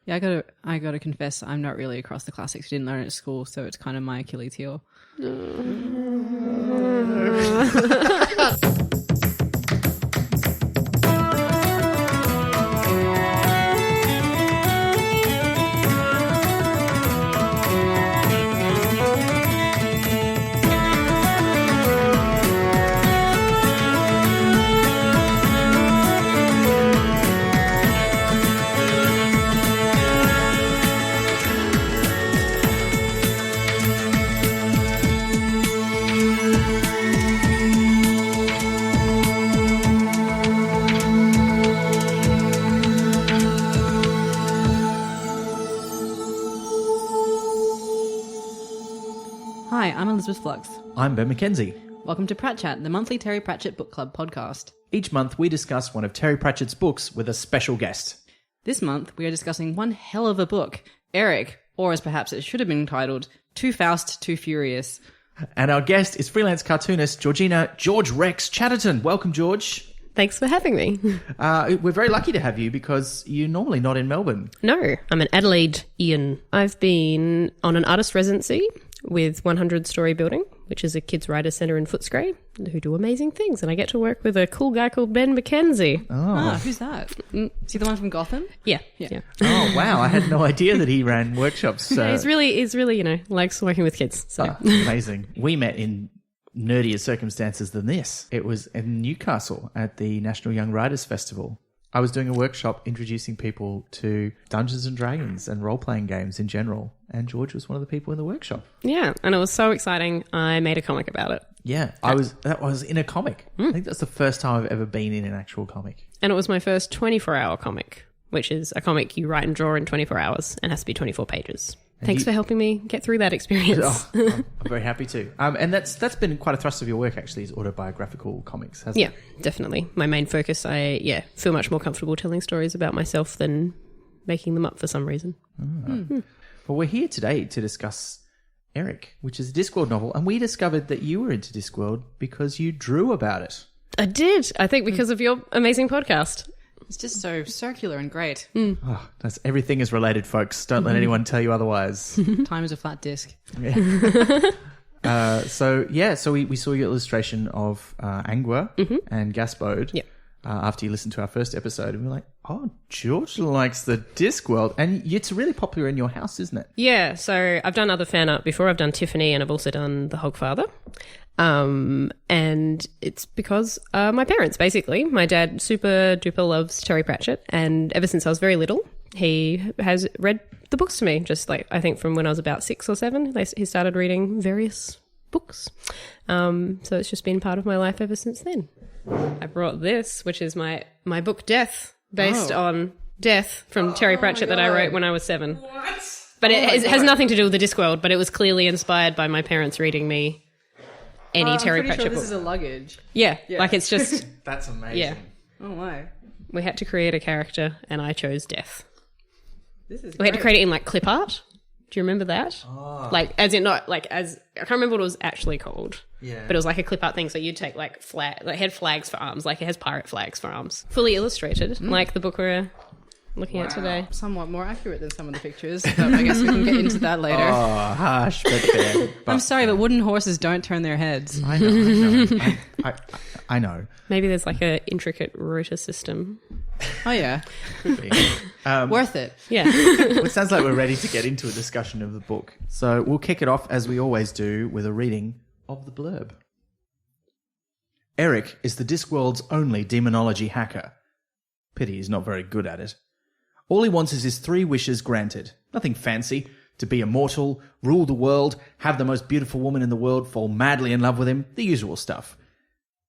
Yeah, I gotta confess, I'm not really across the classics. Didn't learn it at school, so it's kind of my Achilles heel. Hi, I'm Elizabeth Flux. I'm Ben McKenzie. Welcome to Prat Chat, the monthly Terry Pratchett Book Club podcast. Each month we discuss one of Terry Pratchett's books with a special guest. This month we are discussing one hell of a book, Eric, or as perhaps it should have been titled, Too Fast, Too Furious. And our guest is freelance cartoonist Georgina George Rex Chatterton. Welcome, George. Thanks for having me. We're very lucky to have you because you're normally not in Melbourne. No, I'm an Adelaidean. I've been on an artist residency with 100 Story Building, which is a kids' writer centre in Footscray, who do amazing things. And I get to work with a cool guy called Ben McKenzie. Ah, who's that? Is he the one from Gotham? Yeah. Oh, wow. I had no idea that he ran workshops. Yeah, he's really, likes working with kids. So amazing. We met in nerdier circumstances than this. It was in Newcastle at the National Young Writers Festival. I was doing a workshop introducing people to Dungeons and Dragons and role-playing games in general, and George was one of the people in the workshop. Yeah, and it was so exciting. I made a comic about it. Yeah, that was in a comic. I think that's the first time I've ever been in an actual comic. And it was my first 24-hour comic, which is a comic you write and draw in 24 hours and has to be 24 pages. Thanks for helping me get through that experience. I'm very happy to. And that's been quite a thrust of your work, actually, is autobiographical comics, hasn't it? Yeah, definitely. My main focus, I feel much more comfortable telling stories about myself than making them up for some reason. Well, we're here today to discuss Eric, which is a Discworld novel, and we discovered that you were into Discworld because you drew about it. I did. I think because of your amazing podcast. It's just so circular and great. Oh, everything is related, folks. Don't let anyone tell you otherwise. Time is a flat disc. Yeah. So we saw your illustration of Angua and Gaspode after you listened to our first episode, and we were like, oh, George likes the Discworld. And it's really popular in your house, isn't it? Yeah, so I've done other fan art before. I've done Tiffany and I've also done The Hogfather. And it's because my parents, basically. My dad super duper loves Terry Pratchett, and ever since I was very little, he has read the books to me, just like I think from when I was about 6 or 7. He started reading various books. So it's just been part of my life ever since then. I brought this, which is my book Death, based on Death from Terry Pratchett that I wrote when I was 7. What? But it has nothing to do with the Discworld, but it was clearly inspired by my parents reading me any Terry Pratchett book. This is a luggage. Yeah, like it's just... That's amazing. Yeah. Oh, my. We had to create a character, and I chose Death. This is We had to create it in, like, clip art. Do you remember that? Oh. Like, as in not, like, as... I can't remember what it was actually called. Yeah. But it was like a clip art thing, so you'd take, like, it had flags for arms. Like, it has pirate flags for arms. Fully illustrated, like the book we're looking at today. Somewhat more accurate than some of the pictures, but I guess we can get into that later. Oh, harsh, but fair. I'm sorry, but wooden horses don't turn their heads. I know. I know. Maybe there's, like, a intricate rotor system. Oh, yeah. Could be. Worth it. Yeah. Well, it sounds like we're ready to get into a discussion of the book. So we'll kick it off, as we always do, with a reading of the blurb. Eric is the Discworld's only demonology hacker. Pity he's not very good at it. All he wants is his 3 wishes granted. Nothing fancy. To be immortal, rule the world, have the most beautiful woman in the world fall madly in love with him, the usual stuff.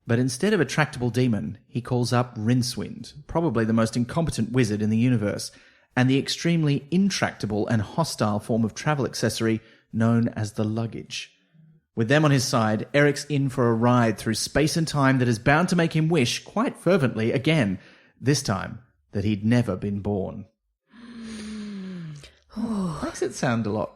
But instead of a tractable demon, he calls up Rincewind, probably the most incompetent wizard in the universe, and the extremely intractable and hostile form of travel accessory known as the luggage. With them on his side, Eric's in for a ride through space and time that is bound to make him wish, quite fervently again, this time, that he'd never been born. Makes it sound a lot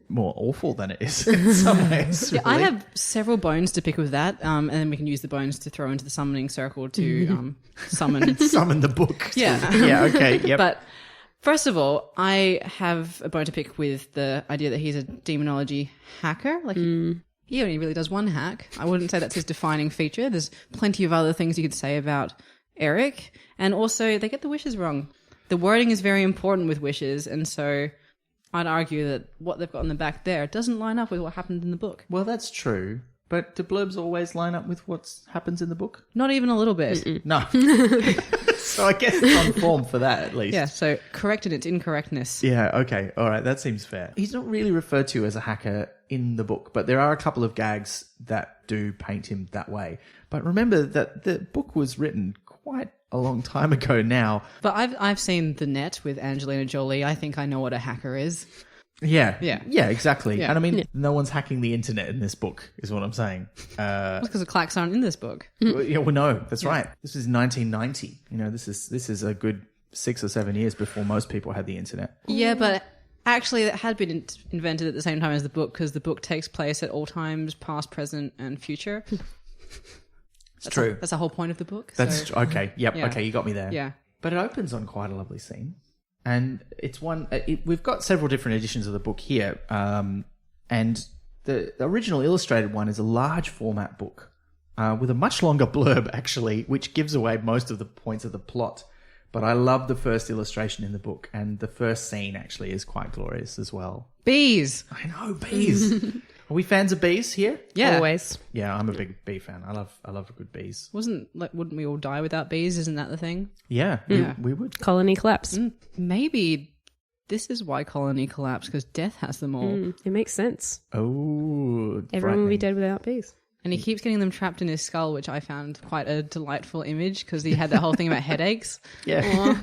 more awful than it is in some ways. Yeah, really. I have several bones to pick with that, and then we can use the bones to throw into the summoning circle to summon. Summon the book. Yeah. Yeah, okay, yep. But First of all, I have a bone to pick with the idea that he's a demonology hacker. Like, he only really does one hack. I wouldn't say that's his defining feature. There's plenty of other things you could say about Eric. And also, they get the wishes wrong. The wording is very important with wishes, and so I'd argue that what they've got on the back there doesn't line up with what happened in the book. Well, that's true. But do blurbs always line up with what happens in the book? Not even a little bit. No. So I guess it's on form for that, at least. Yeah, so correct in its incorrectness. Yeah, okay. All right, that seems fair. He's not really referred to as a hacker in the book, but there are a couple of gags that do paint him that way. But remember that the book was written quite a long time ago now. But I've seen The Net with Angelina Jolie. I think I know what a hacker is. Yeah, exactly. Yeah. And I mean, no one's hacking the internet in this book, is what I'm saying. That's because the clacks aren't in this book. Yeah, well, no, that's right. This is 1990. You know, this is a good 6 or 7 years before most people had the internet. Yeah, but actually it had been invented at the same time as the book, because the book takes place at all times, past, present, and future. It's true. That's the whole point of the book. That's okay. Yep. Yeah. Okay, you got me there. Yeah. But it opens on quite a lovely scene. And it's one. We've got several different editions of the book here, and the original illustrated one is a large format book with a much longer blurb, actually, which gives away most of the points of the plot. But I love the first illustration in the book, and the first scene actually is quite glorious as well. Bees. I know, bees. Are we fans of bees here? Yeah. Always. Yeah, I'm a big bee fan. I love a good bees. Wouldn't we all die without bees? Isn't that the thing? Yeah, we would. Colony collapse. Maybe this is why Colony collapsed, because death has them all. It makes sense. Oh, Everyone would be dead without bees. And he keeps getting them trapped in his skull, which I found quite a delightful image, because he had that whole thing about headaches. Yeah.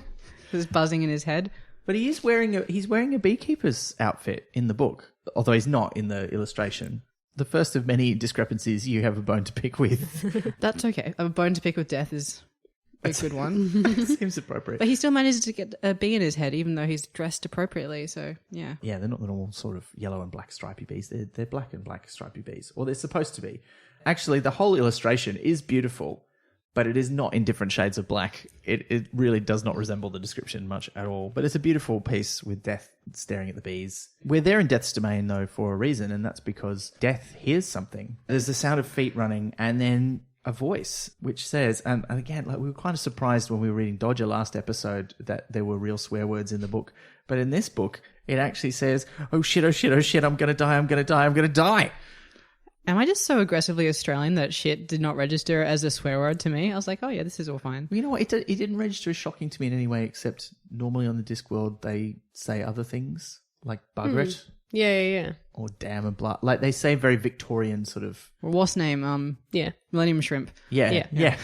It was buzzing in his head. But he's wearing a beekeeper's outfit in the book, although he's not in the illustration. The first of many discrepancies you have a bone to pick with. That's okay. A bone to pick with death is a good one. Seems appropriate. But he still manages to get a bee in his head, even though he's dressed appropriately. So, yeah. Yeah, they're not the normal sort of yellow and black stripy bees. They're black and black stripy bees, or they're supposed to be. Actually, the whole illustration is beautiful, but it is not in different shades of black. It really does not resemble the description much at all. But it's a beautiful piece with Death staring at the bees. We're there in Death's domain, though, for a reason, and that's because Death hears something. There's the sound of feet running, and then a voice which says, and again, like, we were kind of surprised when we were reading Dodger last episode that there were real swear words in the book. But in this book, it actually says, oh shit, I'm going to die, I'm going to die. Am I just so aggressively Australian that shit did not register as a swear word to me? I was like, oh yeah, this is all fine. You know what? It didn't register as shocking to me in any way, except normally on the Discworld they say other things like bugger it Yeah. or damn and blah. Like they say very Victorian sort of. What's name? Yeah. Millennium Shrimp. Yeah.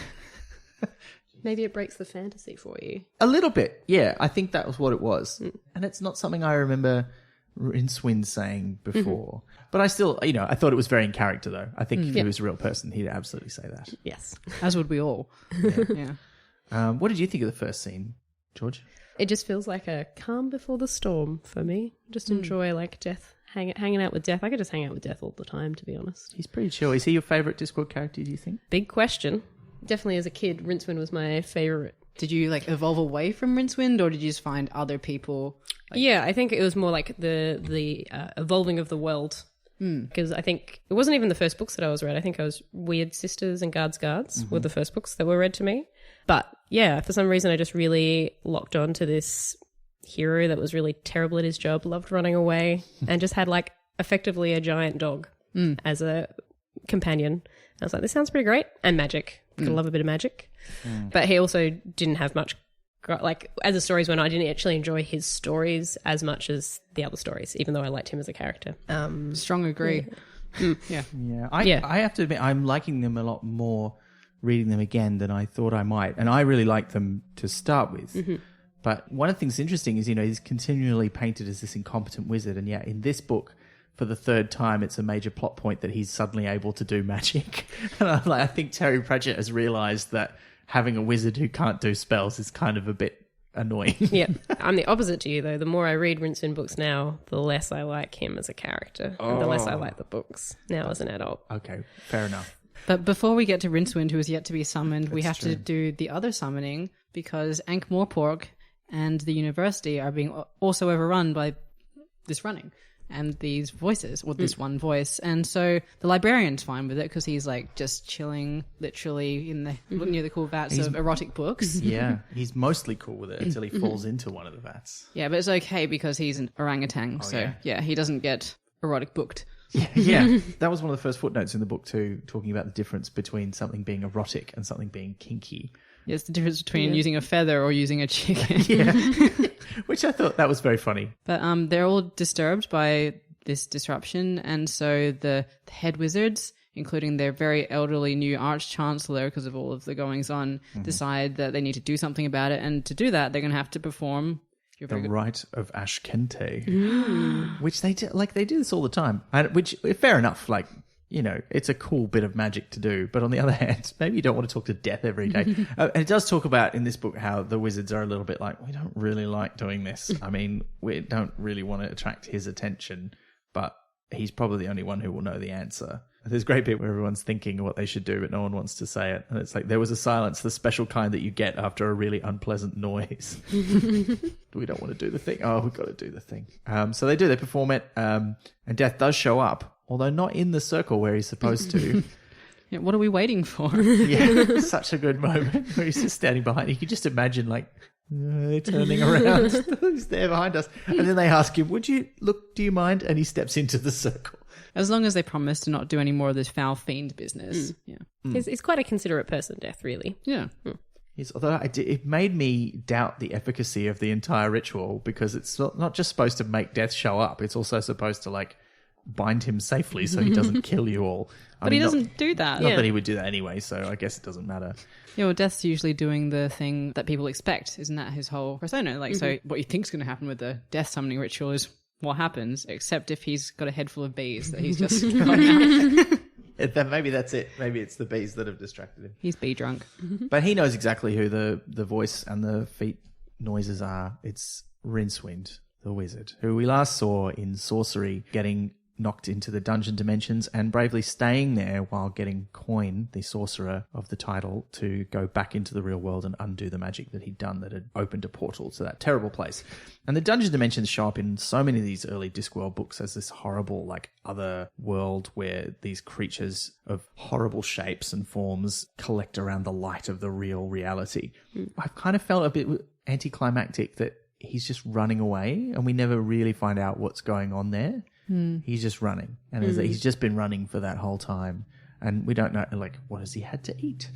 Maybe it breaks the fantasy for you. A little bit. Yeah, I think that was what it was. And it's not something I remember Rincewind saying before. But I still, I thought it was very in character, though. I think if he was a real person, he'd absolutely say that. Yes. As would we all. Yeah. What did you think of the first scene, George? It just feels like a calm before the storm for me. Just enjoy like Death, hanging out with Death. I could just hang out with Death all the time, to be honest. He's pretty chill. Is he your favourite Discworld character, do you think? Big question. Definitely as a kid, Rincewind was my favourite. Did you like evolve away from Rincewind, or did you just find other people? Yeah, I think it was more like the evolving of the world. Because I think it wasn't even the first books that I was read. I think I was Weird Sisters and Guards were the first books that were read to me. But yeah, for some reason I just really locked on to this hero that was really terrible at his job, loved running away, and just had like effectively a giant dog as a companion. I was like, this sounds pretty great. And magic. I love a bit of magic. But he also didn't have much, like, as the stories went on, I didn't actually enjoy his stories as much as the other stories, even though I liked him as a character. Strong agree. Yeah. I have to admit, I'm liking them a lot more reading them again than I thought I might. And I really liked them to start with. But one of the things interesting is, he's continually painted as this incompetent wizard. And yet in this book, for the third time, it's a major plot point that he's suddenly able to do magic. And I'm like, I think Terry Pratchett has realised that having a wizard who can't do spells is kind of a bit annoying. Yeah. I'm the opposite to you, though. The more I read Rincewind books now, the less I like him as a character. And the less I like the books now as an adult. Okay, fair enough. But before we get to Rincewind, who is yet to be summoned, we have to do the other summoning, because Ankh-Morpork and the university are being also overrun by this running and these voices, or this one voice. And so the librarian's fine with it because he's like just chilling literally in the near the cool vats of erotic books. Yeah, he's mostly cool with it until he falls into one of the vats. Yeah, but it's okay because he's an orangutan. Yeah, he doesn't get erotic booked. Yeah, that was one of the first footnotes in the book too, talking about the difference between something being erotic and something being kinky. Yeah, it's the difference between using a feather or using a chicken. Yeah, which I thought that was very funny. But they're all disturbed by this disruption, and so the head wizards, including their very elderly new arch-chancellor, because of all of the goings-on, decide that they need to do something about it, and to do that, they're going to have to perform the rite of Ashkente, which they do, they do this all the time, and which fair enough, it's a cool bit of magic to do, but on the other hand, maybe you don't want to talk to death every day. And it does talk about in this book how the wizards are a little bit like, we don't really like doing this. I mean, we don't really want to attract his attention, but he's probably the only one who will know the answer. There's a great bit where everyone's thinking what they should do, but no one wants to say it. And it's like, there was a silence, the special kind that you get after a really unpleasant noise. We don't want to do the thing. Oh, we've got to do the thing. So they do, they perform it, and Death does show up, although not in the circle where he's supposed to. Yeah, what are we waiting for? Yeah, such a good moment where he's just standing behind. You can just imagine, turning around. He's there behind us. And then they ask him, do you mind? And he steps into the circle. As long as they promise to not do any more of this foul fiend business. Yeah. He's quite a considerate person, Death, really. Yeah. Although it made me doubt the efficacy of the entire ritual, because it's not just supposed to make Death show up. It's also supposed to, bind him safely so he doesn't kill you all. But he doesn't do that. Not that he would do that anyway, so I guess it doesn't matter. Yeah, well, Death's usually doing the thing that people expect. Isn't that his whole persona? So what you think's going to happen with the Death summoning ritual is what happens, except if he's got a head full of bees that he's just thrown out. Maybe that's it. Maybe it's the bees that have distracted him. He's bee drunk. But he knows exactly who the voice and the feet noises are. It's Rincewind, the wizard, who we last saw in Sorcery getting knocked into the dungeon dimensions and bravely staying there while getting Coin, the sorcerer of the title, to go back into the real world and undo the magic that he'd done that had opened a portal to that terrible place. And the dungeon dimensions show up in so many of these early Discworld books as this horrible, other world where these creatures of horrible shapes and forms collect around the light of the real reality. I've kind of felt a bit anticlimactic that he's just running away and we never really find out what's going on there. He's just running, and he's just been running for that whole time, and we don't know what has he had to eat,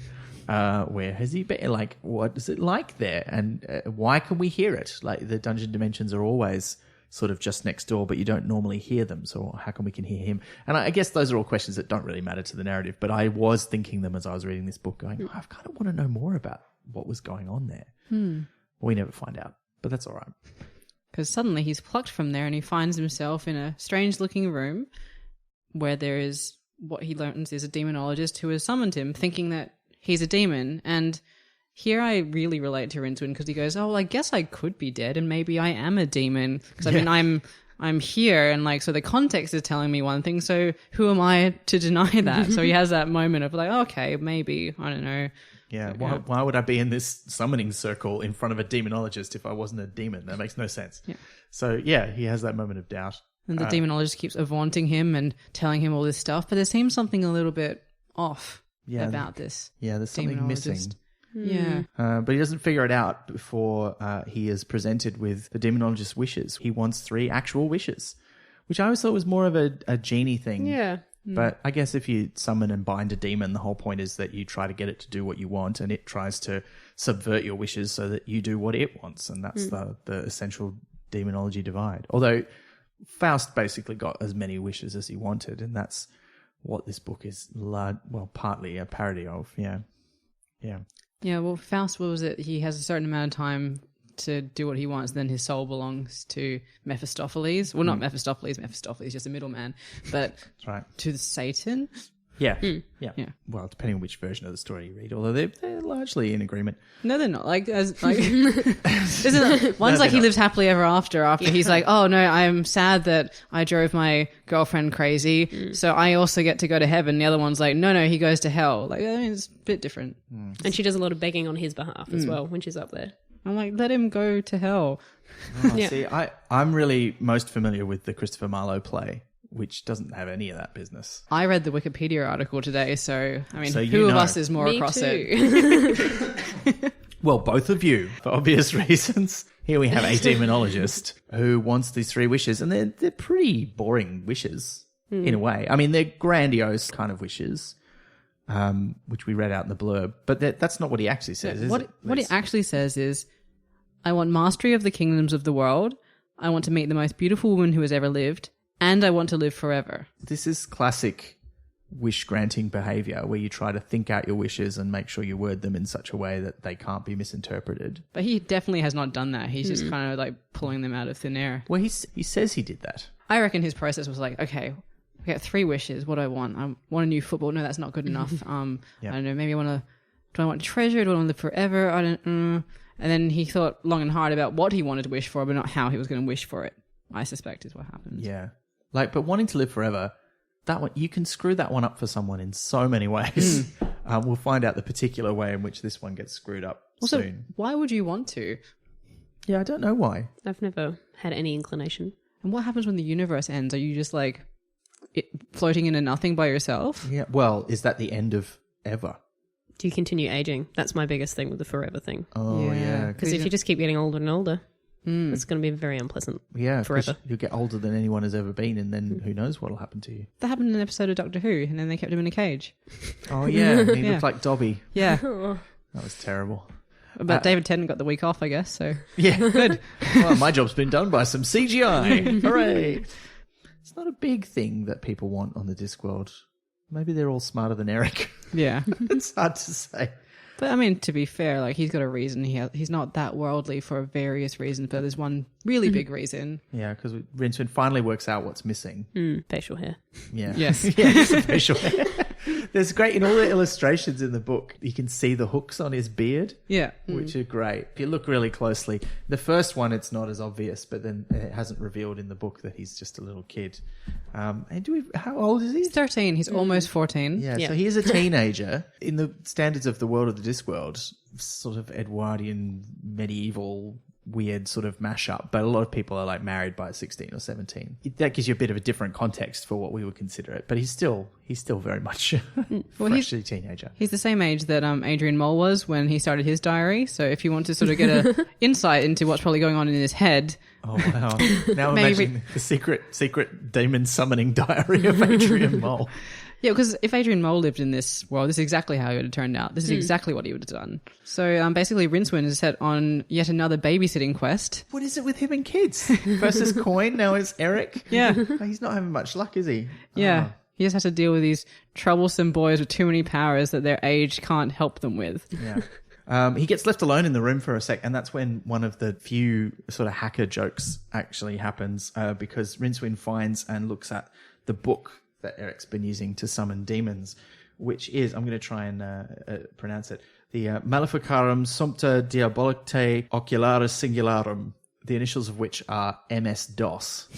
where has he been, what is it like there, and why can we hear it? The dungeon dimensions are always sort of just next door, but you don't normally hear them, so how come we can hear him? And I guess those are all questions that don't really matter to the narrative, but I was thinking them as I was reading this book, going, I kind of want to know more about what was going on there. We never find out, but that's all right. Because suddenly he's plucked from there and he finds himself in a strange-looking room where there is what he learns is a demonologist who has summoned him, thinking that he's a demon. And here I really relate to Rincewind because he goes, oh, well, I guess I could be dead and maybe I am a demon. Because, I'm here and, so the context is telling me one thing, so who am I to deny that? So he has that moment of okay, maybe, I don't know. Yeah, why would I be in this summoning circle in front of a demonologist if I wasn't a demon? That makes no sense. Yeah. So, he has that moment of doubt. And the demonologist keeps vaunting him and telling him all this stuff, but there seems something a little bit off about this. Yeah, there's something missing. Yeah. But he doesn't figure it out before he is presented with the demonologist's wishes. He wants 3 actual wishes, which I always thought was more of a genie thing. Yeah. But I guess if you summon and bind a demon, the whole point is that you try to get it to do what you want, and it tries to subvert your wishes so that you do what it wants, and that's the essential demonology divide. Although Faust basically got as many wishes as he wanted, and that's what this book is, partly a parody of. Yeah. Yeah, well, Faust, what was it? He has a certain amount of time to do what he wants, then his soul belongs to Mephistopheles. Well, not Mephistopheles. Mephistopheles is just a middleman, but that's right. To Satan. Yeah. Well, depending on which version of the story you read, although they're largely in agreement. No, they're not. One's he lives happily ever after he's like, oh no, I'm sad that I drove my girlfriend crazy, so I also get to go to heaven. The other one's like, no, he goes to hell. It's a bit different. And she does a lot of begging on his behalf as well when she's up there. I'm like, let him go to hell. Oh, Yeah. See, I'm really most familiar with the Christopher Marlowe play, which doesn't have any of that business. I read the Wikipedia article today, so I mean, So who you of know. us is more Me across too. it? Well, both of you, for obvious reasons. Here we have a demonologist who wants these 3 wishes, and they're pretty boring wishes in a way. I mean, they're grandiose kind of wishes, which we read out in the blurb, but that's not what he actually says, is it? What it actually says is, I want mastery of the kingdoms of the world. I want to meet the most beautiful woman who has ever lived, and I want to live forever. This is classic wish-granting behavior, where you try to think out your wishes and make sure you word them in such a way that they can't be misinterpreted. But he definitely has not done that. He's just kind of like pulling them out of thin air. Well, he says he did that. I reckon his process was like, okay, I got 3 wishes. What do I want? I want a new football. No, that's not good enough. Yep. I don't know. Maybe do I want treasure? Do I want to live forever? I don't know. And then he thought long and hard about what he wanted to wish for, but not how he was going to wish for it. I suspect is what happened. Yeah. But wanting to live forever, that one, you can screw that one up for someone in so many ways. We'll find out the particular way in which this one gets screwed up Also, soon. why would you want to? Yeah, I don't know why. I've never had any inclination. And what happens when the universe ends? Are you just like floating into nothing by yourself? Yeah. Well, is that the end of ever? Do you continue aging? That's my biggest thing with the forever thing. Oh, Yeah. yeah. Because if you just keep getting older and older, it's going to be very unpleasant. Yeah, 'cause forever. you'll get older than anyone has ever been, and then who knows what'll happen to you. That happened in an episode of Doctor Who, and then they kept him in a cage. Oh, yeah. He Yeah. looked like Dobby. Yeah. That was terrible. But David Tennant got the week off, I guess, so... Yeah, good. Well, my job's been done by some CGI. Hooray. It's not a big thing that people want on the Discworld. Maybe they're all smarter than Eric. Yeah. It's hard to say. But I mean, to be fair, like he's got a reason. He's not that worldly for various reasons, but there's one really big reason. Yeah, because Rincewind finally works out what's missing. Facial hair. Yeah. Yes. Yeah, just a facial hair. There's great, in all the illustrations in the book, you can see the hooks on his beard, Yeah. which are great. If you look really closely, the first one, it's not as obvious, but then it hasn't revealed in the book that he's just a little kid. And how old is he? He's 13. He's almost 14. Yeah, Yeah. so he is a teenager. In the standards of the world of the Discworld, sort of Edwardian, medieval, weird sort of mashup. But a lot of people are like married by 16 or 17. That gives you a bit of a different context for what we would consider it. But he's still very much freshly teenager. He's the same age that Adrian Mole was when he started his diary. So if you want to sort of get a insight into what's probably going on in his head, Oh wow! Now Maybe- imagine the secret demon summoning diary of Adrian Mole. yeah, because if Adrian Mole lived in this world, this is exactly how it would have turned out. This is exactly what he would have done. So basically, Rincewind is set on yet another babysitting quest. What is it with him and kids? First is Coin, now it's Eric. Yeah. He's not having much luck, is he? Yeah. He just has to deal with these troublesome boys with too many powers that their age can't help them with. Yeah. He gets left alone in the room for a sec, and that's when one of the few sort of hacker jokes actually happens, because Rincewind finds and looks at the book that Eric's been using to summon demons, which is, I'm going to try and pronounce it, the Maleficarum Sumpta Diabolicte Ocularis Singularum, the initials of which are MS-DOS.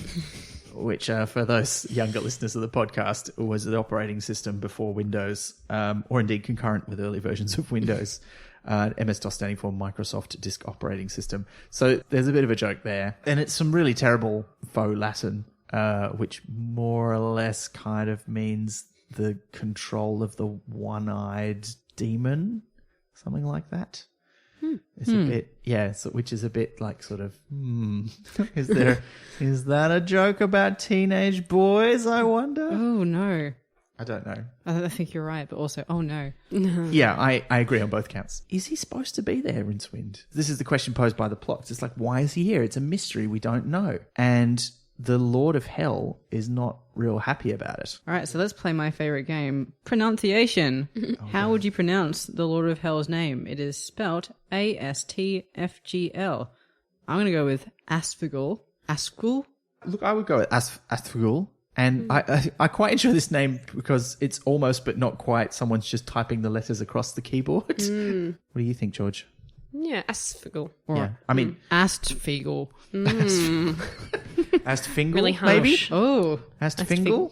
Which, for those younger listeners of the podcast, was the operating system before Windows, or indeed concurrent with early versions of Windows. MS-DOS standing for Microsoft Disk Operating System. So there's a bit of a joke there. And it's some really terrible faux Latin, which more or less kind of means the control of the one-eyed demon, something like that. It's a bit, yeah, so, which is a bit like sort of, is that a joke about teenage boys, I wonder? Oh, no. I don't know. I think you're right, but also, oh, no. Yeah, I agree on both counts. Is he supposed to be there, Rincewind? This is the question posed by the plot. It's like, why is he here? It's a mystery. We don't know. And the Lord of Hell is not real happy about it. All right, so let's play my favorite game, pronunciation. How would you pronounce the Lord of Hell's name? It is spelt Astfgl. I'm going to go with Asfigul. Asfgul? Look, I would go with Asthfugul. And I quite enjoy this name because it's almost but not quite someone's just typing the letters across the keyboard. What do you think, George? Yeah, Asfigul. Yeah, I mean, Astfigul. Astfingle, Really maybe? harsh. Oh. Astfingle?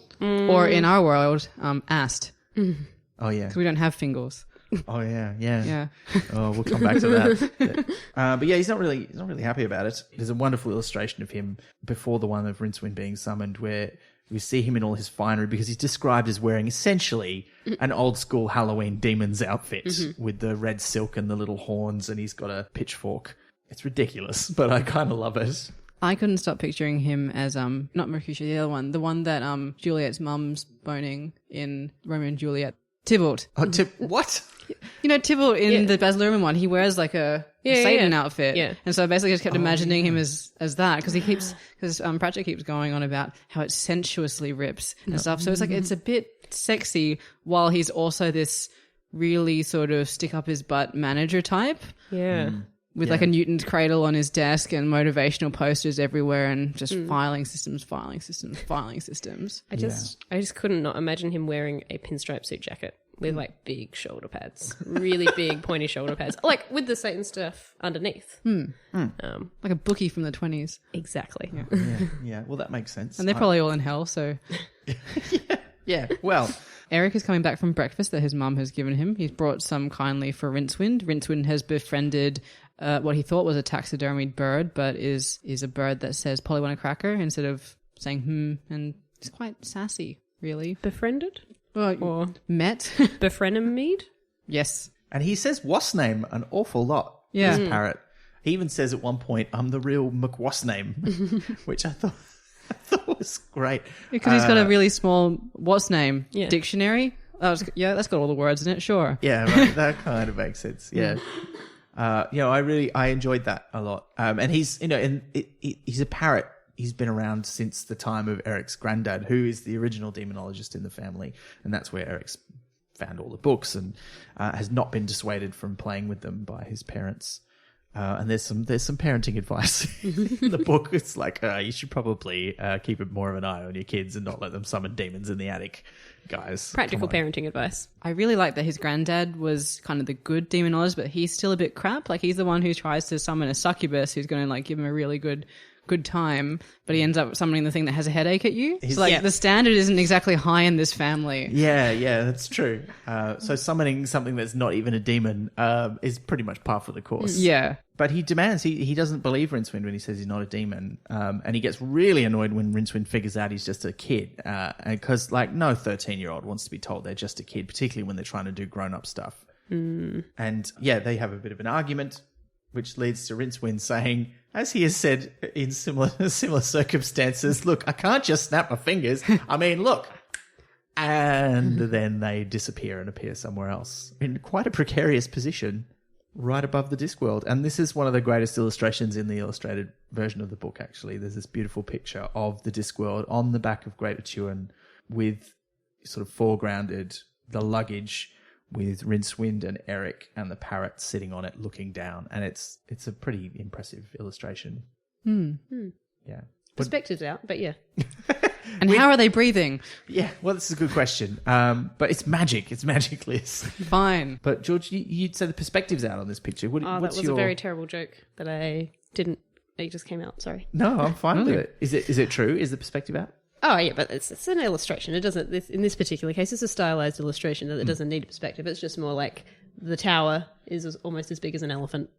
Or in our world, Ast. Oh, yeah. Because we don't have fingers. Oh yeah. Yeah. Oh, we'll come back to that. But yeah, he's not really happy about it. There's a wonderful illustration of him before the one of Rincewind being summoned, where we see him in all his finery because he's described as wearing essentially an old school Halloween demon's outfit with the red silk and the little horns, and he's got a pitchfork. It's ridiculous, but I kind of love it. I couldn't stop picturing him as not Mercutio, the other one, the one that Juliet's mum's boning in Romeo and Juliet. Tybalt. Oh, what? You know, Tybalt in the Baz Luhrmann one, he wears like a Satan outfit. Yeah. And so I basically just kept imagining him as that because Pratchett keeps going on about how it sensuously rips and stuff. So it's like, it's a bit sexy while he's also this really sort of stick up his butt manager type. Yeah. With like a Newton's cradle on his desk and motivational posters everywhere and just filing systems. I just couldn't not imagine him wearing a pinstripe suit jacket with like big shoulder pads, really big pointy shoulder pads, like with the Satan stuff underneath. Like a bookie from the 20s. Exactly. Yeah. Well, that makes sense. And they're probably all in hell, so... Yeah. Well... Eric is coming back from breakfast that his mum has given him. He's brought some kindly for Rincewind. Rincewind has befriended what he thought was a taxidermied bird, but is a bird that says Polly want a cracker instead of saying and it's quite sassy, really. Befriended? Or met. Befrenemed? Yes. And he says what's name an awful lot. Yeah. This parrot. He even says at one point, I'm the real McWhat's name, which I thought was great. Because he's got a really small what's name dictionary. That's got all the words in it, sure. Yeah, right. That kind of makes sense. Yeah. I enjoyed that a lot. And he's, he's a parrot. He's been around since the time of Eric's granddad, who is the original demonologist in the family. And that's where Eric's found all the books and has not been dissuaded from playing with them by his parents. And there's some parenting advice in the book. It's like, you should probably keep more of an eye on your kids and not let them summon demons in the attic, guys. Practical parenting advice. I really like that his granddad was kind of the good demonologist, but he's still a bit crap. Like, he's the one who tries to summon a succubus who's going to like give him a really good time, but he ends up summoning the thing that has a headache at you. So the standard isn't exactly high in this family. Yeah, that's true. So summoning something that's not even a demon is pretty much par for the course. Yeah. But he demands, he doesn't believe Rincewind when he says he's not a demon. And he gets really annoyed when Rincewind figures out he's just a kid. Because, no 13-year-old wants to be told they're just a kid, particularly when they're trying to do grown-up stuff. And, they have a bit of an argument, which leads to Rincewind saying, as he has said in similar circumstances, look, I can't just snap my fingers. I mean, look. And then they disappear and appear somewhere else in quite a precarious position right above the Discworld. And this is one of the greatest illustrations in the illustrated version of the book, actually. There's this beautiful picture of the Discworld on the back of Great Atuan with sort of foregrounded the luggage with Rincewind and Eric and the parrot sitting on it looking down. And it's a pretty impressive illustration. Yeah. Perspectives out, but yeah. And how are they breathing? Yeah, well, this is a good question. But it's magic. It's magic, Liz. Fine. But George, you'd say the perspective's out on this picture. That was a very terrible joke that I didn't. It just came out. Sorry. No, I'm fine with it. Is it true? Is the perspective out? Oh yeah, but it's an illustration. It doesn't. In this particular case, it's a stylized illustration that it doesn't need a perspective. It's just more like the tower is almost as big as an elephant,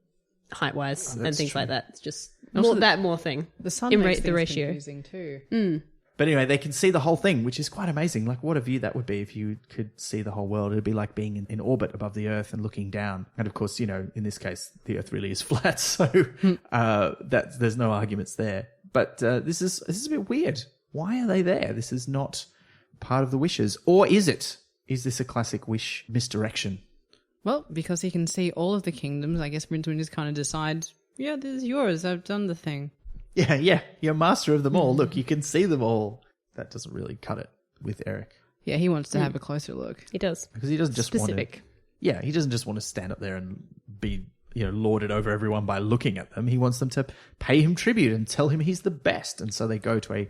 height wise, and things like that. It's just more thing. The sun makes the ratio confusing too. But anyway, they can see the whole thing, which is quite amazing. Like, what a view that would be if you could see the whole world. It'd be like being in orbit above the Earth and looking down. And of course, in this case, the Earth really is flat, so there's no arguments there. But this is a bit weird. Why are they there? This is not part of the wishes. Or is it? Is this a classic wish misdirection? Well, because he can see all of the kingdoms, I guess Rincewind just kind of decides, yeah, this is yours. I've done the thing. Yeah. You're master of them all. Look, you can see them all. That doesn't really cut it with Eric. Yeah, he wants to have a closer look. He does. Because he doesn't just want to... Yeah, he doesn't just want to stand up there and be, lorded over everyone by looking at them. He wants them to pay him tribute and tell him he's the best. And so they go to a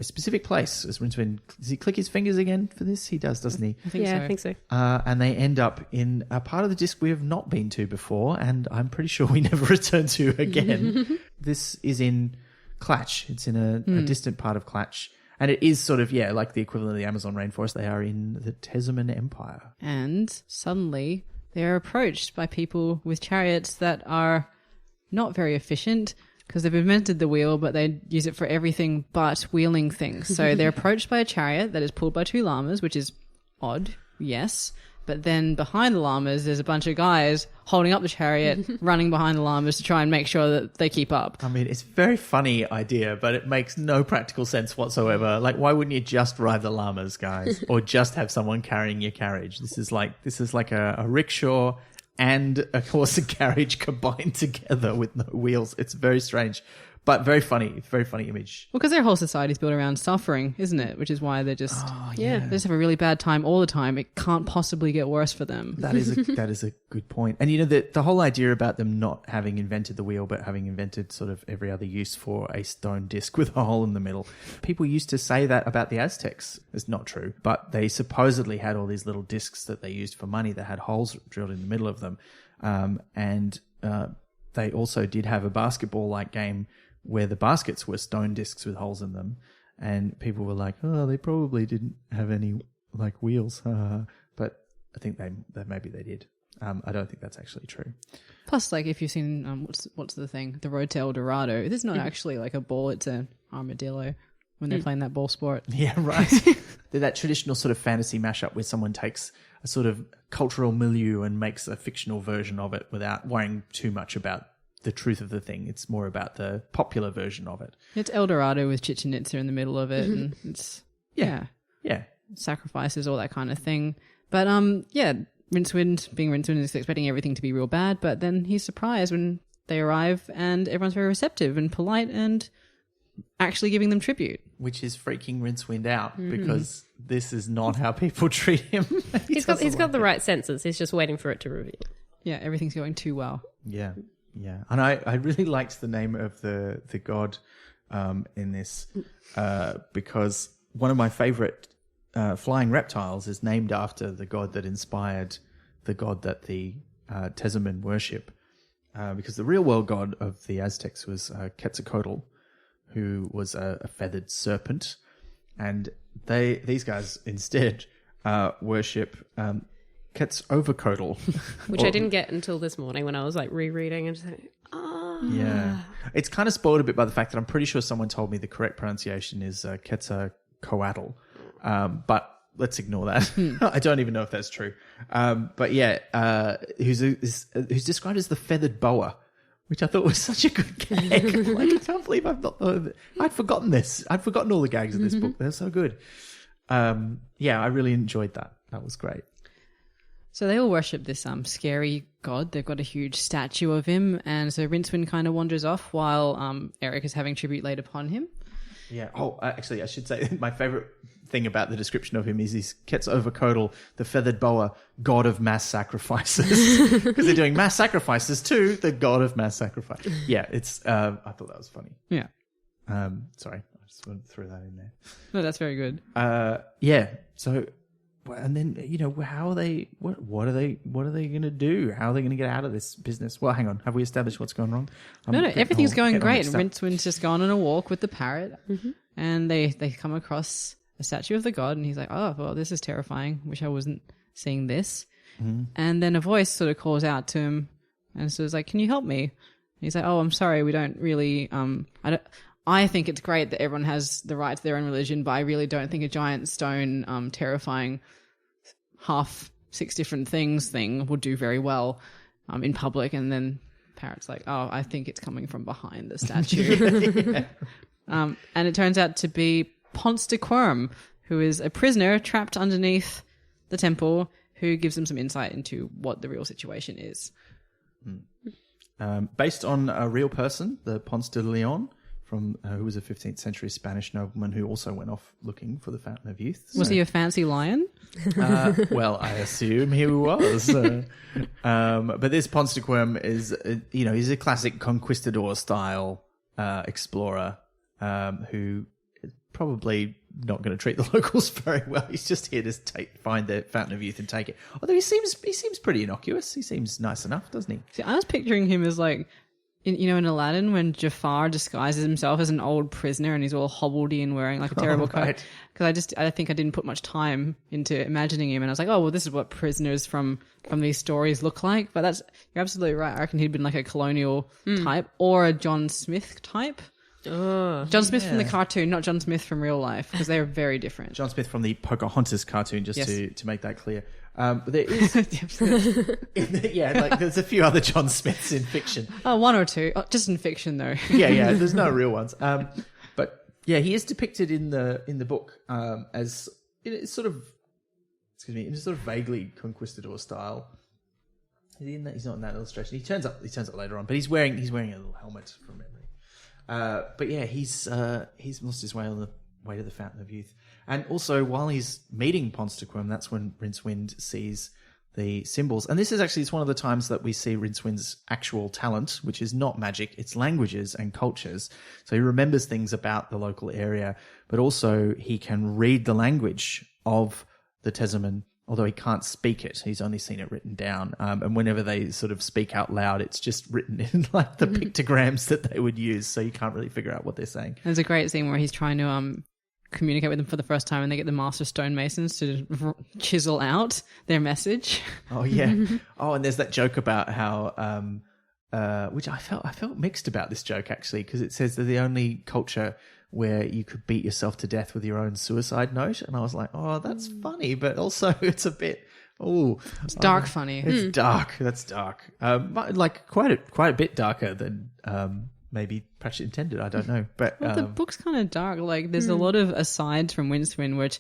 specific place. Does he click his fingers again for this? He does, doesn't he? I think so. And they end up in a part of the disc we have not been to before, and I'm pretty sure we never return to again. This is in Clatch. It's in a distant part of Clatch. And it is sort of, like the equivalent of the Amazon rainforest. They are in the Tezeman Empire. And suddenly they're approached by people with chariots that are not very efficient because they've invented the wheel, but they use it for everything but wheeling things. So they're approached by a chariot that is pulled by 2 llamas, which is odd, yes. But then behind the llamas, there's a bunch of guys holding up the chariot, running behind the llamas to try and make sure that they keep up. I mean, it's a very funny idea, but it makes no practical sense whatsoever. Like, why wouldn't you just ride the llamas, guys? Or just have someone carrying your carriage? This is like a rickshaw and a horse and carriage combined together with no wheels. It's very strange. But very funny. Very funny image. Well, because their whole society's built around suffering, isn't it? Which is why they're just, yeah. they just have a really bad time all the time. It can't possibly get worse for them. That is a good point. And, you know, the whole idea about them not having invented the wheel, but having invented sort of every other use for a stone disc with a hole in the middle. People used to say that about the Aztecs. It's not true. But they supposedly had all these little discs that they used for money that had holes drilled in the middle of them. And they also did have a basketball-like game where the baskets were stone discs with holes in them, and people were like, "Oh, they probably didn't have any like wheels," but I think they maybe they did. I don't think that's actually true. Plus, like if you've seen what's the thing, the Road to El Dorado, this is not actually like a ball; it's an armadillo when they're playing that ball sport. Yeah, right. They're that traditional sort of fantasy mashup where someone takes a sort of cultural milieu and makes a fictional version of it without worrying too much about the truth of the thing. It's more about the popular version of it. It's El Dorado with Chichen Itza in the middle of it, and it's Yeah. sacrifices, all that kind of thing. But Rincewind, being Rincewind, is expecting everything to be real bad, but then he's surprised when they arrive and everyone's very receptive and polite and actually giving them tribute. Which is freaking Rincewind out because this is not how people treat him. He's got the right senses. He's just waiting for it to reveal. Yeah, everything's going too well. Yeah. Yeah, and I really liked the name of the god in this because one of my favorite flying reptiles is named after the god that inspired the god that the Tezemen worship. Because the real world god of the Aztecs was Quetzalcoatl, who was a feathered serpent, and these guys instead worship Quetzalcoatl, which I didn't get until this morning when I was like rereading and just like, yeah, it's kind of spoiled a bit by the fact that I'm pretty sure someone told me the correct pronunciation is Quetzalcoatl, but let's ignore that. I don't even know if that's true. But yeah, who's described as the feathered boa, which I thought was such a good gag. Like, I can't believe I'd forgotten this. I'd forgotten all the gags of this book. They're so good. Yeah, I really enjoyed that. That was great. So they all worship this scary god. They've got a huge statue of him, and so Rincewind kind of wanders off while Eric is having tribute laid upon him. Yeah. Oh, actually, I should say my favorite thing about the description of him is he's Quetzalcoatl, the feathered boa, god of mass sacrifices, because they're doing mass sacrifices to the god of mass sacrifice. Yeah, it's. I thought that was funny. Yeah. Sorry, I just wanted to throw that in there. No, that's very good. Yeah. So. And then, you know, how are they? What are they going to do? How are they going to get out of this business? Well, hang on. Have we established what's going wrong? No, everything's going great. And Rincewind's just gone on a walk with the parrot, and they come across a statue of the god, and he's like, "Oh, well, this is terrifying. Wish I wasn't seeing this." And then a voice sort of calls out to him, and so it's like, "Can you help me?" And he's like, "Oh, I'm sorry. We don't really. I think it's great that everyone has the right to their own religion, but I really don't think a giant stone, terrifying, half 6 different things thing would do very well in public." And then Parrot's like, "Oh, I think it's coming from behind the statue." And it turns out to be Ponce de Quirm, who is a prisoner trapped underneath the temple, who gives them some insight into what the real situation is. Based on a real person, the Ponce de Leon, who was a 15th century Spanish nobleman who also went off looking for the Fountain of Youth. Was he a fancy lion? Well, I assume he was. But this Ponce de Quirm is, he's a classic conquistador-style explorer who is probably not going to treat the locals very well. He's just here to find the Fountain of Youth and take it. Although he seems pretty innocuous. He seems nice enough, doesn't he? See, I was picturing him as like in Aladdin when Jafar disguises himself as an old prisoner and he's all hobbledy and wearing like a terrible coat. Because I think I didn't put much time into imagining him, and I was like, oh well, this is what prisoners from these stories look like. But you're absolutely right. I reckon he'd been like a colonial type or a John Smith type. Oh, John Smith from the cartoon, not John Smith from real life, because they are very different. John Smith from the Pocahontas cartoon, just to make that clear. But there is, there's a few other John Smiths in fiction. Oh, one or two, just in fiction though. yeah. There's no real ones. But yeah, he is depicted in the book as in a sort of vaguely conquistador style. Is he in that? He's not in that illustration. He turns up later on, but he's wearing a little helmet from memory. But yeah, he's lost his way on the way to the Fountain of Youth. And also, while he's meeting Ponstequim, that's when Rincewind sees the symbols. And this is actually, it's one of the times that we see Rincewind's actual talent, which is not magic, it's languages and cultures. So he remembers things about the local area, but also he can read the language of the Tesserman, although he can't speak it. He's only seen it written down. And whenever they sort of speak out loud, it's just written in like the pictograms that they would use. So you can't really figure out what they're saying. There's a great scene where he's trying to communicate with them for the first time, and they get the master stonemasons to chisel out their message. Oh yeah. Oh, and there's that joke about how, which I felt mixed about this joke actually, because it says they're the only culture where you could beat yourself to death with your own suicide note, and I was like, oh, that's funny, but also it's a bit, it's dark funny. It's dark. That's dark. Like quite a bit darker than maybe Pratchett intended. I don't know, but the book's kind of dark. Like there's a lot of asides from Rincewind, which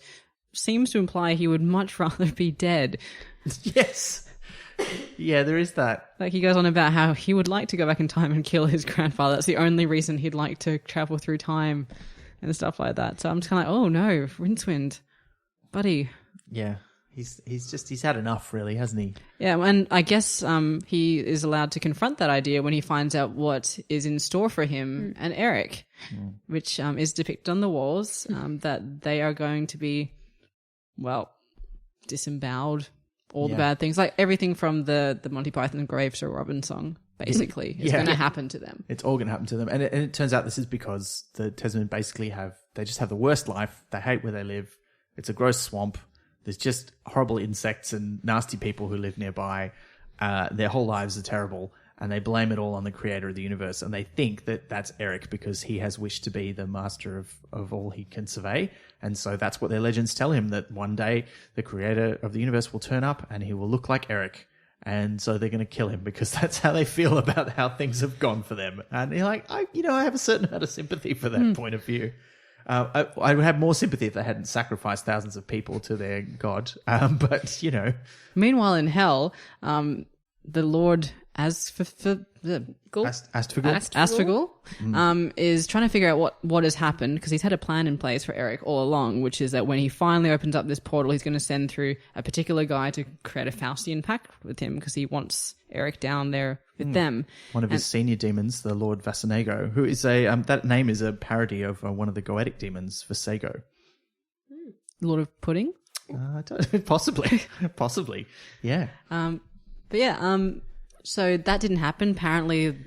seems to imply he would much rather be dead. Yes. Yeah, there is that. Like he goes on about how he would like to go back in time and kill his grandfather. That's the only reason he'd like to travel through time and stuff like that. So I'm just kind of like, oh no, Rincewind, buddy. Yeah. He's had enough, really, hasn't he? Yeah, and I guess he is allowed to confront that idea when he finds out what is in store for him and Eric, which is depicted on the walls, that they are going to be, well, disemboweled, all the bad things, like everything from the Monty Python Grave to Robin song, basically, is going to happen to them. It's all going to happen to them. And it turns out this is because the Tesserman basically they just have the worst life. They hate where they live. It's a gross swamp. There's just horrible insects and nasty people who live nearby. Their whole lives are terrible, and they blame it all on the creator of the universe. And they think that that's Eric because he has wished to be the master of all he can survey. And so that's what their legends tell him, that one day the creator of the universe will turn up and he will look like Eric. And so they're going to kill him because that's how they feel about how things have gone for them. And you're like, I have a certain amount of sympathy for that point of view. I would have more sympathy if they hadn't sacrificed thousands of people to their god. But, Meanwhile, in hell, the Lord Astfagul is trying to figure out what has happened, because he's had a plan in place for Eric all along, which is that when he finally opens up this portal, he's going to send through a particular guy to create a Faustian pact with him, because he wants Eric down there with them. One of his senior demons, the Lord Vasanego, who is that name is a parody of one of the Goetic demons, Vasago. Lord of Pudding? Possibly, yeah. But yeah, so that didn't happen. Apparently,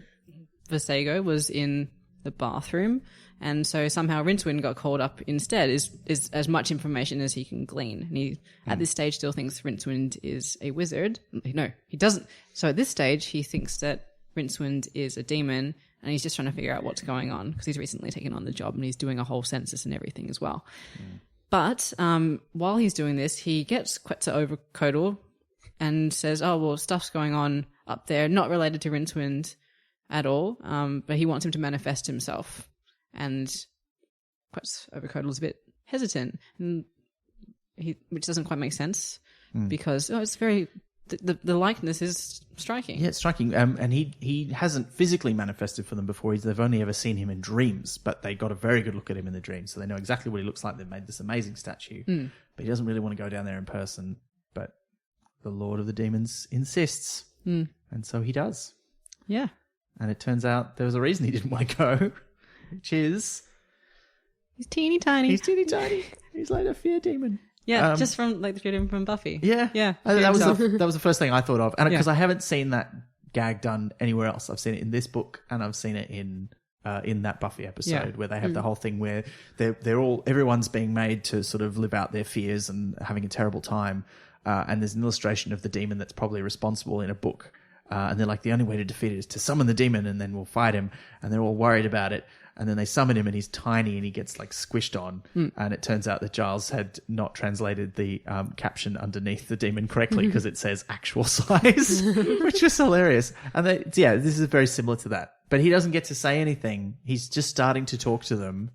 Vasago was in the bathroom, and so somehow Rincewind got called up instead. Is as much information as he can glean. And he at this stage still thinks Rincewind is a wizard. No, he doesn't. So at this stage, he thinks that Rincewind is a demon, and he's just trying to figure out what's going on, because he's recently taken on the job and he's doing a whole census and everything as well. But while he's doing this, he gets Quetzalcoatl and says, oh, well, stuff's going on up there, not related to Rincewind at all, but he wants him to manifest himself. And Quetzalcoatl is a bit hesitant, which doesn't quite make sense, because it's very... The likeness is striking. Yeah, it's striking. And he hasn't physically manifested for them before. They've only ever seen him in dreams, but they got a very good look at him in the dreams, so they know exactly what he looks like. They've made this amazing statue, but he doesn't really want to go down there in person. But the Lord of the Demons insists, and so he does. Yeah. And it turns out there was a reason he didn't want to go, which is... He's teeny tiny. He's like a fear demon. Yeah, just from like the fear demon from Buffy. Yeah. Yeah. That was the first thing I thought of. And because I haven't seen that gag done anywhere else. I've seen it in this book, and I've seen it in that Buffy episode where they have the whole thing where everyone's being made to sort of live out their fears and having a terrible time. And there's an illustration of the demon that's probably responsible in a book. And they're like, the only way to defeat it is to summon the demon, and then we'll fight him. And they're all worried about it. And then they summon him, and he's tiny, and he gets like squished on. And it turns out that Giles had not translated the caption underneath the demon correctly because it says actual size, which was hilarious. And this is very similar to that. But he doesn't get to say anything. He's just starting to talk to them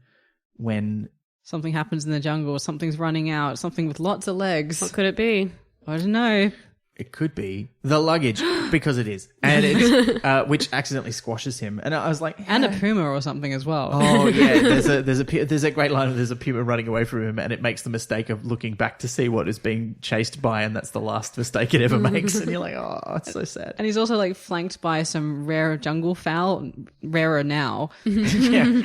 when something happens in the jungle, something's running out, something with lots of legs. What could it be? I don't know. It could be the luggage, because it is. And it's, which accidentally squashes him. And I was like... And a puma or something as well. Oh, yeah. There's a great line of there's a puma running away from him, and it makes the mistake of looking back to see what is being chased by, and that's the last mistake it ever makes. And you're like, oh, it's so sad. And he's also like flanked by some rare jungle fowl, rarer now. Yeah.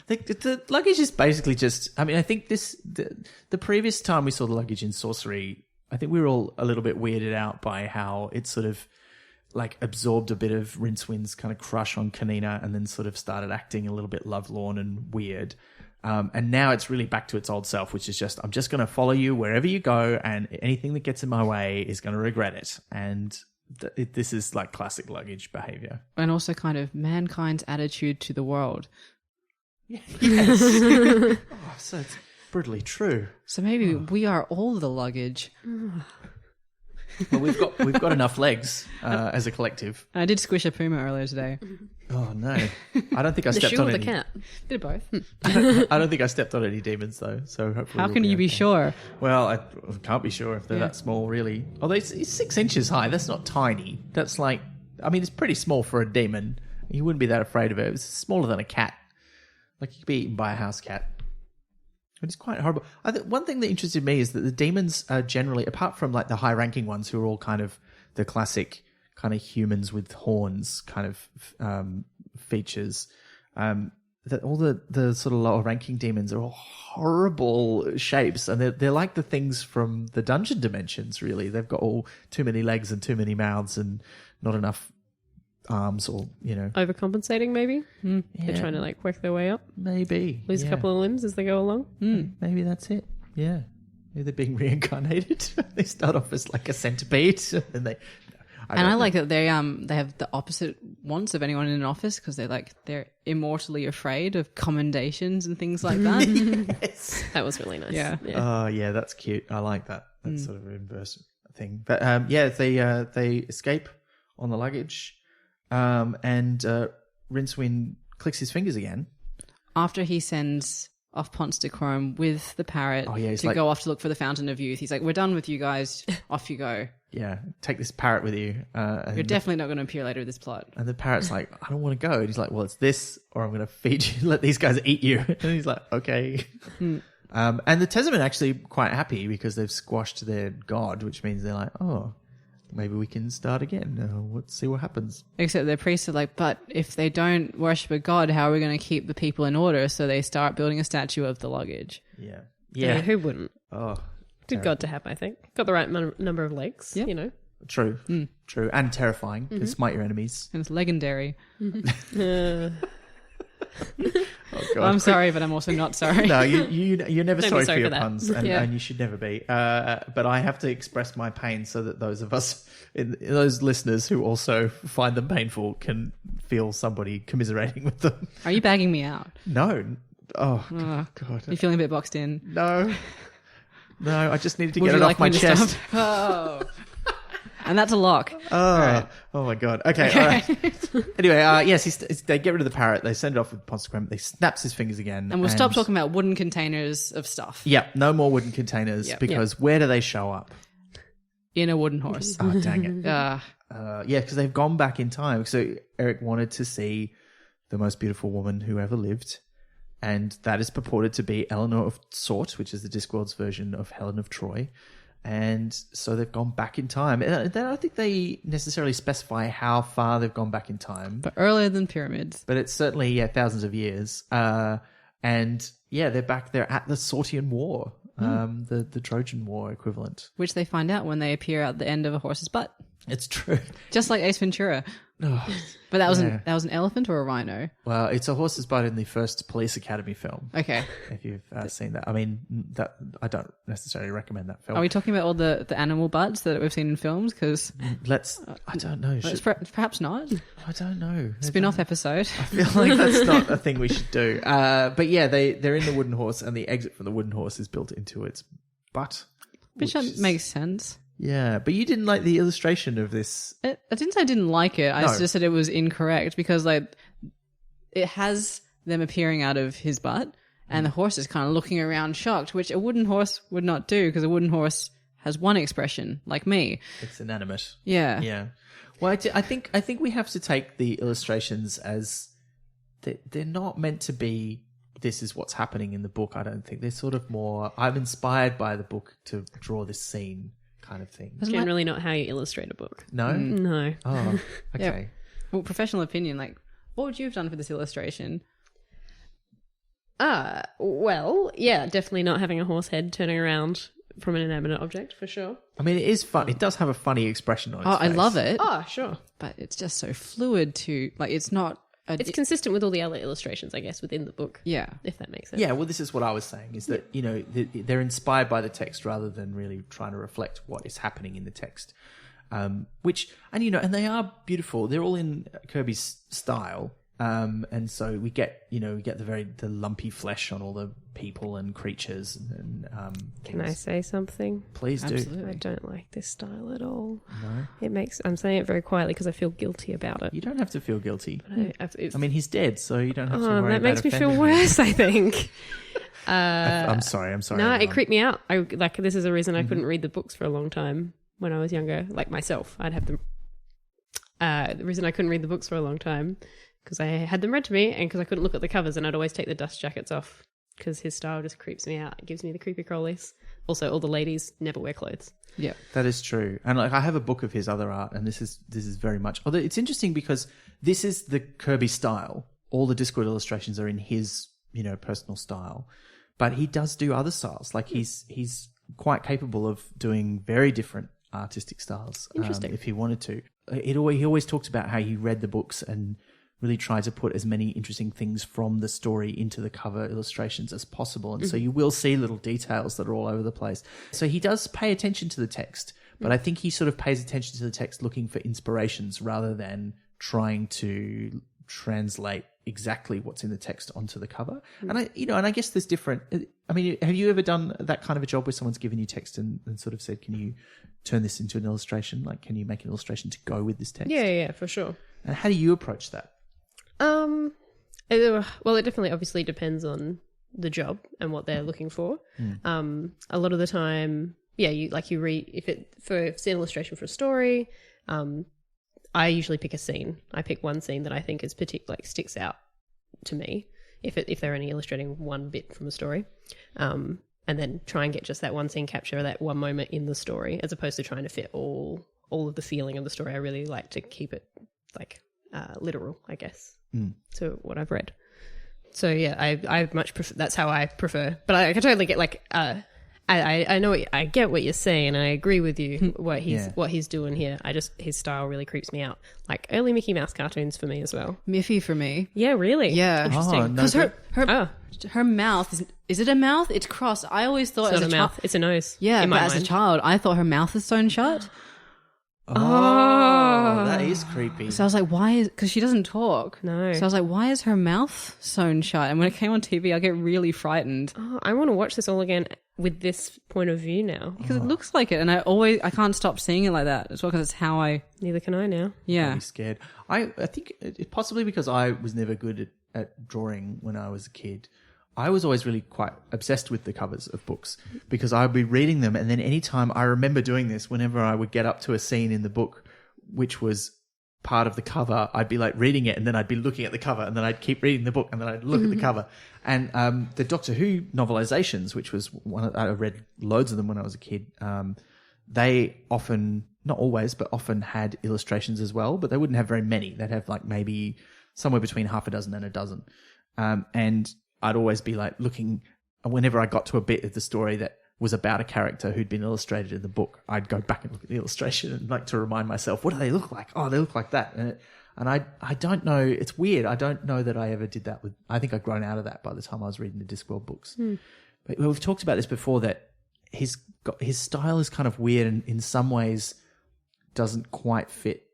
The luggage is basically just... I mean, I think the previous time we saw the luggage in Sorcery... I think we were all a little bit weirded out by how it sort of like absorbed a bit of Rincewind's kind of crush on Kanina, and then sort of started acting a little bit lovelorn and weird. And now it's really back to its old self, which is just, I'm just going to follow you wherever you go, and anything that gets in my way is going to regret it. And this is like classic luggage behavior. And also kind of mankind's attitude to the world. Yeah. Yes. So it's brutally true. So maybe we are all the luggage. Well, we've got enough legs as a collective. I did squish a puma earlier today. Oh no! I don't think I The stepped shoe on or the any. cat? Did both. I don't think I stepped on any demons though. So hopefully, How we'll can you be okay. sure? Well, I can't be sure if they're that small, really. Oh, it's 6 inches high. That's not tiny. That's like, I mean, it's pretty small for a demon. You wouldn't be that afraid of it. It's smaller than a cat. Like you could be eaten by a house cat. It's quite horrible. I think one thing that interested me is that the demons are generally, apart from like the high-ranking ones who are all kind of the classic kind of humans with horns kind of features, that all the sort of lower-ranking demons are all horrible shapes, and they're like the things from the dungeon dimensions. Really, they've got all too many legs and too many mouths and not enough arms, or Overcompensating, maybe. Yeah. They're trying to like work their way up, maybe lose a couple of limbs as they go along. Maybe that's it. Yeah. Maybe they're being reincarnated. They start off as like a centipede, and they. I like that they have the opposite wants of anyone in an office, because they're immortally afraid of commendations and things like that. Yes. That was really nice. Yeah. Oh yeah, that's cute. I like that. That's sort of an inverse thing. But they escape on the luggage. And Rincewind clicks his fingers again. After he sends off Ponce de Chrome with the parrot to go off to look for the Fountain of Youth, he's like, we're done with you guys. Off you go. Yeah, take this parrot with you. You're definitely not going to appear later in this plot. And the parrot's like, I don't want to go. And he's like, well, it's this, or I'm going to feed you, let these guys eat you. And he's like, okay. And the Tessermen actually quite happy because they've squashed their god, which means they're like, oh, maybe we can start again. Let's see what happens. Except the priests are like, but if they don't worship a god, how are we going to keep the people in order? So they start building a statue of the luggage. Yeah. Yeah, who wouldn't? Oh, Did God to have, I think. Got the right number of legs, True. True. And terrifying. Can smite your enemies. And it's legendary. Oh, God. I'm sorry, but I'm also not sorry. No, you're never Don't sorry be for sorry your for that. puns, and you should never be. But I have to express my pain so that those of us, those listeners who also find them painful, can feel somebody commiserating with them. Are you bagging me out? No. Oh, God. You're feeling a bit boxed in. No, I just needed to Would get you it like off my me to chest. stop? Oh. And that's a lock. Oh my God. Okay. All right. Anyway, yes, they get rid of the parrot. They send it off with Ponce de Chrome. They snaps his fingers again. And we'll stop talking about wooden containers of stuff. Yeah, no more wooden containers because where do they show up? In a wooden horse. Oh, dang it. Yeah, because they've gone back in time. So Eric wanted to see the most beautiful woman who ever lived. And that is purported to be Eleanor of Sort, which is the Discworld's version of Helen of Troy. And so they've gone back in time. And I don't think they necessarily specify how far they've gone back in time. But earlier than pyramids. But it's certainly, thousands of years. And they're back there at the Sortian War, the Trojan War equivalent. Which they find out when they appear at the end of a horse's butt. It's true. Just like Ace Ventura. Oh, But that was yeah. that was an elephant or a rhino? Well, it's a horse's butt in the first Police Academy film. Okay. If you've seen that. I mean, that I don't necessarily recommend that film. Are we talking about all the animal butts that we've seen in films? Because I don't know. perhaps not. I don't know. Spin-off episode. I feel like that's not a thing we should do. But yeah, they're in the wooden horse, and the exit from the wooden horse is built into its butt. Which makes sense. Yeah, but you didn't like the illustration of this. I didn't say I didn't like it. I No. just said it was incorrect because like it has them appearing out of his butt and the horse is kind of looking around shocked, which a wooden horse would not do because a wooden horse has one expression, like me. It's inanimate. Yeah. Yeah. Well, I think we have to take the illustrations as they're not meant to be. This is what's happening in the book. I don't think they're sort of more. I'm inspired by the book to draw this scene, kind of thing. Generally not how you illustrate a book. No. No. Oh, okay. Yeah. Well, professional opinion, like, what would you have done for this illustration? Well, yeah, definitely not having a horse head turning around from an inanimate object, for sure. I mean, it is fun. It does have a funny expression on its Oh, I face. love it. Oh, sure. But it's just so fluid to, like, it's not... It's consistent with all the other illustrations, I guess, within the book. Yeah. If that makes sense. Yeah, well, this is what I was saying, is that, you know, they're inspired by the text rather than really trying to reflect what is happening in the text. And they are beautiful. They're all in Kirby's style. And so we get the lumpy flesh on all the people and creatures and Can I say something? Please do. Absolutely. I don't like this style at all. No, I'm saying it very quietly because I feel guilty about it. you don't have to feel guilty. But I mean, he's dead, so you don't have to worry that about makes me feel offending him. worse, I think. I'm sorry. No, everyone. it creeped me out. This is a reason I couldn't read the books for a long time when I was younger. Like myself, I'd have them. The reason I couldn't read the books for a long time because I had them read to me and because I couldn't look at the covers and I'd always take the dust jackets off because his style just creeps me out. It gives me the creepy crawlies. Also, all the ladies never wear clothes. Yeah. That is true. And like I have a book of his other art, and this is very much. Although it's interesting because this is the Kirby style. All the Discworld illustrations are in his, personal style, but he does do other styles. Like he's quite capable of doing very different artistic styles. Interesting. If he wanted to. He always talks about how he read the books and really tried to put as many interesting things from the story into the cover illustrations as possible. And so you will see little details that are all over the place. So he does pay attention to the text, but I think he sort of pays attention to the text looking for inspirations rather than trying to translate exactly what's in the text onto the cover. And I guess there's different. I mean, have you ever done that kind of a job where someone's given you text and sort of said, can you turn this into an illustration? Like, can you make an illustration to go with this text? Yeah, for sure. And how do you approach that? Well, it definitely obviously depends on the job and what they're looking for. A lot of the time, you read if it's an illustration for a story. I usually pick a scene. I pick one scene that I think is sticks out to me. If they're only illustrating one bit from a story, and then try and get just that one scene capture, that one moment in the story, as opposed to trying to fit all of the feeling of the story. I really like to keep it literal, I guess, to what I've read. So yeah, I much prefer. That's how I prefer. But I can totally get I know I get what you're saying, and I agree with you what he's doing here. His style really creeps me out. Like early Mickey Mouse cartoons for me as well. Miffy for me. Yeah, really. Yeah. Interesting. Because her mouth is it a mouth? It's crossed. I always thought It's as not a mouth. It's a nose. Yeah, in but my as a mind. child, I thought her mouth was sewn shut. Oh, that is creepy. So I was like, why? Because she doesn't talk. No. So I was like, why is her mouth sewn shut? And when it came on TV, I get really frightened Oh, I want to watch this all again with this point of view now. because it looks like it, and I can't stop seeing it like that as well because it's how I. Neither can I now. Yeah. I'd be scared. I think it possibly because I was never good at drawing when I was a kid. I was always really quite obsessed with the covers of books because I'd be reading them, and then anytime I remember doing this, whenever I would get up to a scene in the book which was part of the cover, I'd be like reading it, and then I'd be looking at the cover, and then I'd keep reading the book, and then I'd look at the cover. And the Doctor Who novelizations, which was I read loads of them when I was a kid. They often, not always, but often had illustrations as well, but they wouldn't have very many. They'd have maybe somewhere between half a dozen and a dozen. And I'd always be looking whenever I got to a bit of the story that was about a character who'd been illustrated in the book, I'd go back and look at the illustration and like to remind myself, what do they look like? Oh, they look like that. And I don't know. It's weird. I don't know that I ever did that with. I think I'd grown out of that by the time I was reading the Discworld books. But we've talked about this before, that his style is kind of weird and in some ways doesn't quite fit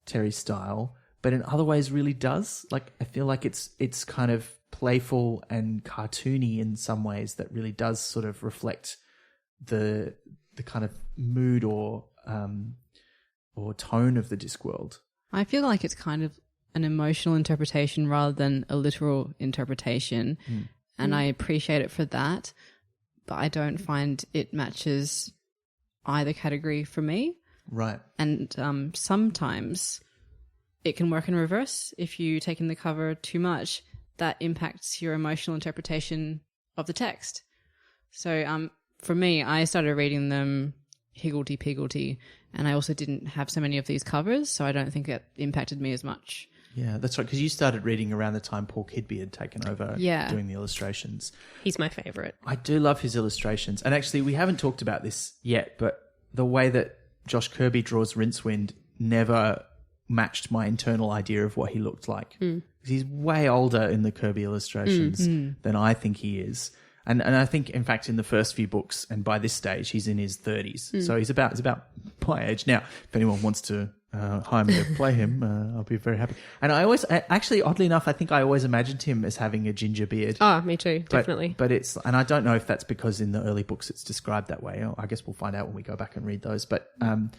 Terry's style, but in other ways really does. Like, I feel like it's kind of playful and cartoony in some ways that really does sort of reflect the kind of mood or tone of the Discworld. I feel like it's kind of an emotional interpretation rather than a literal interpretation, and I appreciate it for that, but I don't find it matches either category for me. Right. And sometimes it can work in reverse. If you take in the cover too much, that impacts your emotional interpretation of the text. So for me, I started reading them higgledy-piggledy, and I also didn't have so many of these covers, so I don't think it impacted me as much. Yeah, that's right, because you started reading around the time Paul Kidby had taken over doing the illustrations. He's my favourite. I do love his illustrations. And actually, we haven't talked about this yet, but the way that Josh Kirby draws Rincewind never matched my internal idea of what he looked like. He's way older in the Kirby illustrations than I think he is. And I think, in fact, in the first few books, and by this stage, he's in his 30s. So he's about my age. Now, if anyone wants to hire me to play him, I'll be very happy. And actually, oddly enough, I think I always imagined him as having a ginger beard. Oh, me too, definitely. But and I don't know if that's because in the early books it's described that way. I guess we'll find out when we go back and read those. But but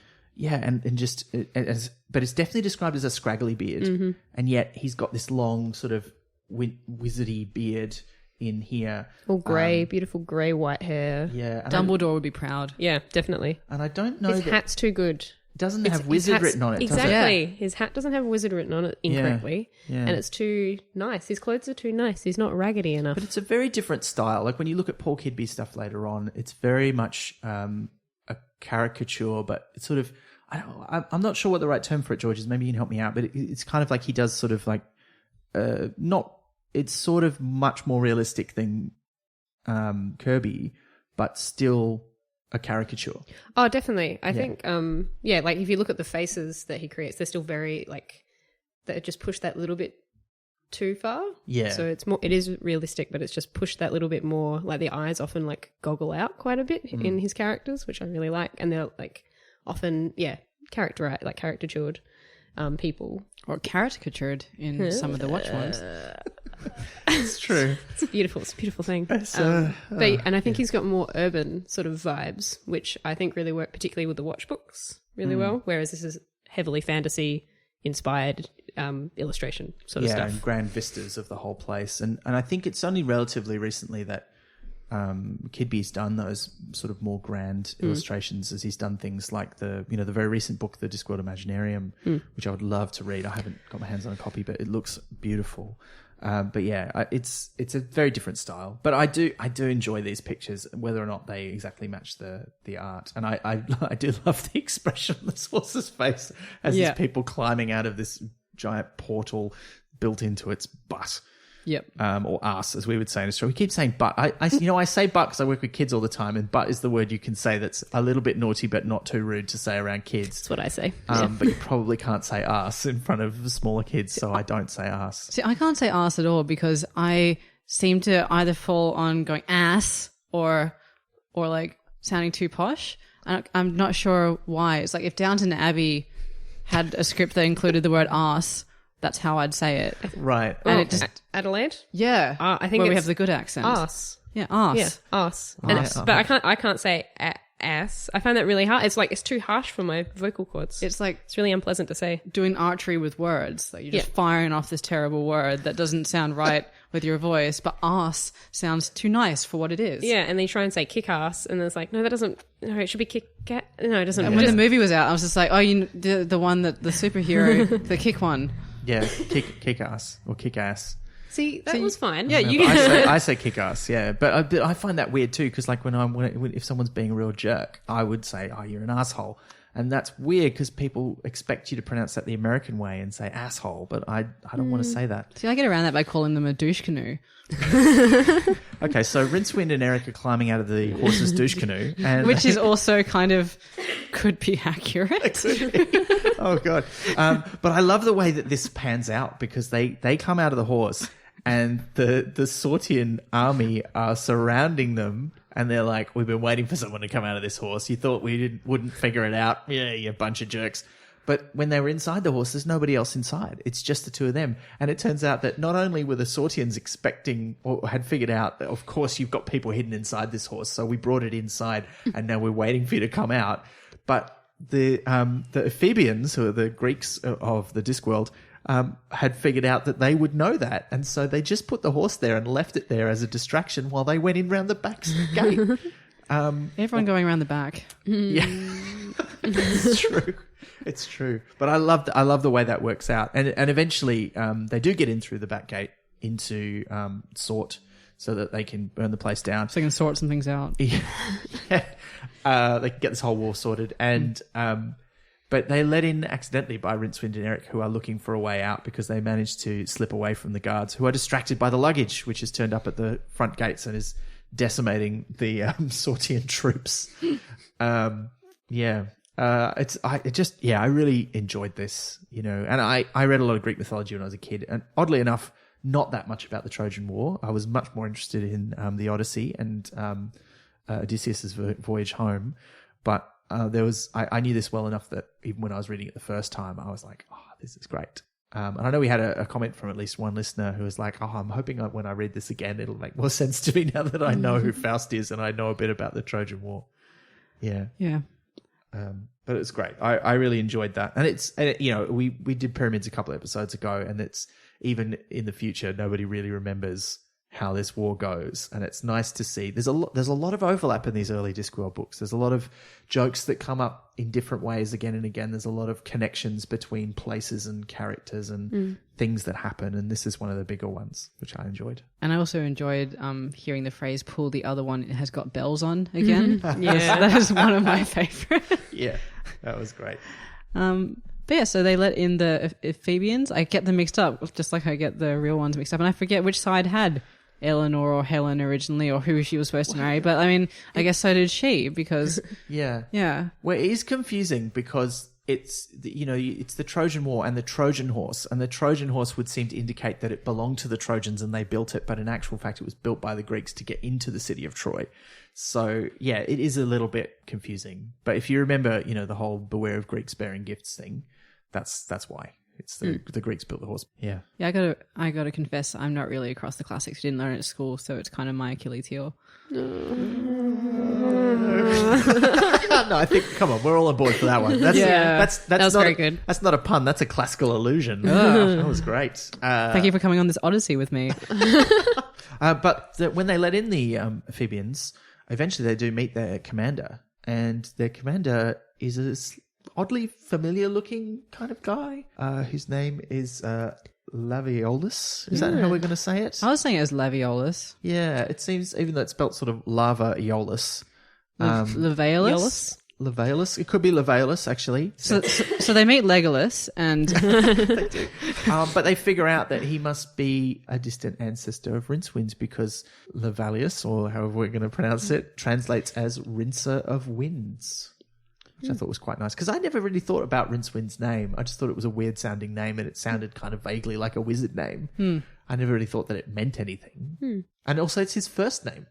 it's definitely described as a scraggly beard, and yet he's got this long sort of wizardy beard in here. All grey, beautiful grey white hair. Yeah. Dumbledore would be proud. Yeah, definitely. And I don't know his hat's too good. It doesn't have wizard written on it, exactly. does it? Yeah. His hat doesn't have wizard written on it incorrectly, and it's too nice. His clothes are too nice. He's not raggedy enough. But it's a very different style. Like when you look at Paul Kidby stuff later on, it's very much a caricature, but it's sort of, I'm not sure what the right term for it, George, is. Maybe you can help me out. But it's kind of like he does sort of like it's sort of much more realistic than Kirby, but still a caricature. Oh, definitely. I think, like if you look at the faces that he creates, they're still very like, they just push that little bit too far. Yeah. So it is realistic, but it's just pushed that little bit more. Like the eyes often like goggle out quite a bit in his characters, which I really like. And they're like often, caricatured people. Or caricatured in some of the Watch ones. It's true. It's beautiful. It's a beautiful thing. And I think he's got more urban sort of vibes, which I think really work, particularly with the Watch books, really well. Whereas this is heavily fantasy inspired illustration sort of stuff. And grand vistas of the whole place. And I think it's only relatively recently that Kidby's done those sort of more grand illustrations, as he's done things like the very recent book, The Discworld Imaginarium, which I would love to read. I haven't got my hands on a copy, but it looks beautiful. But yeah, it's a very different style. But I do enjoy these pictures, whether or not they exactly match the art. And I do love the expression on this horse's face as these people climbing out of this giant portal built into its butt. Yep. Or ass, as we would say in Australia. We keep saying butt. I say butt because I work with kids all the time, and butt is the word you can say that's a little bit naughty but not too rude to say around kids. That's what I say. But you probably can't say ass in front of smaller kids, so I don't say ass. See, I can't say ass at all because I seem to either fall on going ass or like sounding too posh. I'm not sure why. It's like if Downton Abbey had a script that included the word ass, that's how I'd say it. Right. And it just Adelaide? Yeah. I think where we it's have the good accent. Ass. Yeah, ass. Yeah, ass. But I can't say ass. I find that really hard. It's like it's too harsh for my vocal cords. It's like it's really unpleasant to say. Doing archery with words. Like you're just firing off this terrible word that doesn't sound right with your voice, but ass sounds too nice for what it is. Yeah, and then you try and say kick ass, and it's like, no, that doesn't. No, it should be kick. No, it doesn't. And when the movie was out, I was just like, the one that the superhero, the kick one. Yeah, kick ass or kick ass. See, that was fine. Yeah, I say kick ass. Yeah, but I find that weird too because like if someone's being a real jerk, I would say, "Oh, you're an asshole," And that's weird because people expect you to pronounce that the American way and say asshole, but I don't want to say that. See, I get around that by calling them a douche canoe. Okay, so Rincewind and Eric are climbing out of the horse's douche canoe. And Which is also kind of could be accurate. Oh, God. But I love the way that this pans out because they come out of the horse and the Sortian army are surrounding them. And they're like, we've been waiting for someone to come out of this horse. You thought we wouldn't figure it out. Yeah, you bunch of jerks. But when they were inside the horse, there's nobody else inside. It's just the two of them. And it turns out that not only were the Sortians expecting or had figured out that, of course, you've got people hidden inside this horse. So we brought it inside and now we're waiting for you to come out. But the Ephebians, who are the Greeks of the Discworld, had figured out that they would know that. And so they just put the horse there and left it there as a distraction while they went in round the back gate. Everyone going around the back. Yeah, it's true. It's true. But I love the way that works out. And eventually they do get in through the back gate into Sort so that they can burn the place down. So they can sort some things out. Yeah. They can get this whole war sorted. And but they let in accidentally by Rincewind and Eric, who are looking for a way out because they managed to slip away from the guards, who are distracted by the luggage, which has turned up at the front gates and is decimating the Sortian troops. I really enjoyed this, and I read a lot of Greek mythology when I was a kid, and oddly enough, not that much about the Trojan War. I was much more interested in the Odyssey and Odysseus's voyage home, but I knew this well enough that even when I was reading it the first time, I was like, oh, this is great. And I know we had a comment from at least one listener who was like, oh, I'm hoping when I read this again, it'll make more sense to me now that I know who Faust is and I know a bit about the Trojan War. Yeah. Yeah. But it's great. I really enjoyed that. And we did Pyramids a couple of episodes ago, and it's even in the future, nobody really remembers how this war goes, and it's nice to see. There's a lot of overlap in these early Discworld books. There's a lot of jokes that come up in different ways again and again. There's a lot of connections between places and characters and things that happen, and this is one of the bigger ones, which I enjoyed. And I also enjoyed hearing the phrase "pull the other one, it has got bells on" again. Yeah, that is one of my favorite. Yeah, that was great. But yeah, so they let in the Ephebians. I get them mixed up, just like I get the real ones mixed up, and I forget which side had Eleanor or Helen originally, or who she was supposed to marry. But I mean, I guess so did she, because yeah. Well, it is confusing because it's the Trojan War and the Trojan horse, and the Trojan horse would seem to indicate that it belonged to the Trojans and they built it, but in actual fact, it was built by the Greeks to get into the city of Troy. So yeah, it is a little bit confusing. But if you remember, the whole "beware of Greeks bearing gifts" thing, that's why. It's the Greeks built the horse. Yeah. Yeah, I gotta confess, I'm not really across the classics. Didn't learn it at school, so it's kind of my Achilles heel. No, I think, come on, we're all on board for that one. That was very good. That's not a pun. That's a classical illusion. That was great. Thank you for coming on this odyssey with me. When they let in the Ephebians, eventually they do meet their commander, and their commander is a oddly familiar-looking kind of guy, whose name is Laviolus. Is that how we're going to say it? I was saying it as Laviolus. Yeah, it seems, even though it's spelt sort of Lava-Eolus. Laviolus? Laviolus. It could be Laviolus, actually. So they meet Legolas, and they do. But they figure out that he must be a distant ancestor of Rincewind's, because Lavalius, or however we're going to pronounce it, translates as Rincer of Winds, which I thought was quite nice, because I never really thought about Rincewind's name. I just thought it was a weird sounding name, and it sounded kind of vaguely like a wizard name. I never really thought that it meant anything. And also it's his first name.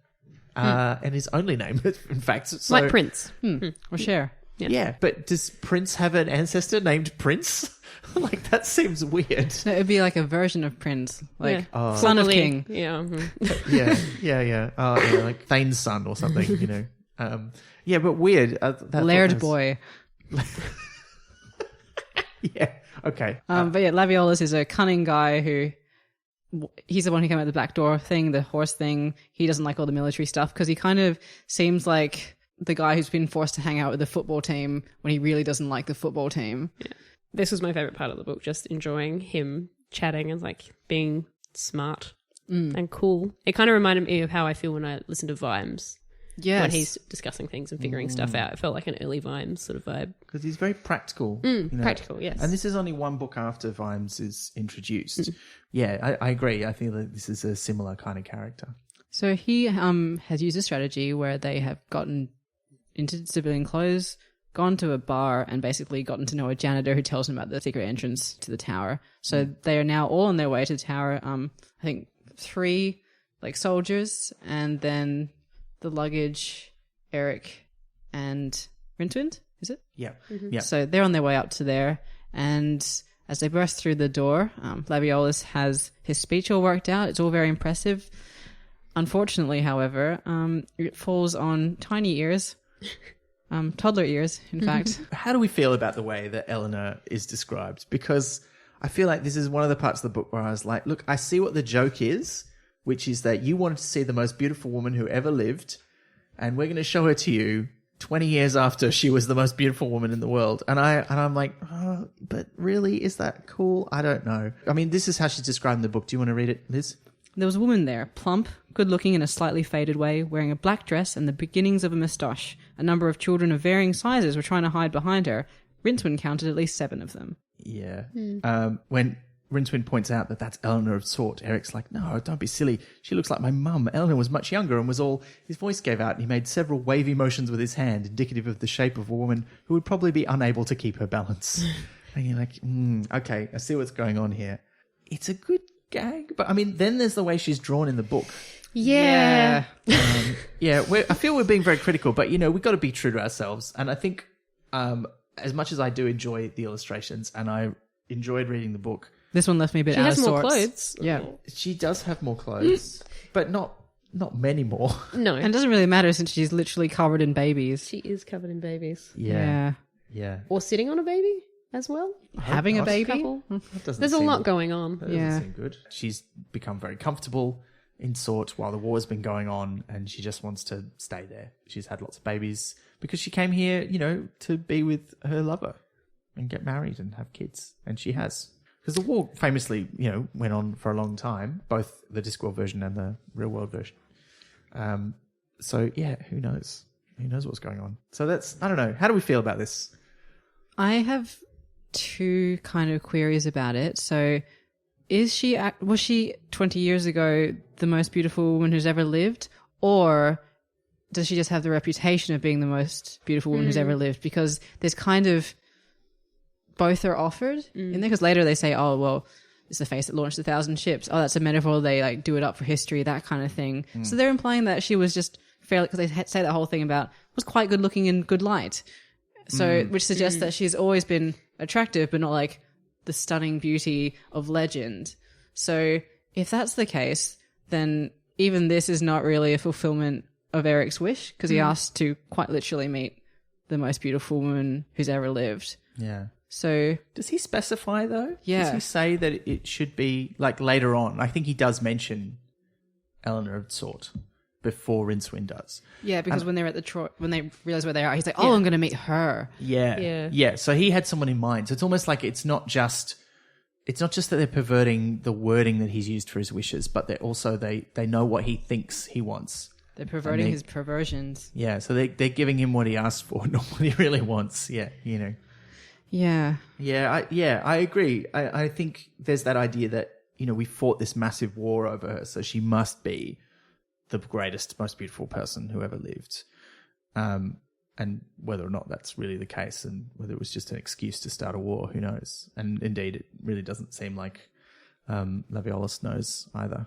And his only name, in fact. So, like Prince. or Cher. Yeah, but does Prince have an ancestor named Prince? Like, that seems weird. No, it'd be like a version of Prince, like Yeah. son of Formerly- king. Yeah. Yeah. Like Thane's son or something, Yeah, but weird. Laird boy. Yeah, okay. But yeah, Laviolus is a cunning guy who... He's the one who came out the back door thing, the horse thing. He doesn't like all the military stuff because he kind of seems like the guy who's been forced to hang out with the football team when he really doesn't like the football team. Yeah. This was my favorite part of the book, just enjoying him chatting and like being smart and cool. It kind of reminded me of how I feel when I listen to Vimes. Yes. when he's discussing things and figuring stuff out. It felt like an early Vimes sort of vibe. Because he's very practical. Practical, yes. And this is only one book after Vimes is introduced. Yeah, I agree. I think that this is a similar kind of character. So he has used a strategy where they have gotten into civilian clothes, gone to a bar, and basically gotten to know a janitor who tells them about the secret entrance to the tower. So they are now all on their way to the tower. I think 3 soldiers, and then the luggage, Eric and Rincewind, is it? Yeah. Mm-hmm. Yeah. So they're on their way up to there, and as they burst through the door, Labiolus has his speech all worked out. It's all very impressive. Unfortunately, however, it falls on tiny ears, toddler ears, in fact. How do we feel about the way that Eleanor is described? Because I feel like this is one of the parts of the book where I was like, look, I see what the joke is, which is that you wanted to see the most beautiful woman who ever lived, and we're going to show her to you 20 years after she was the most beautiful woman in the world. And I'm like, oh, but really, is that cool? I don't know. I mean, this is how she's described in the book. Do you want to read it, Liz? There was a woman there, plump, good-looking in a slightly faded way, wearing a black dress and the beginnings of a moustache. A number of children of varying sizes were trying to hide behind her. Rincewind counted at least 7 of them. Yeah. When Rincewind points out that that's Eleanor of Sort, Eric's like, no, don't be silly. She looks like my mum. Eleanor was much younger and was all... His voice gave out and he made several wavy motions with his hand, indicative of the shape of a woman who would probably be unable to keep her balance. And you're like, okay, I see what's going on here. It's a good gag, but I mean, then there's the way she's drawn in the book. Yeah. I feel we're being very critical, but, we've got to be true to ourselves. And I think as much as I do enjoy the illustrations and I enjoyed reading the book, This one left me a bit She out has of more sorts. clothes. Yeah. she does have more clothes, but not many more. No. And it doesn't really matter since she's literally covered in babies. She is covered in babies. Yeah. Or sitting on a baby as well. Having a baby. Couple. That doesn't There's a seem- lot going on. That Yeah. doesn't seem good. She's become very comfortable in Sort while the war's been going on, and she just wants to stay there. She's had lots of babies because she came here, to be with her lover and get married and have kids, and she has. Because the war famously, went on for a long time, both the Discworld version and the real world version. So yeah, who knows? Who knows what's going on? So I don't know. How do we feel about this? I have 2 kind of queries about it. So was she 20 years ago the most beautiful woman who's ever lived? Or does she just have the reputation of being the most beautiful woman who's ever lived? Because there's kind of both are offered in there. Because later they say, oh, well, it's the face that launched 1,000 ships. Oh, that's a metaphor. They do it up for history, that kind of thing. So they're implying that she was just fairly, because they say that whole thing about was quite good looking in good light. So, which suggests that she's always been attractive, but not like the stunning beauty of legend. So if that's the case, then even this is not really a fulfillment of Eric's wish, because he asked to quite literally meet the most beautiful woman who's ever lived. Yeah. So Does he specify though? Yeah. Does he say that it should be like later on? I think he does mention Eleanor of Sort before Rincewind does. yeah, because when they're at when they realize where they are, he's like, oh, I'm going to meet her. Yeah. So he had someone in mind. So it's almost like it's not just that they're perverting the wording that he's used for his wishes, but they're also they know what he thinks he wants. They're perverting his perversions. Yeah. So they're giving him what he asked for, not what he really wants. Yeah. Yeah. Yeah, I agree. I think there's that idea that, we fought this massive war over her, so she must be the greatest, most beautiful person who ever lived. And whether or not that's really the case and whether it was just an excuse to start a war, who knows? And indeed, it really doesn't seem like Labiolus knows either.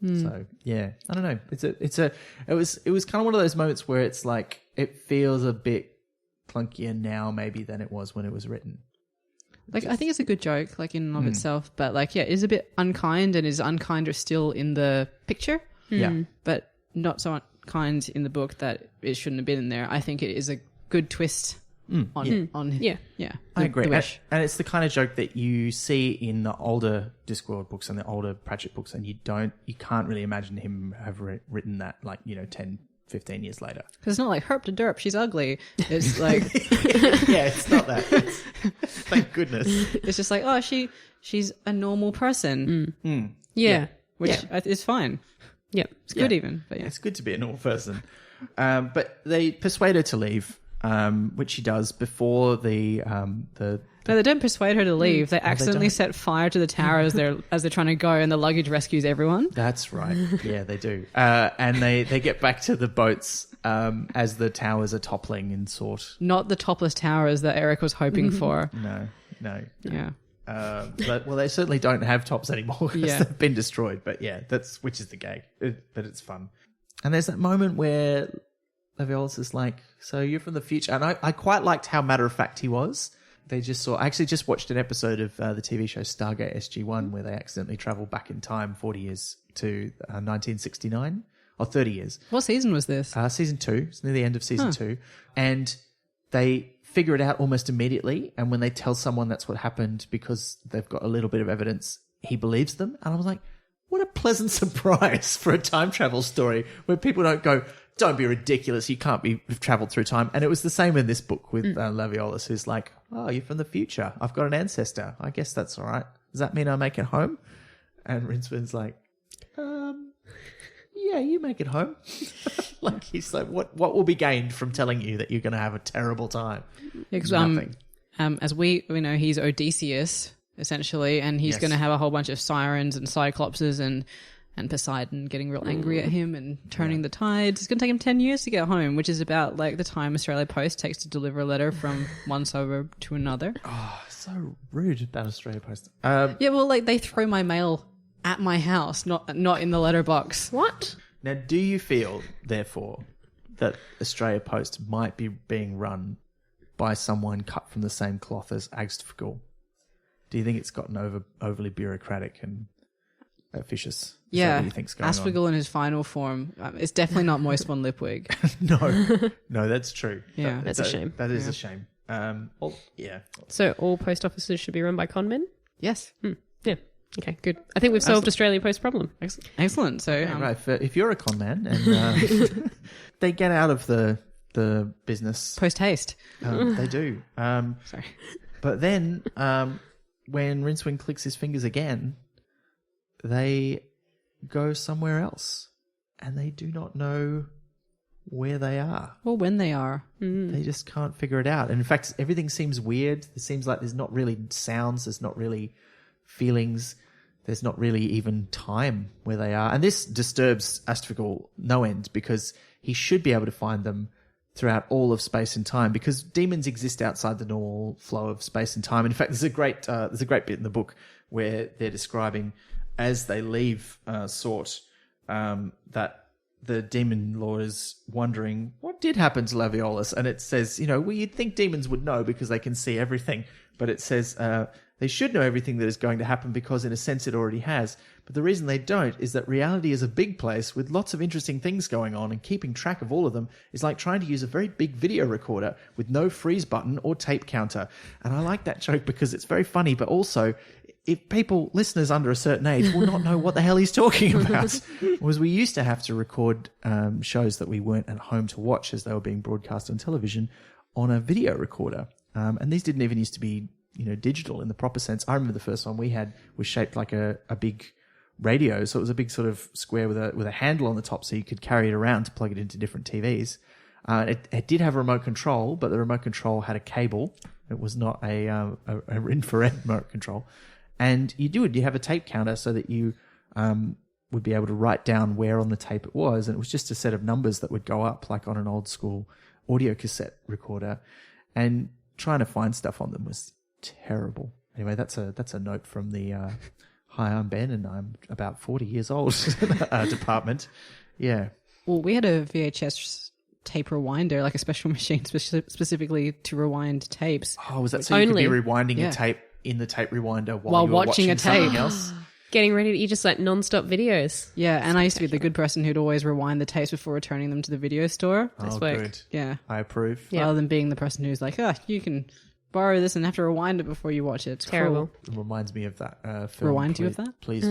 So, yeah, I don't know. It was kind of one of those moments where it's like, it feels a bit clunkier now maybe than it was when it was written. Like, I think it's a good joke, like, in and of itself, but, like, it is a bit unkind, and is unkinder still in the picture. Yeah. But not so unkind in the book that it shouldn't have been in there. I think it is a good twist on I agree. the wish. And it's the kind of joke that you see in the older Discworld books and the older Pratchett books, and you can't really imagine him have written that, like, 10, 15 years later. Because it's not like, herp to derp, she's ugly. It's like... Yeah, it's not that. Thank goodness. It's just like, oh, she's a normal person. Yeah. Which is fine. Yep. It's good even, but yeah. It's good to be a normal person. But they persuade her to leave, which she does before No, they don't persuade her to leave. They accidentally set fire to the tower as they're trying to go, and the luggage rescues everyone. That's right. Yeah, they do. And they get back to the boats as the towers are toppling in sort. Not the topless towers that Eric was hoping for. No. Yeah. But they certainly don't have tops anymore because Yeah. they've been destroyed. But yeah, which is the gag. But it's fun. And there's that moment where Laviolus is like, "So you're from the future," and I quite liked how matter of fact he was. I actually just watched an episode of the TV show Stargate SG-1 where they accidentally travel back in time 40 years to 1969 or 30 years. What season was this? Season 2. It's near the end of season 2. And they figure it out almost immediately. And when they tell someone that's what happened because they've got a little bit of evidence, he believes them. And I was like, what a pleasant surprise for a time travel story where people don't go, "Don't be ridiculous, you can't have travelled through time." And it was the same in this book with Laviolus, who's like, "Oh, you're from the future. I've got an ancestor. I guess that's all right. Does that mean I make it home?" And Rincewind's like, "Yeah, you make it home." Like, he's like, what will be gained from telling you that you're going to have a terrible time? Because Nothing. as we know, he's Odysseus essentially, and he's Yes. going to have a whole bunch of sirens and cyclopses and Poseidon getting real angry at him and turning the tides. It's going to take him 10 years to get home, which is about like the time Australia Post takes to deliver a letter from one suburb to another. So rude, that Australia Post. Yeah, well, like they throw my mail at my house, not in the letterbox. What? Now, do you feel, therefore, that Australia Post might be being run by someone cut from the same cloth as Fingle? Do you think it's gotten overly bureaucratic and officious? Is that Yeah, what you think's going on? Asphodel in his final form. It's definitely not Moist von Lipwig. No, that's true. Yeah. That's a shame. That is a shame. Yeah. So all post offices should be run by con men? Yes. Yeah. Okay, good. I think we've solved Australia Post problem. Excellent. So, Right. If you're a con man and they get out of the business, post haste. they do. Sorry. But then when Rincewind clicks his fingers again, they go somewhere else and they do not know where they are. Or when they are. They just can't figure it out. And in fact, everything seems weird. It seems like there's not really sounds. There's not really feelings. There's not really even time where they are. And this disturbs Asphodel no end because he should be able to find them throughout all of space and time because demons exist outside the normal flow of space and time. And in fact, there's a great bit in the book where they're describing as they leave Sort that the demon lord is wondering what did happen to Laviolus, and it says, well, you'd think demons would know because they can see everything, but it says they should know everything that is going to happen because in a sense it already has. But the reason they don't is that reality is a big place with lots of interesting things going on, and keeping track of all of them is like trying to use a very big video recorder with no freeze button or tape counter. And I like that joke because it's very funny, but also if listeners under a certain age will not know what the hell he's talking about. Whereas we used to have to record shows that we weren't at home to watch as they were being broadcast on television on a video recorder. And these didn't even used to be, digital in the proper sense. I remember the first one we had was shaped like a big radio. So it was a big sort of square with a handle on the top so you could carry it around to plug it into different TVs. It did have a remote control, but the remote control had a cable. It was not a infrared remote control. And you have a tape counter so that you would be able to write down where on the tape it was. And it was just a set of numbers that would go up like on an old school audio cassette recorder. And trying to find stuff on them was terrible. Anyway, that's a note from the hi, I'm Ben and I'm about 40 years old department. Yeah. Well, we had a VHS tape rewinder, like a special machine specifically to rewind tapes. Oh, was that so you could be rewinding a tape in the tape rewinder while you were watching a tape something else? Getting ready to eat just like non-stop videos. Yeah, and I used to be the good person who'd always rewind the tapes before returning them to the video store. Oh, good. Yeah. I approve. Yeah. Rather than being the person who's like, you can borrow this and have to rewind it before you watch it. It's Terrible. Cool. It reminds me of that film. Remind you of that? Please.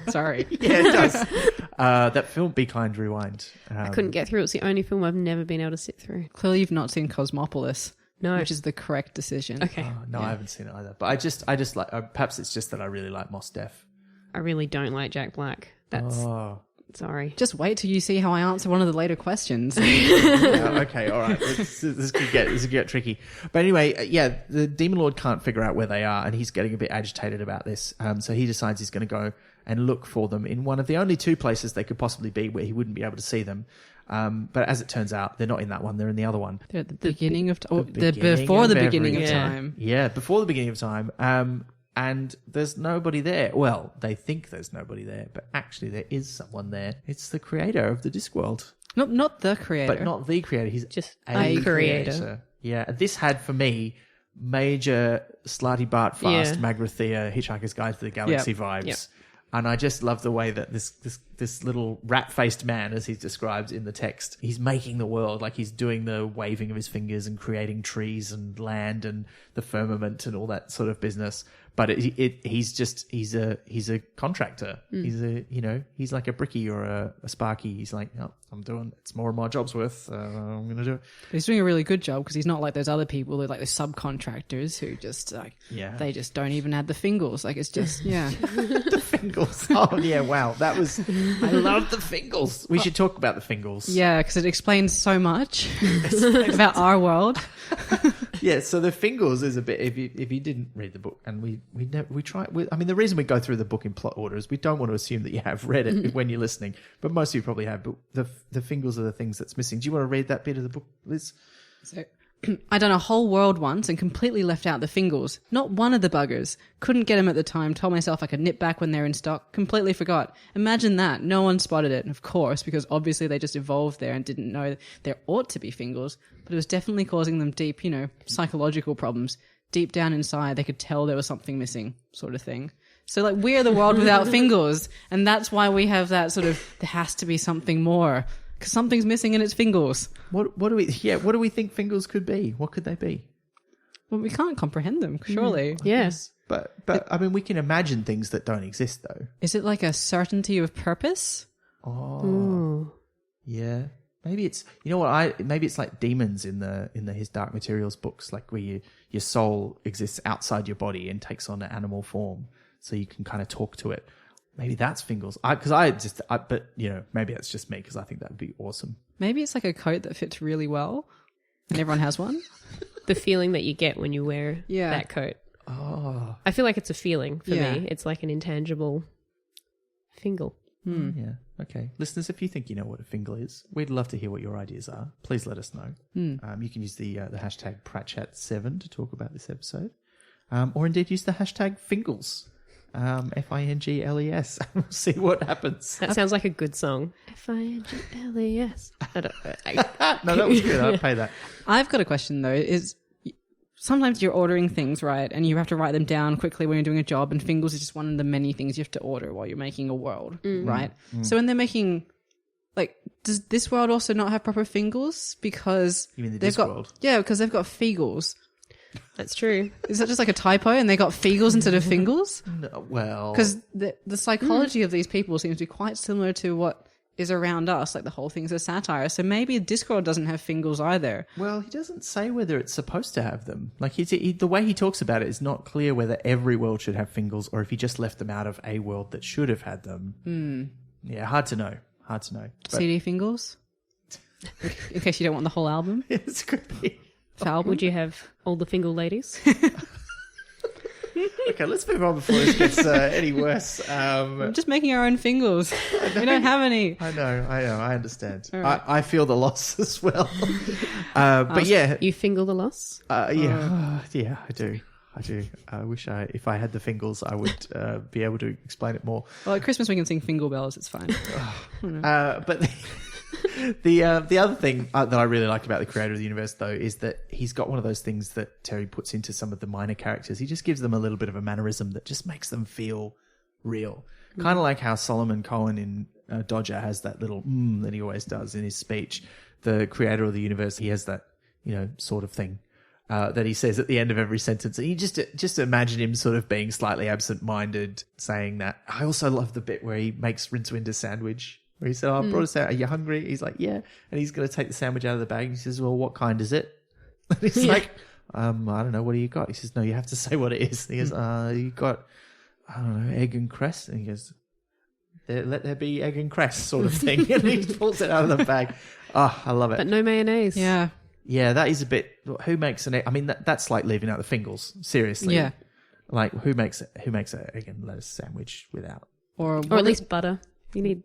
Sorry. Yeah, it does. That film, Be Kind, Rewind. I couldn't get through. It's the only film I've never been able to sit through. Clearly you've not seen Cosmopolis. No. Which is the correct decision. Okay. No, I haven't seen it either. But I just like, perhaps it's just that I really like Mos Def. I really don't like Jack Black. That's Sorry. Just wait till you see how I answer one of the later questions. Okay, all right. This could get tricky. But anyway, the Demon Lord can't figure out where they are, and he's getting a bit agitated about this. So he decides he's going to go and look for them in one of the only two places they could possibly be where he wouldn't be able to see them. But as it turns out, they're not in that one. They're in the other one. They're at the beginning of time. Before the beginning of time. Yeah, before the beginning of time. And there's nobody there. Well, they think there's nobody there, but actually there is someone there. It's the creator of the Discworld. Not the creator. But not the creator. He's just a creator. Yeah, this had, for me, major Slarty Bart Fast, Magrathea, Hitchhiker's Guide to the Galaxy vibes. Yep. And I just love the way that this little rat-faced man, as he's described in the text, he's making the world. Like, he's doing the waving of his fingers and creating trees and land and the firmament and all that sort of business. But he's a contractor. He's like a Bricky or a Sparky. He's like, oh, it's more of my job's worth. I'm going to do it. He's doing a really good job because he's not like those other people who are like the subcontractors who just they just don't even add the Fingles. Like, it's just, The Fingles. Oh, yeah, wow. I love the Fingles. We should talk about the Fingles. Yeah, because it explains so much about our world. Yeah, so the Fingles is a bit. If you didn't read the book, and we try. I mean, the reason we go through the book in plot order is we don't want to assume that you have read it when you're listening, but most of you probably have. But the Fingles are the things that's missing. Do you want to read that bit of the book, Liz? So, I done a whole world once and completely left out the Fingles. Not one of the buggers. Couldn't get them at the time. Told myself I could nip back when they're in stock. Completely forgot. Imagine that. No one spotted it. Of course, because obviously they just evolved there and didn't know there ought to be Fingles. But it was definitely causing them deep, psychological problems. Deep down inside, they could tell there was something missing, sort of thing. So, like, we're the world without Fingles. And that's why we have that sort of, there has to be something more. Because something's missing and it's Fingles. What do we think Fingles could be? What could they be? Well, we can't comprehend them, surely. Yes. But I mean, we can imagine things that don't exist, though. Is it like a certainty of purpose? Oh, Ooh. Yeah. Maybe it's maybe it's like demons in his Dark Materials books, like where your soul exists outside your body and takes on an animal form, so you can kind of talk to it. Maybe that's Fingles. But maybe that's just me because I think that would be awesome. Maybe it's like a coat that fits really well, and everyone has one. The feeling that you get when you wear that coat. Oh, I feel like it's a feeling for me. It's like an intangible Fingle. Yeah. Okay. Listeners, if you think you know what a Fingle is, we'd love to hear what your ideas are. Please let us know. You can use the hashtag PratChat7 to talk about this episode. Or indeed use the hashtag Fingles. Fingles. We'll see what happens. That sounds like a good song. Fingles. I don't know. No, that was good. I'll pay that. I've got a question, though. Sometimes you're ordering things, right? And you have to write them down quickly when you're doing a job. And Fingles is just one of the many things you have to order while you're making a world, right? So when they're making... Like, does this world also not have proper Fingles? Because you mean the they've Discworld? Yeah, because they've got Fegels. That's true. Is that just like a typo and they got Fegels instead of Fingles? No, well... Because the psychology of these people seems to be quite similar to what is around us. Like, the whole thing's a satire. So maybe Discworld doesn't have Fingles either. Well, he doesn't say whether it's supposed to have them. Like, the way he talks about it is not clear whether every world should have Fingles or if he just left them out of a world that should have had them. Yeah, hard to know. But CD Fingles? In case you don't want the whole album? It's could be. Would you have all the Fingle ladies? Okay, let's move on before this gets any worse. We're just making our own Fingles. We don't have any. I know. I understand. Right. I feel the loss as well. But yeah. You Fingle the loss? Yeah, I do. I wish if I had the Fingles, I would be able to explain it more. Well, at Christmas we can sing Fingle Bells. It's fine. But the other thing that I really like about the creator of the universe, though, is that he's got one of those things that Terry puts into some of the minor characters. He just gives them a little bit of a mannerism that just makes them feel real. Kind of like how Solomon Cohen in Dodger has that little that he always does in his speech. The creator of the universe, he has that, sort of thing. That he says at the end of every sentence. And you just imagine him sort of being slightly absent-minded, saying that. I also love the bit where he makes Rincewind a sandwich, where he said, I brought a sandwich. Are you hungry? He's like, yeah. And he's going to take the sandwich out of the bag. And he says, well, what kind is it? And he's like, I don't know. What do you got? He says, no, you have to say what it is. And he goes, you got, I don't know, egg and cress. And he goes, let there be egg and cress sort of thing. And he pulls it out of the bag. Oh, I love it. But no mayonnaise. Yeah. Yeah, that is a bit. Who makes an egg? I mean, that's like leaving out the Fingles. Seriously. Yeah. Like who makes an egg and lettuce sandwich without? Or at least butter. You need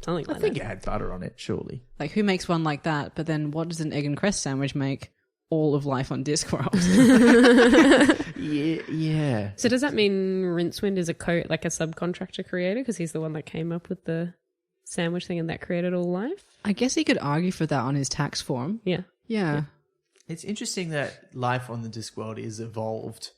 something like I think that. it had butter on it, surely. Like, who makes one like that? But then what does an egg and cress sandwich make? All of life on Discworld. Yeah. So does that mean Rincewind is a subcontractor creator because he's the one that came up with the sandwich thing and that created all life? I guess he could argue for that on his tax form. Yeah. Yeah. It's interesting that life on the Discworld is evolved,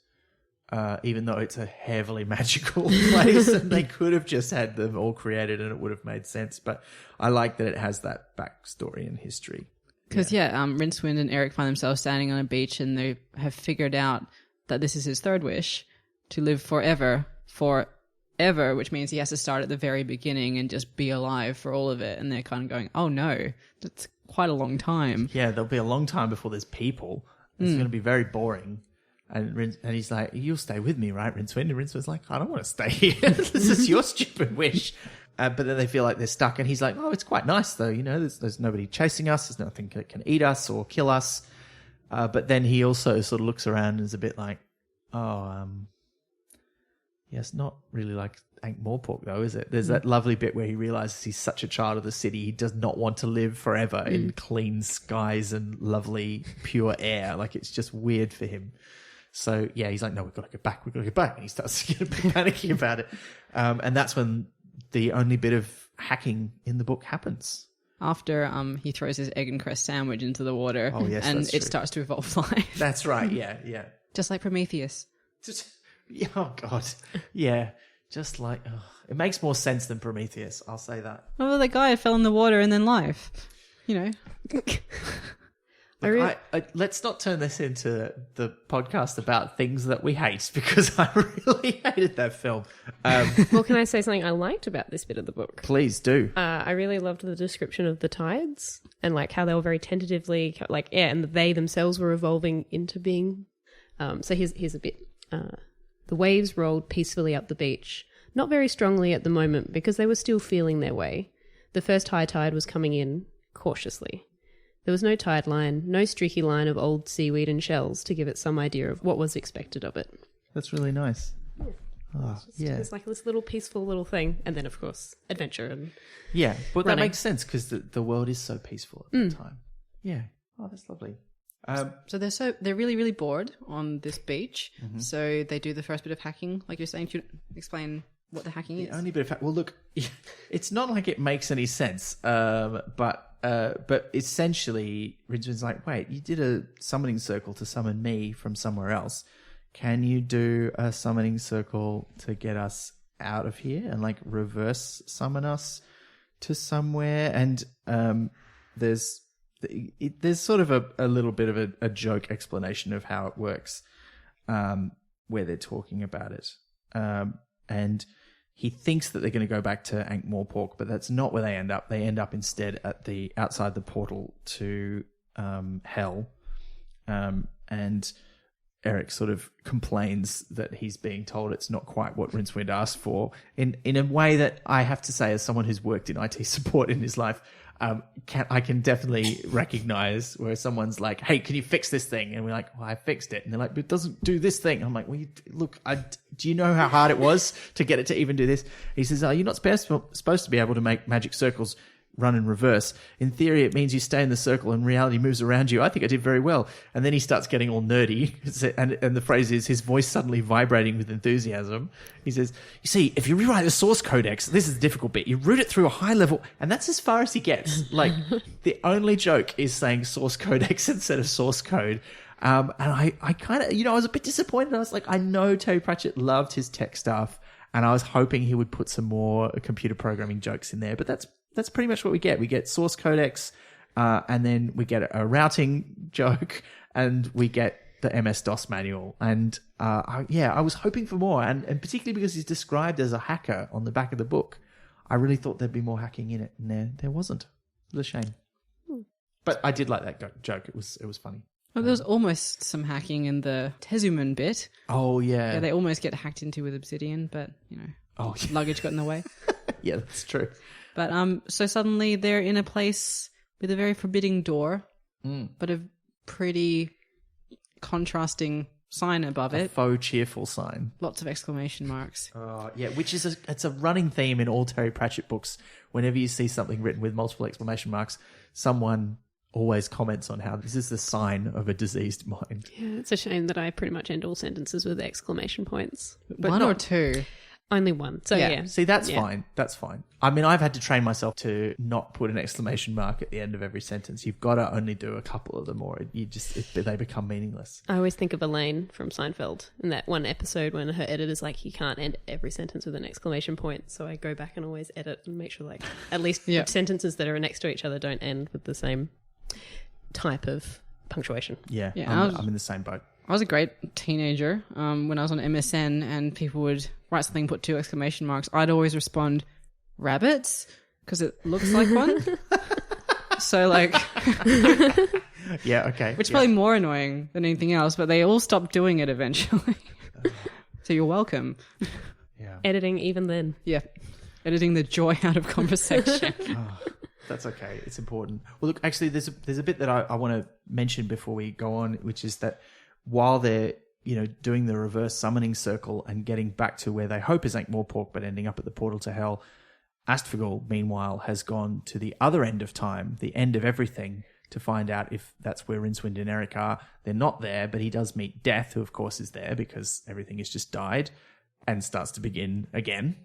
even though it's a heavily magical place, and they could have just had them all created and it would have made sense. But I like that it has that backstory and history. Because, Rincewind and Eric find themselves standing on a beach and they have figured out that this is his third wish, to live forever, which means he has to start at the very beginning and just be alive for all of it. And they're kind of going, oh no, that's quite a long time. Yeah, there'll be a long time before there's people. It's going to be very boring. And he's like, you'll stay with me, right, Rincewind? And Rincewind's like, I don't want to stay here. This is your stupid wish. But then they feel like they're stuck. And he's like, oh, it's quite nice, though. You know, there's nobody chasing us. There's nothing that can eat us or kill us. But then he also sort of looks around and is a bit like, yeah, it's not really like Ankh-Morpork, though, is it? There's that lovely bit where he realizes he's such a child of the city. He does not want to live forever in clean skies and lovely, pure air. Like, it's just weird for him. So, yeah, he's like, no, we've got to get back. And he starts panicking about it. And that's when the only bit of hacking in the book happens. After he throws his egg and cress sandwich into the water. Oh, yes, and that's it true. starts to evolve life. That's right, yeah. Just like Prometheus. Oh, God. Yeah, just like... it makes more sense than Prometheus, I'll say that. Oh, the guy fell in the water and then life. You know. Look, let's not turn this into the podcast about things that we hate, because I really hated that film. Well, can I say something I liked about this bit of the book? Please do. I really loved the description of the tides and like how they were very tentatively and they themselves were evolving into being. So here's a bit. The waves rolled peacefully up the beach, not very strongly at the moment because they were still feeling their way. The first high tide was coming in cautiously. There was no tide line, no streaky line of old seaweed and shells to give it some idea of what was expected of it. That's really nice. It's like this little peaceful little thing. And then, of course, adventure and yeah, but running. that makes sense because the world is so peaceful at that time. Yeah. Oh, that's lovely. So they're really, really bored on this beach. Mm-hmm. So they do the first bit of hacking, like you're saying. Could you explain what the hacking is? The only bit of well, look, it's not like it makes any sense. But essentially, Rince's like, wait, you did a summoning circle to summon me from somewhere else. Can you do a summoning circle to get us out of here and like reverse summon us to somewhere? And there's sort of a little bit of a joke explanation of how it works, where they're talking about it. And he thinks that they're going to go back to Ankh-Morpork, but that's not where they end up. They end up instead at the outside the portal to Hell. And Eric sort of complains that he's being told it's not quite what Rincewind asked for in a way that I have to say, as someone who's worked in IT support in his life, I can definitely recognize where someone's like, hey, can you fix this thing? And we're like, well, I fixed it. And they're like, but it doesn't do this thing. I'm like, well, do you know how hard it was to get it to even do this? He says, you're not supposed to be able to make magic circles run in reverse. In theory, it means you stay in the circle and reality moves around you. I think I did very well. And then he starts getting all nerdy. And the phrase is his voice suddenly vibrating with enthusiasm. He says, you see, if you rewrite the source codex, this is the difficult bit. You route it through a high level, and that's as far as he gets. Like, the only joke is saying source codex instead of source code. And I kind of, I was a bit disappointed. I was like, I know Terry Pratchett loved his tech stuff, and I was hoping he would put some more computer programming jokes in there, but that's pretty much what we get. We get source codex, and then we get a routing joke, and we get the MS-DOS manual. And I was hoping for more, and particularly because he's described as a hacker on the back of the book, I really thought there'd be more hacking in it, and there wasn't. It was a shame. But I did like that joke. It was funny. Well, there was almost some hacking in the Tezuman bit. Oh, yeah. Yeah, they almost get hacked into with obsidian, but, luggage got in the way. Yeah, that's true. But so suddenly they're in a place with a very forbidding door, but a pretty contrasting sign above A it. faux cheerful sign. Lots of exclamation marks. Yeah, which is it's a running theme in all Terry Pratchett books. Whenever you see something written with multiple exclamation marks, someone always comments on how this is the sign of a diseased mind. Yeah, it's a shame that I pretty much end all sentences with exclamation points. But One not- or two. Only one. So yeah. See, that's Yeah. fine. That's fine. I mean, I've had to train myself to not put an exclamation mark at the end of every sentence. You've got to only do a couple of them, or they become meaningless. I always think of Elaine from Seinfeld in that one episode when her editor's like, you can't end every sentence with an exclamation point. So I go back and always edit and make sure like at least Yeah. sentences that are next to each other don't end with the same type of punctuation. Yeah, Yeah, I'm in the same boat. I was a great teenager when I was on MSN and people would write something, put 2 exclamation marks. I'd always respond, rabbits, because it looks like one. So like, Yeah, okay. which is probably more annoying than anything else, but they all stopped doing it eventually. So you're welcome. Yeah. Editing even then. Yeah. Editing the joy out of conversation. That's okay. It's important. Well, look, actually, there's a bit that I want to mention before we go on, which is that while they're doing the reverse summoning circle and getting back to where they hope is Ankh-Morpork, but ending up at the portal to hell, Astfagel, meanwhile, has gone to the other end of time, the end of everything, to find out if that's where Rincewind and Eric are. They're not there, but he does meet Death, who of course is there because everything has just died, and starts to begin again,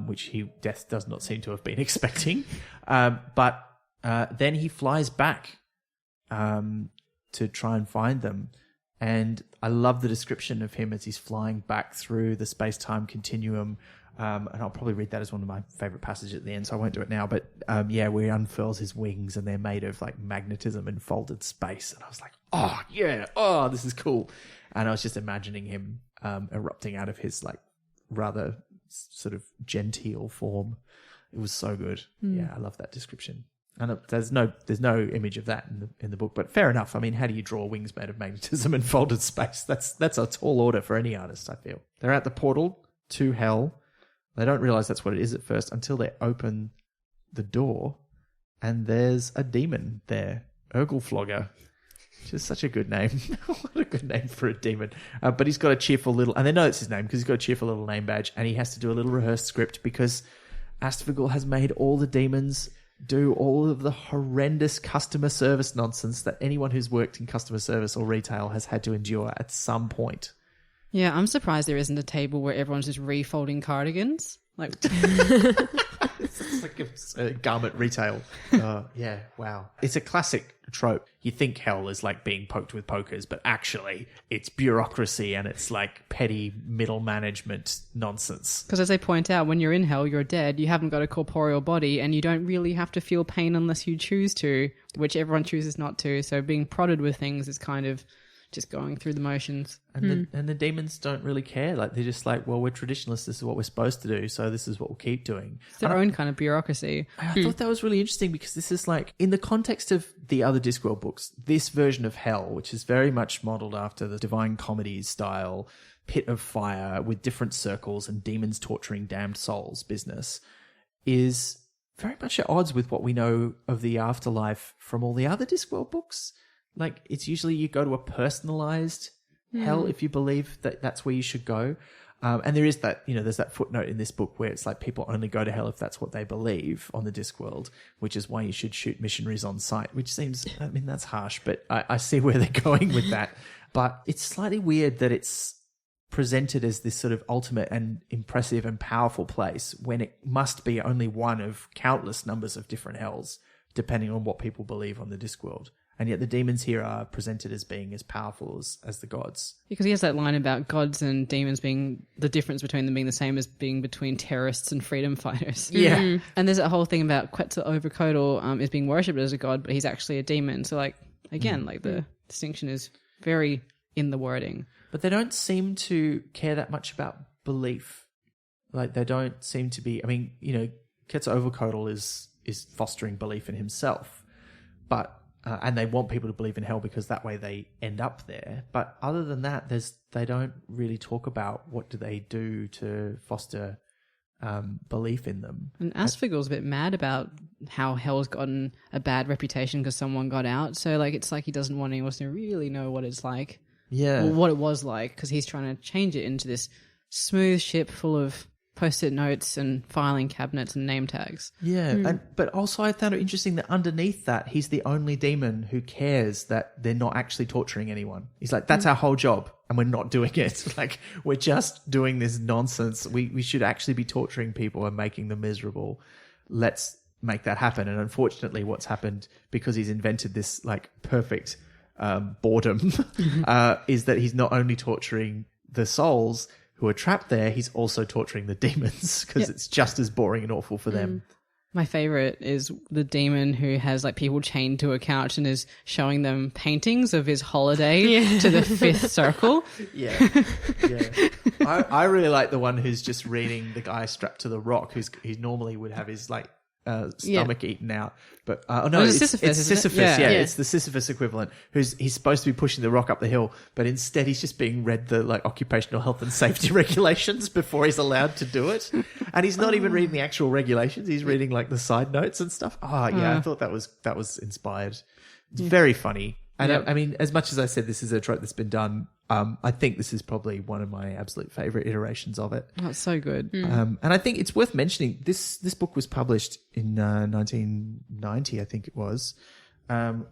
which Death does not seem to have been expecting. But then he flies back to try and find them. And I love the description of him as he's flying back through the space-time continuum. And I'll probably read that as one of my favorite passages at the end, so I won't do it now. But where he unfurls his wings and they're made of like magnetism and folded space. And I was like, oh, yeah, oh, this is cool. And I was just imagining him erupting out of his like rather sort of genteel form. It was so good. Yeah, I love that description. And there's no image of that in the book, but fair enough. I mean, how do you draw wings made of magnetism and folded space? That's a tall order for any artist, I feel. They're at the portal to hell. They don't realize that's what it is at first until they open the door, and there's a demon there, Urglflogger, which is such a good name. What a good name for a demon. But he's got a cheerful little, and they know it's his name because he's got a cheerful little name badge, and he has to do a little rehearsed script because Astfagel has made all the demons do all of the horrendous customer service nonsense that anyone who's worked in customer service or retail has had to endure at some point. Yeah, I'm surprised there isn't a table where everyone's just refolding cardigans. Like, It's like a garment retail. Yeah, wow. It's a classic trope. You think hell is like being poked with pokers, but actually it's bureaucracy and it's like petty middle management nonsense. because as they point out, when you're in hell, you're dead. You haven't got a corporeal body, and you don't really have to feel pain unless you choose to, which everyone chooses not to. So being prodded with things is kind of just going through the motions. And the demons don't really care. Like they're just like, well, we're traditionalists. This is what we're supposed to do. So this is what we'll keep doing. It's their own kind of bureaucracy. I thought that was really interesting because this is like, in the context of the other Discworld books, this version of hell, which is very much modeled after the Divine Comedy style pit of fire with different circles and demons torturing damned souls business, is very much at odds with what we know of the afterlife from all the other Discworld books. Like, it's usually you go to a personalized hell if you believe that that's where you should go. And there is that, there's that footnote in this book where it's like people only go to hell if that's what they believe on the Discworld, which is why you should shoot missionaries on sight, which seems, I mean, that's harsh, but I see where they're going with that. But it's slightly weird that it's presented as this sort of ultimate and impressive and powerful place when it must be only one of countless numbers of different hells, depending on what people believe on the Discworld. And yet the demons here are presented as being as powerful as the gods. Because he has that line about gods and demons being the difference between them being the same as being between terrorists and freedom fighters. Yeah. And there's that whole thing about Quetzalcoatl is being worshipped as a god, but he's actually a demon. So, like, again, like the distinction is very in the wording. But they don't seem to care that much about belief. Like, they don't seem to be... I mean, Quetzalcoatl is fostering belief in himself. But... and they want people to believe in hell because that way they end up there. But other than that, they don't really talk about what do they do to foster belief in them. And Asphagel's a bit mad about how Hell's gotten a bad reputation because someone got out. So like it's like he doesn't want anyone to really know what it's like. Yeah. Or what it was like, because he's trying to change it into this smooth ship full of post-it notes and filing cabinets and name tags. Yeah, but also I found it interesting that underneath that, he's the only demon who cares that they're not actually torturing anyone. He's like, that's our whole job, and we're not doing it. Like, we're just doing this nonsense. We should actually be torturing people and making them miserable. Let's make that happen. And unfortunately, what's happened, because he's invented this like perfect boredom, is that he's not only torturing the souls who are trapped there, he's also torturing the demons because it's just as boring and awful for them. My favorite is the demon who has like people chained to a couch and is showing them paintings of his holiday to the fifth circle. Yeah. I really like the one who's just reading the guy strapped to the rock, he normally would have his like stomach eaten out, but it's Sisyphus. Yeah, it's the Sisyphus equivalent. He's supposed to be pushing the rock up the hill, but instead he's just being read the like occupational health and safety regulations before he's allowed to do it, and he's not even reading the actual regulations. He's reading like the side notes and stuff. I thought that was inspired. It's very funny. And I mean, as much as I said this is a trope that's been done, I think this is probably one of my absolute favorite iterations of it. Oh, it's so good. And I think it's worth mentioning, this book was published in 1990, I think it was,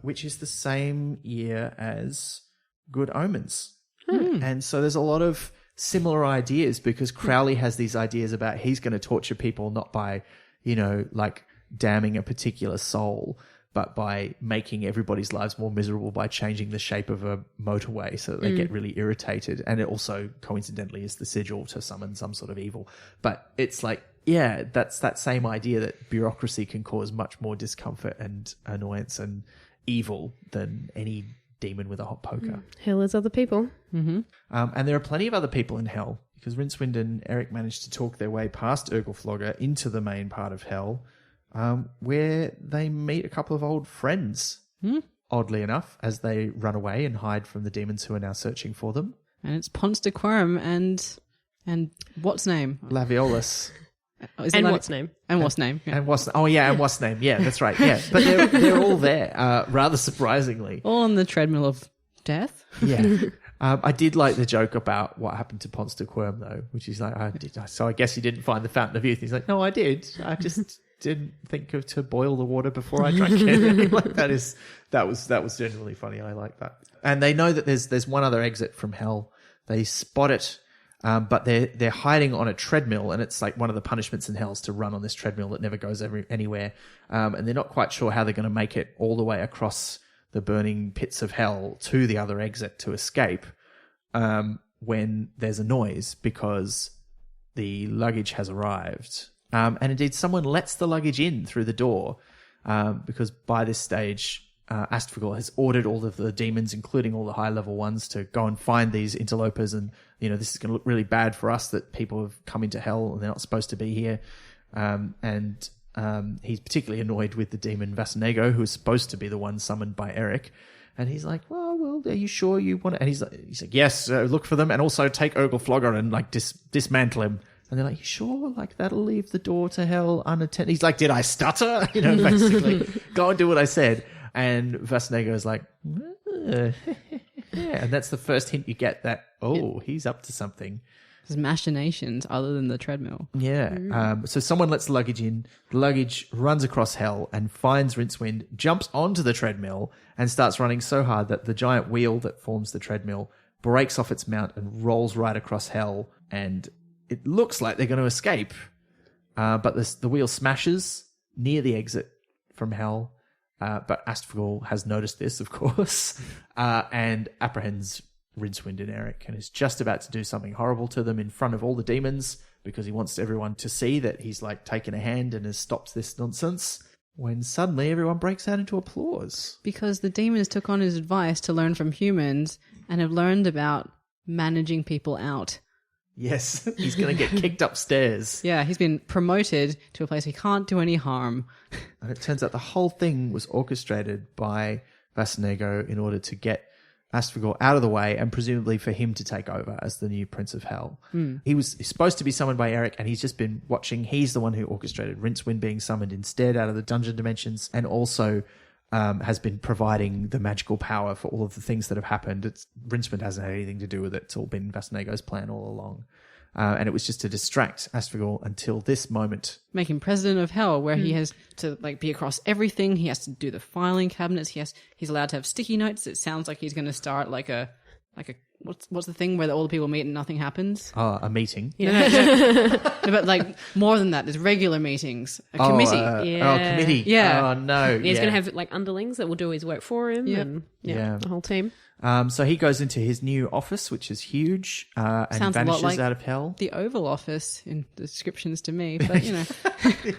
which is the same year as Good Omens. And so there's a lot of similar ideas, because Crowley has these ideas about he's going to torture people not by, like damning a particular soul, but by making everybody's lives more miserable by changing the shape of a motorway so that they get really irritated. And it also coincidentally is the sigil to summon some sort of evil. But it's like, yeah, that's that same idea that bureaucracy can cause much more discomfort and annoyance and evil than any demon with a hot poker. Hell is other people. And there are plenty of other people in hell, because Rincewind and Eric managed to talk their way past Urgelflogger into the main part of hell, where they meet a couple of old friends, oddly enough, as they run away and hide from the demons who are now searching for them. And it's Ponce de Quorum and what's name? Laviolus. And what's name? And what's name? Yeah. And what's name? Yeah, that's right. Yeah, but they're all there, rather surprisingly. All on the treadmill of death. Yeah. I did like the joke about what happened to Ponce de Quorum, though, which is like, so I guess you didn't find the Fountain of Youth. He's like, no, I did. I just didn't think of to boil the water before I drank it. Like that was genuinely funny. I like that. And they know that there's one other exit from hell. They spot it, but they're hiding on a treadmill, and it's like one of the punishments in hell is to run on this treadmill that never goes anywhere. And they're not quite sure how they're going to make it all the way across the burning pits of hell to the other exit to escape, when there's a noise, because the luggage has arrived. And indeed, someone lets the luggage in through the door, because by this stage, Astfagor has ordered all of the demons, including all the high-level ones, to go and find these interlopers. And, this is going to look really bad for us that people have come into hell and they're not supposed to be here. And he's particularly annoyed with the demon Vasanego, who is supposed to be the one summoned by Eric. And he's like, well, are you sure you want it? And he's like, yes, look for them, and also take Urgelflogger and like dismantle him. And they're like, you sure? Like, that'll leave the door to hell unattended? He's like, did I stutter? Basically, go and do what I said. And Vasanego is like, yeah. And that's the first hint you get that, he's up to something. There's machinations other than the treadmill. Yeah. So someone lets the luggage in. The luggage runs across hell and finds Rincewind, jumps onto the treadmill, and starts running so hard that the giant wheel that forms the treadmill breaks off its mount and rolls right across hell. And it looks like they're going to escape. But the wheel smashes near the exit from hell. But Astfagor has noticed this, of course, and apprehends Rincewind and Eric, and is just about to do something horrible to them in front of all the demons, because he wants everyone to see that he's like taken a hand and has stopped this nonsense, when suddenly everyone breaks out into applause. Because the demons took on his advice to learn from humans and have learned about managing people out. Yes, he's going to get kicked upstairs. Yeah, he's been promoted to a place he can't do any harm. And it turns out the whole thing was orchestrated by Vasanego in order to get Asphodel out of the way and presumably for him to take over as the new Prince of Hell. He was supposed to be summoned by Eric, and he's just been watching. He's the one who orchestrated Rincewind being summoned instead out of the dungeon dimensions, and also has been providing the magical power for all of the things that have happened. Rincewind hasn't had anything to do with it. It's all been Vasnago's plan all along. And it was just to distract Asphodel until this moment. Make him president of Hell, where he has to be across everything. He has to do the filing cabinets. He's allowed to have sticky notes. It sounds like he's going to start like a what's the thing where all the people meet and nothing happens? Oh, a meeting. Yeah. No, but like more than that, there's regular meetings, a committee. Committee. Yeah. Oh no. He's going to have like underlings that will do his work for him. Yep. And Yeah. the whole team. So he goes into his new office, which is huge, and Sounds a lot vanishes like out of Hell. The Oval Office in descriptions to me, but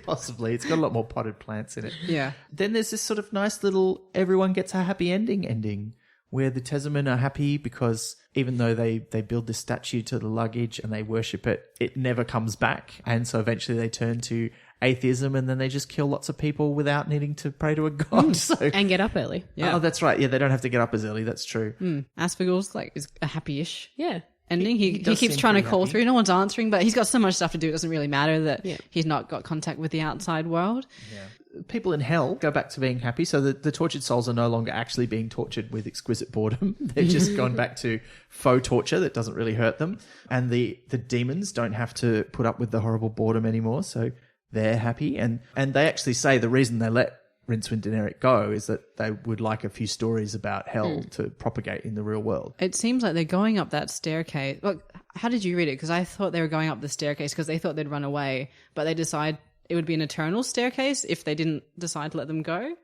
Possibly. It's got a lot more potted plants in it. Yeah. Then there's this sort of nice little everyone gets a happy ending where the Tessermen are happy because even though they build this statue to the luggage and they worship it, it never comes back. And so eventually they turn to atheism and then they just kill lots of people without needing to pray to a god. So And get up early. Yeah. Oh, that's right. Yeah, they don't have to get up as early. That's true. Asphodel's is a happy-ish Yeah. ending. He does keeps seem trying to pretty call happy. through. No one's answering, but he's got so much stuff to do. It doesn't really matter that Yeah. he's not got contact with the outside world. People in Hell go back to being happy. So the tortured souls are no longer actually being tortured with exquisite boredom. They've just gone back to faux torture that doesn't really hurt them. And the demons don't have to put up with the horrible boredom anymore. So they're happy. And they actually say the reason they let Rincewind and Eric go is that they would like a few stories about Hell to propagate in the real world. It seems like they're going up that staircase. Look, how did you read it? Because I thought they were going up the staircase because they thought they'd run away, but they decide it would be an eternal staircase if they didn't decide to let them go.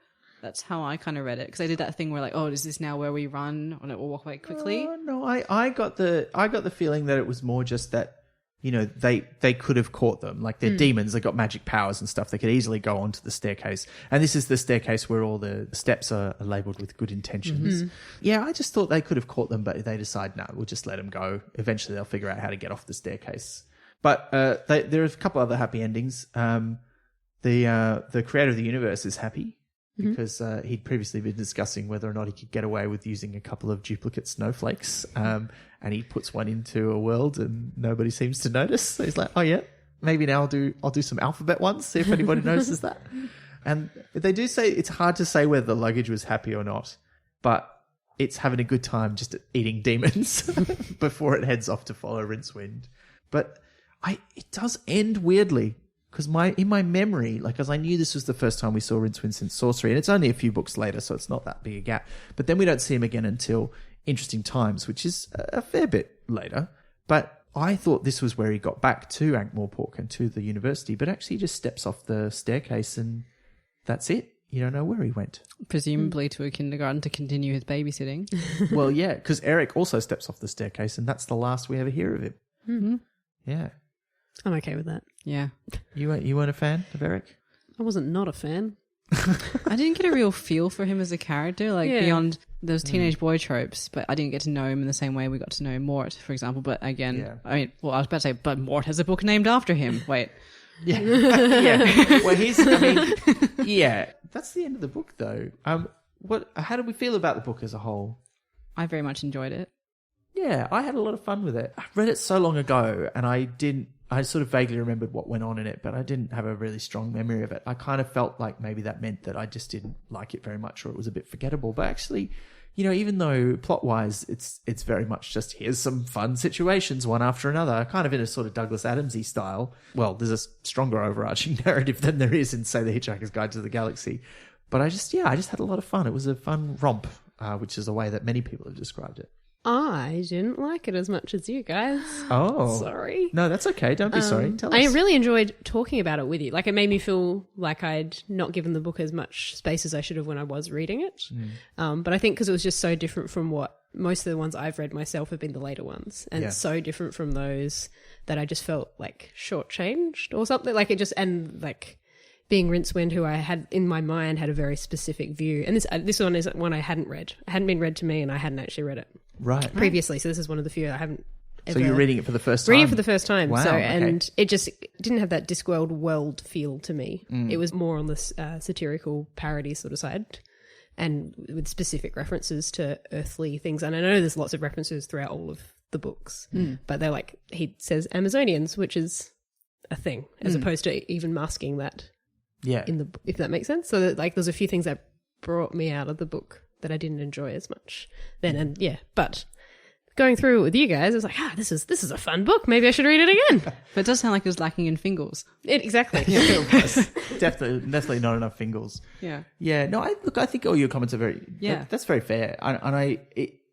That's how I kind of read it, because they did that thing where like, oh, is this now where we run and it will walk away quickly? No, I got the feeling that it was more just that, you know, they could have caught them. Like they're demons, they've got magic powers and stuff. They could easily go onto the staircase. And this is the staircase where all the steps are labelled with good intentions. Yeah, I just thought they could have caught them, but they decide, no, we'll just let them go. Eventually they'll figure out how to get off the staircase. But there are a couple other happy endings. The creator of the universe is happy because he'd previously been discussing whether or not he could get away with using a couple of duplicate snowflakes. And he puts one into a world and nobody seems to notice. So he's like, oh yeah, maybe now I'll do some alphabet ones, see if anybody notices that. And they do say it's hard to say whether the luggage was happy or not, but it's having a good time just eating demons before it heads off to follow Rincewind. But it does end weirdly. Because in my memory, like, as I knew this was the first time we saw Rincewind since Sorcery, and it's only a few books later, so it's not that big a gap. But then we don't see him again until Interesting Times, which is a fair bit later. But I thought this was where he got back to Ankh-Morpork and to the university, but actually he just steps off the staircase and that's it. You don't know where he went. Presumably to a kindergarten to continue his babysitting. Well, yeah, because Eric also steps off the staircase, and that's the last we ever hear of him. Mm-hmm. Yeah. I'm okay with that. Yeah. You weren't a fan of Eric? I wasn't not a fan. I didn't get a real feel for him as a character, beyond those teenage boy tropes, but I didn't get to know him in the same way we got to know Mort, for example. But again, I was about to say, but Mort has a book named after him. Wait. Yeah. Yeah. Well, that's the end of the book, though. How did we feel about the book as a whole? I very much enjoyed it. Yeah, I had a lot of fun with it. I read it so long ago, and I sort of vaguely remembered what went on in it, but I didn't have a really strong memory of it. I kind of felt like maybe that meant that I just didn't like it very much, or it was a bit forgettable. But actually, you know, even though plot-wise it's very much just here's some fun situations one after another, kind of in a sort of Douglas Adams-y style. Well, there's a stronger overarching narrative than there is in, say, The Hitchhiker's Guide to the Galaxy. But I just had a lot of fun. It was a fun romp, which is a way that many people have described it. I didn't like it as much as you guys. Oh. Sorry. No, that's okay. Don't be sorry. Tell us. I really enjoyed talking about it with you. Like, it made me feel like I'd not given the book as much space as I should have when I was reading it. But I think because it was just so different from what most of the ones I've read myself have been the later ones. And so different from those that I just felt like shortchanged or something. Like, it just, and like, being Rincewind, who I had in my mind had a very specific view. And this one is one I hadn't read. It hadn't been read to me and I hadn't actually read it previously. So this is one of the few I haven't ever... So you're reading it for the first time? Reading it for the first time. Wow, so, okay. And it just didn't have that Discworld world feel to me. It was more on the satirical parody sort of side. and with specific references to earthly things. And I know there's lots of references throughout all of the books, but they're like, he says Amazonians, which is a thing, as opposed to even masking that. Yeah. If that makes sense. So that, like, there's a few things that brought me out of the book that I didn't enjoy as much then. And yeah, but going through it with you guys, it's like, this is a fun book. Maybe I should read it again. But it does sound like it was lacking in Fingles. Exactly. Definitely not enough Fingles. Yeah. Yeah. No, I think all your comments are that's very fair.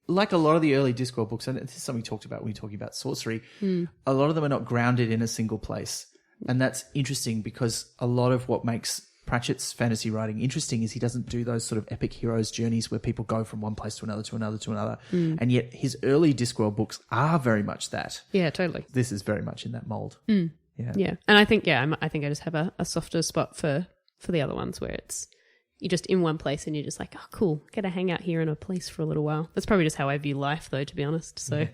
Like a lot of the early Discworld books, and this is something we talked about when we were talking about sorcery, a lot of them are not grounded in a single place. And that's interesting because a lot of what makes Pratchett's fantasy writing interesting is he doesn't do those sort of epic heroes journeys where people go from one place to another, to another, to another. And yet his early Discworld books are very much that. Yeah, totally. This is very much in that mold. Yeah. And I think, I think I just have a softer spot for the other ones where it's, you're just in one place and you're just like, oh, cool, get to hang out here in a place for a little while. That's probably just how I view life, though, to be honest. So,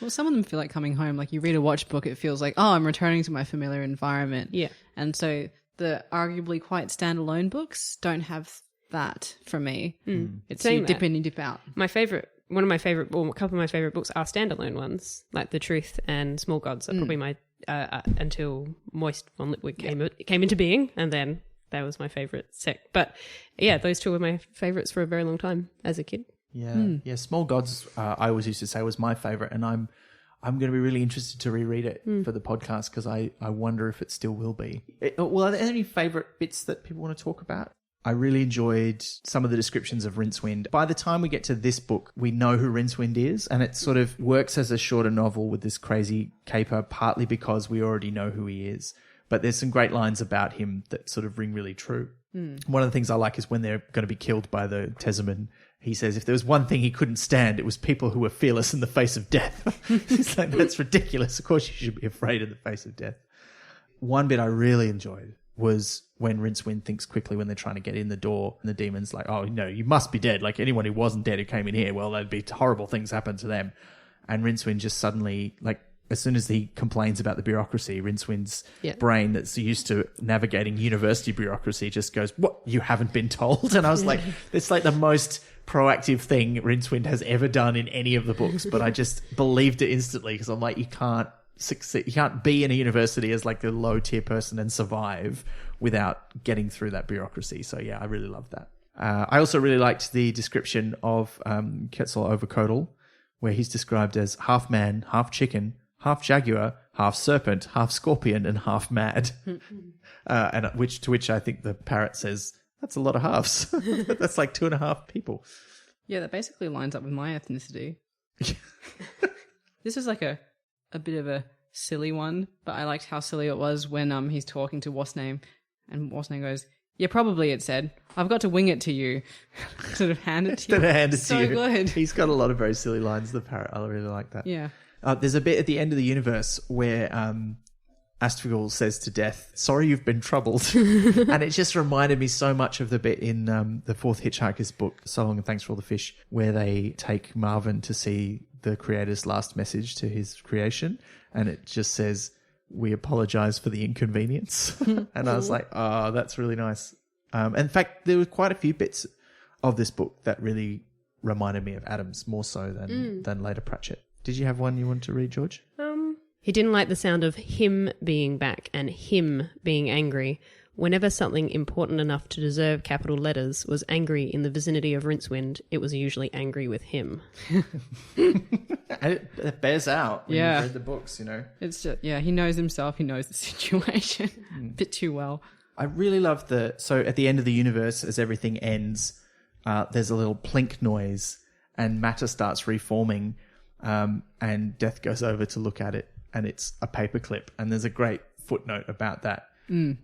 well, some of them feel like coming home. Like you read a watch book, it feels like, oh, I'm returning to my familiar environment. Yeah. And so the arguably quite standalone books don't have that for me. It's you dip in and dip out. One of my favorite, or a couple of my favorite books are standalone ones, like The Truth and Small Gods are probably my, until Moist von Litwick came into being, and then that was my favorite sect. But yeah, those two were my favorites for a very long time as a kid. Yeah. Small Gods, I always used to say was my favorite, and I'm going to be really interested to reread it for the podcast because I wonder if it still will be. Are there any favorite bits that people want to talk about? I really enjoyed some of the descriptions of Rincewind. By the time we get to this book, we know who Rincewind is, and it sort of works as a shorter novel with this crazy caper, partly because we already know who he is. But there's some great lines about him that sort of ring really true. One of the things I like is when they're going to be killed by the Tesserman, he says if there was one thing he couldn't stand, it was people who were fearless in the face of death. It's like, that's ridiculous. Of course you should be afraid in the face of death. One bit I really enjoyed was when Rincewind thinks quickly when they're trying to get in the door, and the demon's like, oh, no, you must be dead. Like anyone who wasn't dead who came in here, well, there'd be horrible things happen to them. And Rincewind just suddenly, like, as soon as he complains about the bureaucracy, Rincewind's brain that's used to navigating university bureaucracy just goes, what, you haven't been told? And I was like, it's like the most proactive thing Rincewind has ever done in any of the books. But I just believed it instantly because I'm like, you can't succeed. You can't be in a university as like a low tier person and survive without getting through that bureaucracy. So yeah, I really loved that. I also really liked the description of Quetzalcoatl, where he's described as half man, half chicken, half jaguar, half serpent, half scorpion, and half mad. And to which I think the parrot says, that's a lot of halves. That's like 2.5 people. Yeah, that basically lines up with my ethnicity. This is like a bit of a silly one, but I liked how silly it was when he's talking to Wasname, and Wasname goes, yeah, probably, it said, I've got to wing it to you. Sort of hand it to you. Hand it so to you. Good. He's got a lot of very silly lines, the parrot. I really like that. Yeah. There's a bit at the end of the universe where Astfigel says to Death, sorry you've been troubled. And it just reminded me so much of the bit in the fourth Hitchhiker's book, So Long and Thanks for All the Fish, where they take Marvin to see the creator's last message to his creation. And it just says, we apologize for the inconvenience. And I was like, oh, that's really nice. In fact, there were quite a few bits of this book that really reminded me of Adams more so than later Pratchett. Did you have one you wanted to read, George? He didn't like the sound of him being back and him being angry. Whenever something important enough to deserve capital letters was angry in the vicinity of Rincewind, it was usually angry with him. And it bears out when you read the books, you know. It's just, he knows himself, he knows the situation a bit too well. I really love so at the end of the universe, as everything ends, there's a little plink noise and matter starts reforming, and Death goes over to look at it, and it's a paperclip. And there's a great footnote about that,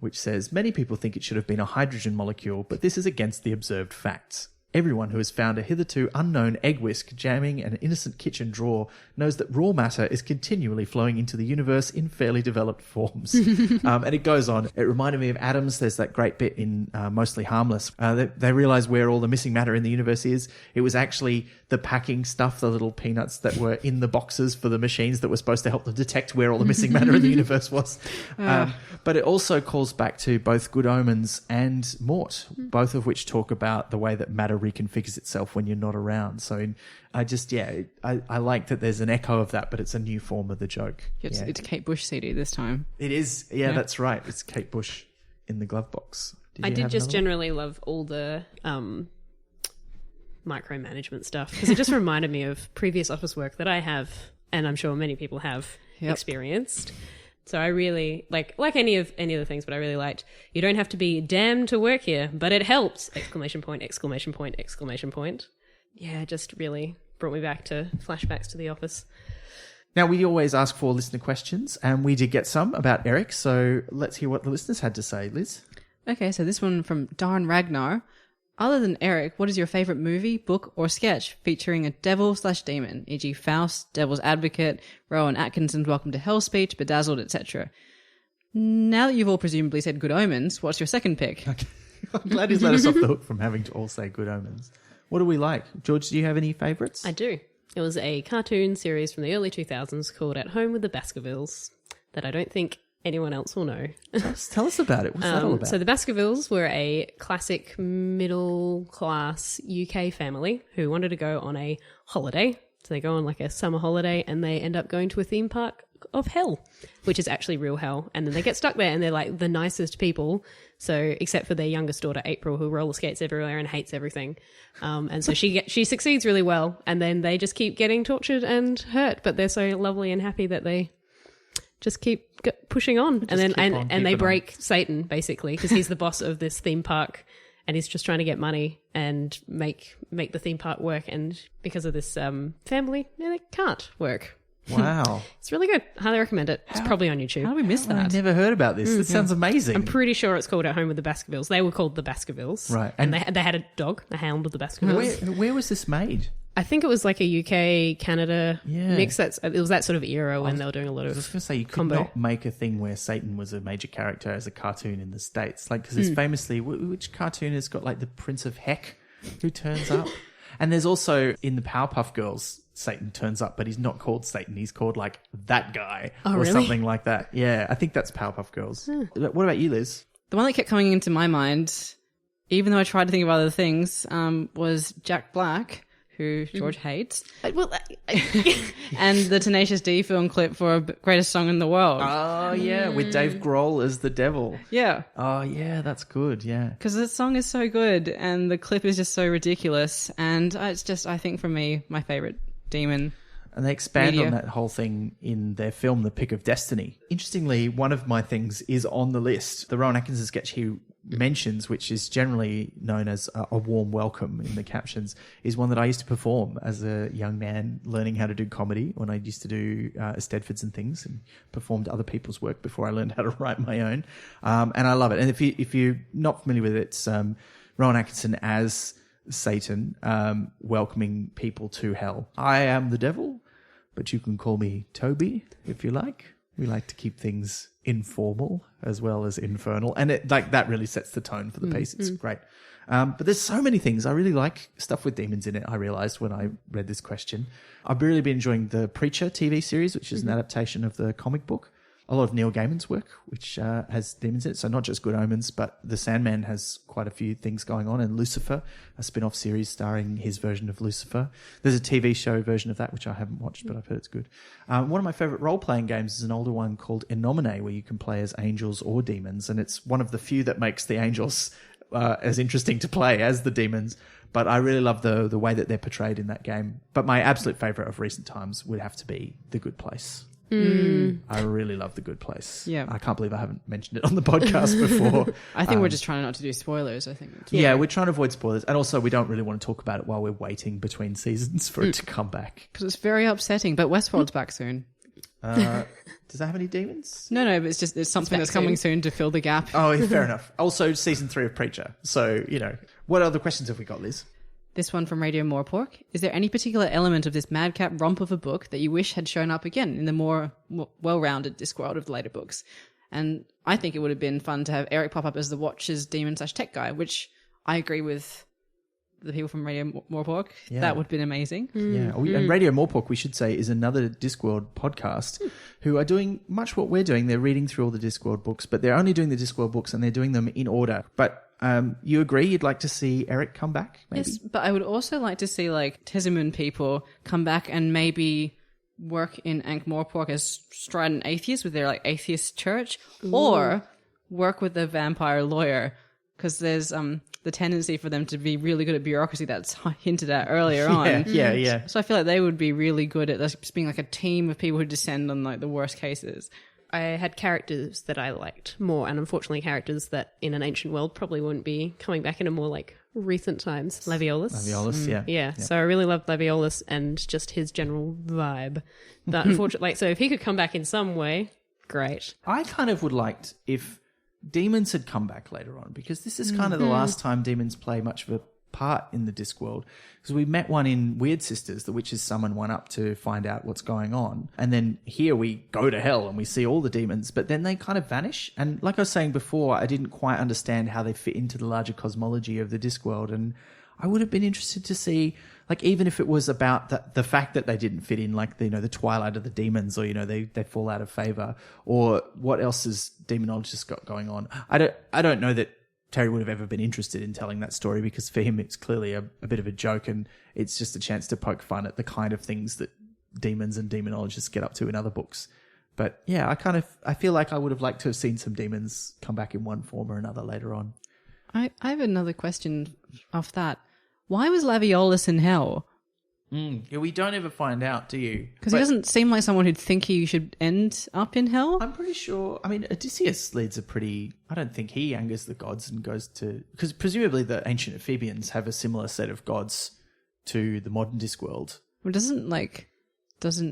which says, many people think it should have been a hydrogen molecule, but this is against the observed facts. Everyone who has found a hitherto unknown egg whisk jamming an innocent kitchen drawer knows that raw matter is continually flowing into the universe in fairly developed forms. And it goes on. It reminded me of Adams. There's that great bit in Mostly Harmless. They realize where all the missing matter in the universe is. It was actually the packing stuff, the little peanuts that were in the boxes for the machines that were supposed to help them detect where all the missing matter in the universe was. But it also calls back to both Good Omens and Mort, both of which talk about the way that matter reconfigures itself when you're not around. So I like that there's an echo of that, but it's a new form of the joke. It's Kate Bush CD this time. It is. Yeah, that's right. It's Kate Bush in the glove box. I did just generally love all the micromanagement stuff, because it just reminded me of previous office work that I have, and I'm sure many people have experienced. So I really like any of the things, but I really liked, you don't have to be damned to work here, but it helps! Exclamation point, exclamation point, exclamation point. Yeah, it just really brought me back to flashbacks to the office. Now, we always ask for listener questions, and we did get some about Eric, so let's hear what the listeners had to say. Liz? Okay, so this one from Darren Ragnar. Other than Eric, what is your favourite movie, book, or sketch featuring a devil/demon, e.g. Faust, Devil's Advocate, Rowan Atkinson's Welcome to Hell speech, Bedazzled, etc.? Now that you've all presumably said Good Omens, what's your second pick? Okay. I'm glad he's let us off the hook from having to all say Good Omens. What do we like? George, do you have any favourites? I do. It was a cartoon series from the early 2000s called At Home with the Baskervilles that I don't think anyone else will know. Tell us about it. What's that all about? So the Baskervilles were a classic middle-class UK family who wanted to go on a holiday. So they go on like a summer holiday and they end up going to a theme park of hell, which is actually real hell. And then they get stuck there and they're like the nicest people. So except for their youngest daughter, April, who roller skates everywhere and hates everything. And so she succeeds really well. And then they just keep getting tortured and hurt. But they're so lovely and happy that they just keep pushing on. And they break Satan, basically, because he's the boss of this theme park and he's just trying to get money and make the theme park work. And because of this family, they can't work. Wow. It's really good. Highly recommend it. It's probably on YouTube. How did we miss that? I've never heard about this. This sounds amazing. I'm pretty sure it's called At Home with the Baskervilles. They were called the Baskervilles. Right. And they had a dog, a hound of the Baskervilles. Where was this made? I think it was like a UK, Canada mix. It was that sort of era when they were doing a lot of I was going to say, you could not make a thing where Satan was a major character as a cartoon in the States. Like, because there's famously, which cartoon has got like the Prince of Heck who turns up? And there's also, in the Powerpuff Girls, Satan turns up, but he's not called Satan. He's called like that guy or something like that. Yeah, I think that's Powerpuff Girls. What about you, Liz? The one that kept coming into my mind, even though I tried to think of other things, was Jack Black, who George hates. And the Tenacious D film clip for Greatest Song in the World. Oh, yeah, with Dave Grohl as the devil. Yeah. Oh, yeah, that's good, yeah. Because the song is so good and the clip is just so ridiculous. And it's just, I think for me, my favourite demon. And they expand on that whole thing in their film, The Pick of Destiny. Interestingly, one of my things is on the list. The Rowan Atkinson sketch he mentions, which is generally known as a warm welcome in the captions, is one that I used to perform as a young man learning how to do comedy when I used to do Stedfords and things and performed other people's work before I learned how to write my own. And I love it. And if you're not familiar with it, it's Rowan Atkinson as Satan welcoming people to hell. I am the devil, but you can call me Toby if you like. We like to keep things informal as well as infernal, and it like that really sets the tone for the piece. It's great. But there's so many things. I really like stuff with demons in it, I realised when I read this question. I've really been enjoying the Preacher TV series, which is an adaptation of the comic book. A lot of Neil Gaiman's work, which has demons in it. So not just Good Omens, but The Sandman has quite a few things going on. And Lucifer, a spin-off series starring his version of Lucifer. There's a TV show version of that, which I haven't watched, but I've heard it's good. One of my favourite role-playing games is an older one called Innomine, where you can play as angels or demons. And it's one of the few that makes the angels as interesting to play as the demons. But I really love the way that they're portrayed in that game. But my absolute favourite of recent times would have to be The Good Place. I really love The Good Place. Yeah. I can't believe I haven't mentioned it on the podcast before. I think we're just trying not to do spoilers, I think. Yeah, we're trying to avoid spoilers. And also, we don't really want to talk about it while we're waiting between seasons for it to come back. Because it's very upsetting. But Westworld's back soon. Does that have any demons? No, but it's something that's coming soon to fill the gap. Oh, fair enough. Also, season 3 of Preacher. So, what other questions have we got, Liz? This one from Radio Moorpork. Is there any particular element of this madcap romp of a book that you wish had shown up again in the more well-rounded Discworld of the later books? And I think it would have been fun to have Eric pop up as the Watcher's demon/tech guy, which I agree with the people from Radio Moorpork. Yeah. That would have been amazing. Yeah. And Radio Moorpork, we should say, is another Discworld podcast who are doing much what we're doing. They're reading through all the Discworld books, but they're only doing the Discworld books and they're doing them in order. But you agree you'd like to see Eric come back, maybe? Yes, but I would also like to see like Tezimun people come back and maybe work in Ankh-Morpork as strident atheists with their like atheist church, or work with a vampire lawyer, because there's the tendency for them to be really good at bureaucracy that's hinted at earlier on. Yeah. So I feel like they would be really good at just being like a team of people who descend on like the worst cases. I had characters that I liked more, and unfortunately characters that in an ancient world probably wouldn't be coming back in a more like recent times. Laviolus. Yeah. So I really loved Laviolus and just his general vibe. But unfortunately, so if he could come back in some way, great. I kind of would liked if demons had come back later on, because this is kind of the last time demons play much of a part in the Discworld, because we met one in Weird Sisters. The witches summon one up to find out what's going on, and then here we go to hell and we see all the demons, but then they kind of vanish. And like I was saying before, I didn't quite understand how they fit into the larger cosmology of the Discworld, and I would have been interested to see, like, even if it was about the fact that they didn't fit in, like, the twilight of the demons, or they fall out of favor, or what else has demonologists got going on. I don't know that Terry would have ever been interested in telling that story, because for him it's clearly a bit of a joke, and it's just a chance to poke fun at the kind of things that demons and demonologists get up to in other books. But yeah, I feel like I would have liked to have seen some demons come back in one form or another later on. I have another question off that. Why was Laviolus in hell? Yeah, we don't ever find out, do you? Because he doesn't seem like someone who'd think he should end up in hell. I'm pretty sure. I mean, Odysseus leads a pretty... I don't think he angers the gods and goes to... Because presumably the ancient Ephebians have a similar set of gods to the modern Discworld. Well, doesn't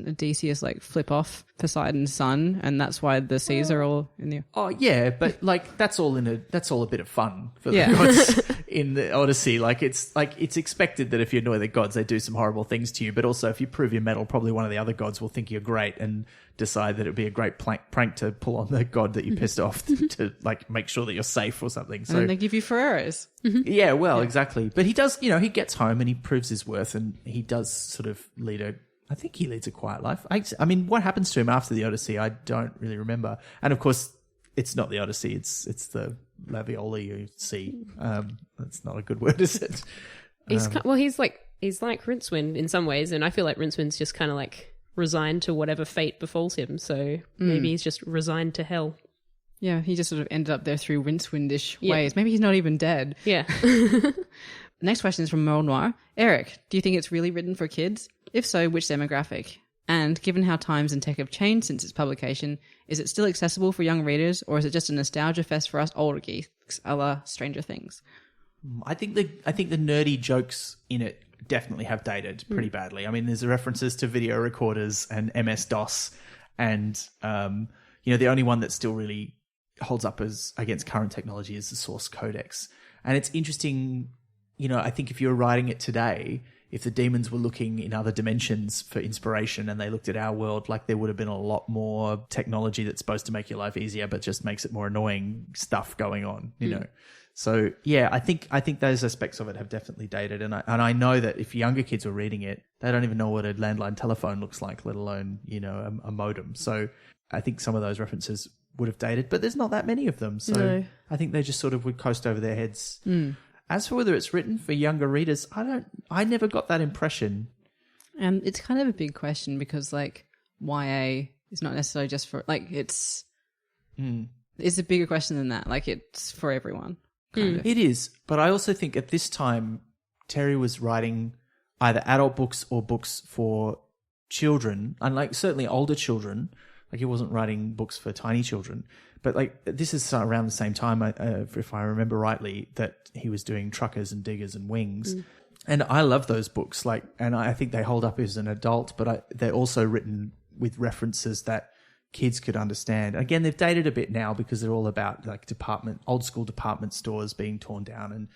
Odysseus like flip off Poseidon's son, and that's why the seas are all in the... Oh yeah, but like that's all a bit of fun for the gods in the Odyssey. Like it's expected that if you annoy the gods, they do some horrible things to you. But also, if you prove your mettle, probably one of the other gods will think you're great and decide that it'd be a great prank to pull on the god that you pissed off to like make sure that you're safe or something. So and then they give you Ferreras. Yeah, well, exactly. But he does, he gets home and he proves his worth, and he does sort of I think he leads a quiet life. I mean, what happens to him after the Odyssey, I don't really remember. And of course, it's not the Odyssey; it's the Lavioli Sea. That's not a good word, is it? He's like Rincewind in some ways, and I feel like Rincewind's just kind of like resigned to whatever fate befalls him. So maybe he's just resigned to hell. Yeah, he just sort of ended up there through Rincewindish ways. Maybe he's not even dead. Yeah. Next question is from Merle Noir. Eric, do you think it's really written for kids? If so, which demographic? And given how times and tech have changed since its publication, is it still accessible for young readers, or is it just a nostalgia fest for us older geeks, a la Stranger Things? I think the nerdy jokes in it definitely have dated pretty badly. I mean, there's references to video recorders and MS-DOS, and the only one that still really holds up as against current technology is the Source Codex. And it's interesting. I think if you were writing it today, if the demons were looking in other dimensions for inspiration and they looked at our world, like there would have been a lot more technology that's supposed to make your life easier, but just makes it more annoying stuff going on, you know? So yeah, I think those aspects of it have definitely dated. And I know that if younger kids were reading it, they don't even know what a landline telephone looks like, let alone, a modem. So I think some of those references would have dated, but there's not that many of them. So I think they just sort of would coast over their heads. As for whether it's written for younger readers, I never got that impression. And it's kind of a big question because like YA is not necessarily just for it's a bigger question than that. Like it's for everyone. Kind of. It is. But I also think at this time, Terry was writing either adult books or books for children, unlike certainly older children. Like he wasn't writing books for tiny children. But like this is around the same time, if I remember rightly, that he was doing Truckers and Diggers and Wings. And I love those books. And I think they hold up as an adult, but they're also written with references that kids could understand. Again, they've dated a bit now because they're all about like old school department stores being torn down.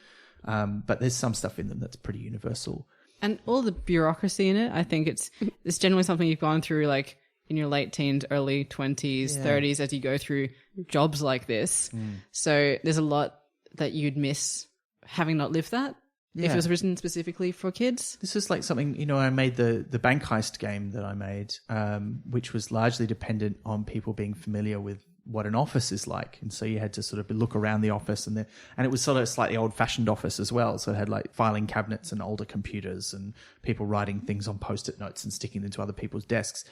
And but there's some stuff in them that's pretty universal. And all the bureaucracy in it, I think it's generally something you've gone through like in your late teens, early 20s, 30s as you go through jobs like this. So there's a lot that you'd miss having not lived that if it was written specifically for kids. This is like something, I made the bank heist game that I made, which was largely dependent on people being familiar with what an office is like. And so you had to sort of look around the office and it was sort of a slightly old-fashioned office as well. So it had like filing cabinets and older computers and people writing things on Post-it notes and sticking them to other people's desks.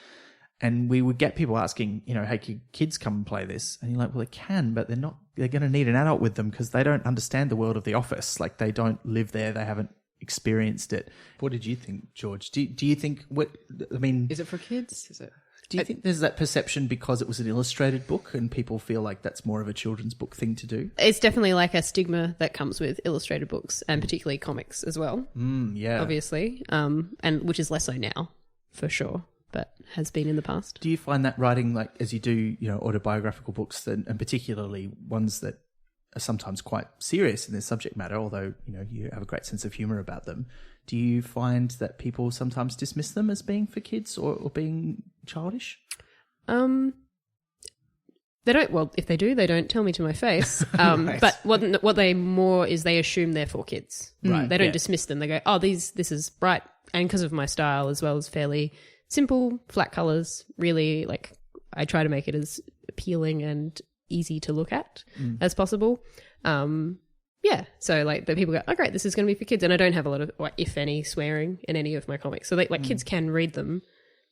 And we would get people asking, hey, can kids come and play this? And you're like, well, they can, but they're going to need an adult with them because they don't understand the world of the office. Like they don't live there. They haven't experienced it. What did you think, George? Do you think is it for kids? Is it? Do you think there's that perception because it was an illustrated book and people feel like that's more of a children's book thing to do? It's definitely like a stigma that comes with illustrated books and particularly comics as well. Yeah. Obviously. And which is less so now, for sure, but has been in the past. Do you find that writing, like as you do, autobiographical books and particularly ones that are sometimes quite serious in their subject matter, although, you have a great sense of humour about them, do you find that people sometimes dismiss them as being for kids or being childish? They don't. Well, if they do, they don't tell me to my face. Right. But what they more is they assume they're for kids. Right. They don't dismiss them. They go, oh, this is bright, and because of my style as well as fairly simple, flat colours. Really, like I try to make it as appealing and easy to look at as possible. Yeah, so like the people go, oh great, this is going to be for kids, and I don't have a lot of, if any, swearing in any of my comics. So kids can read them,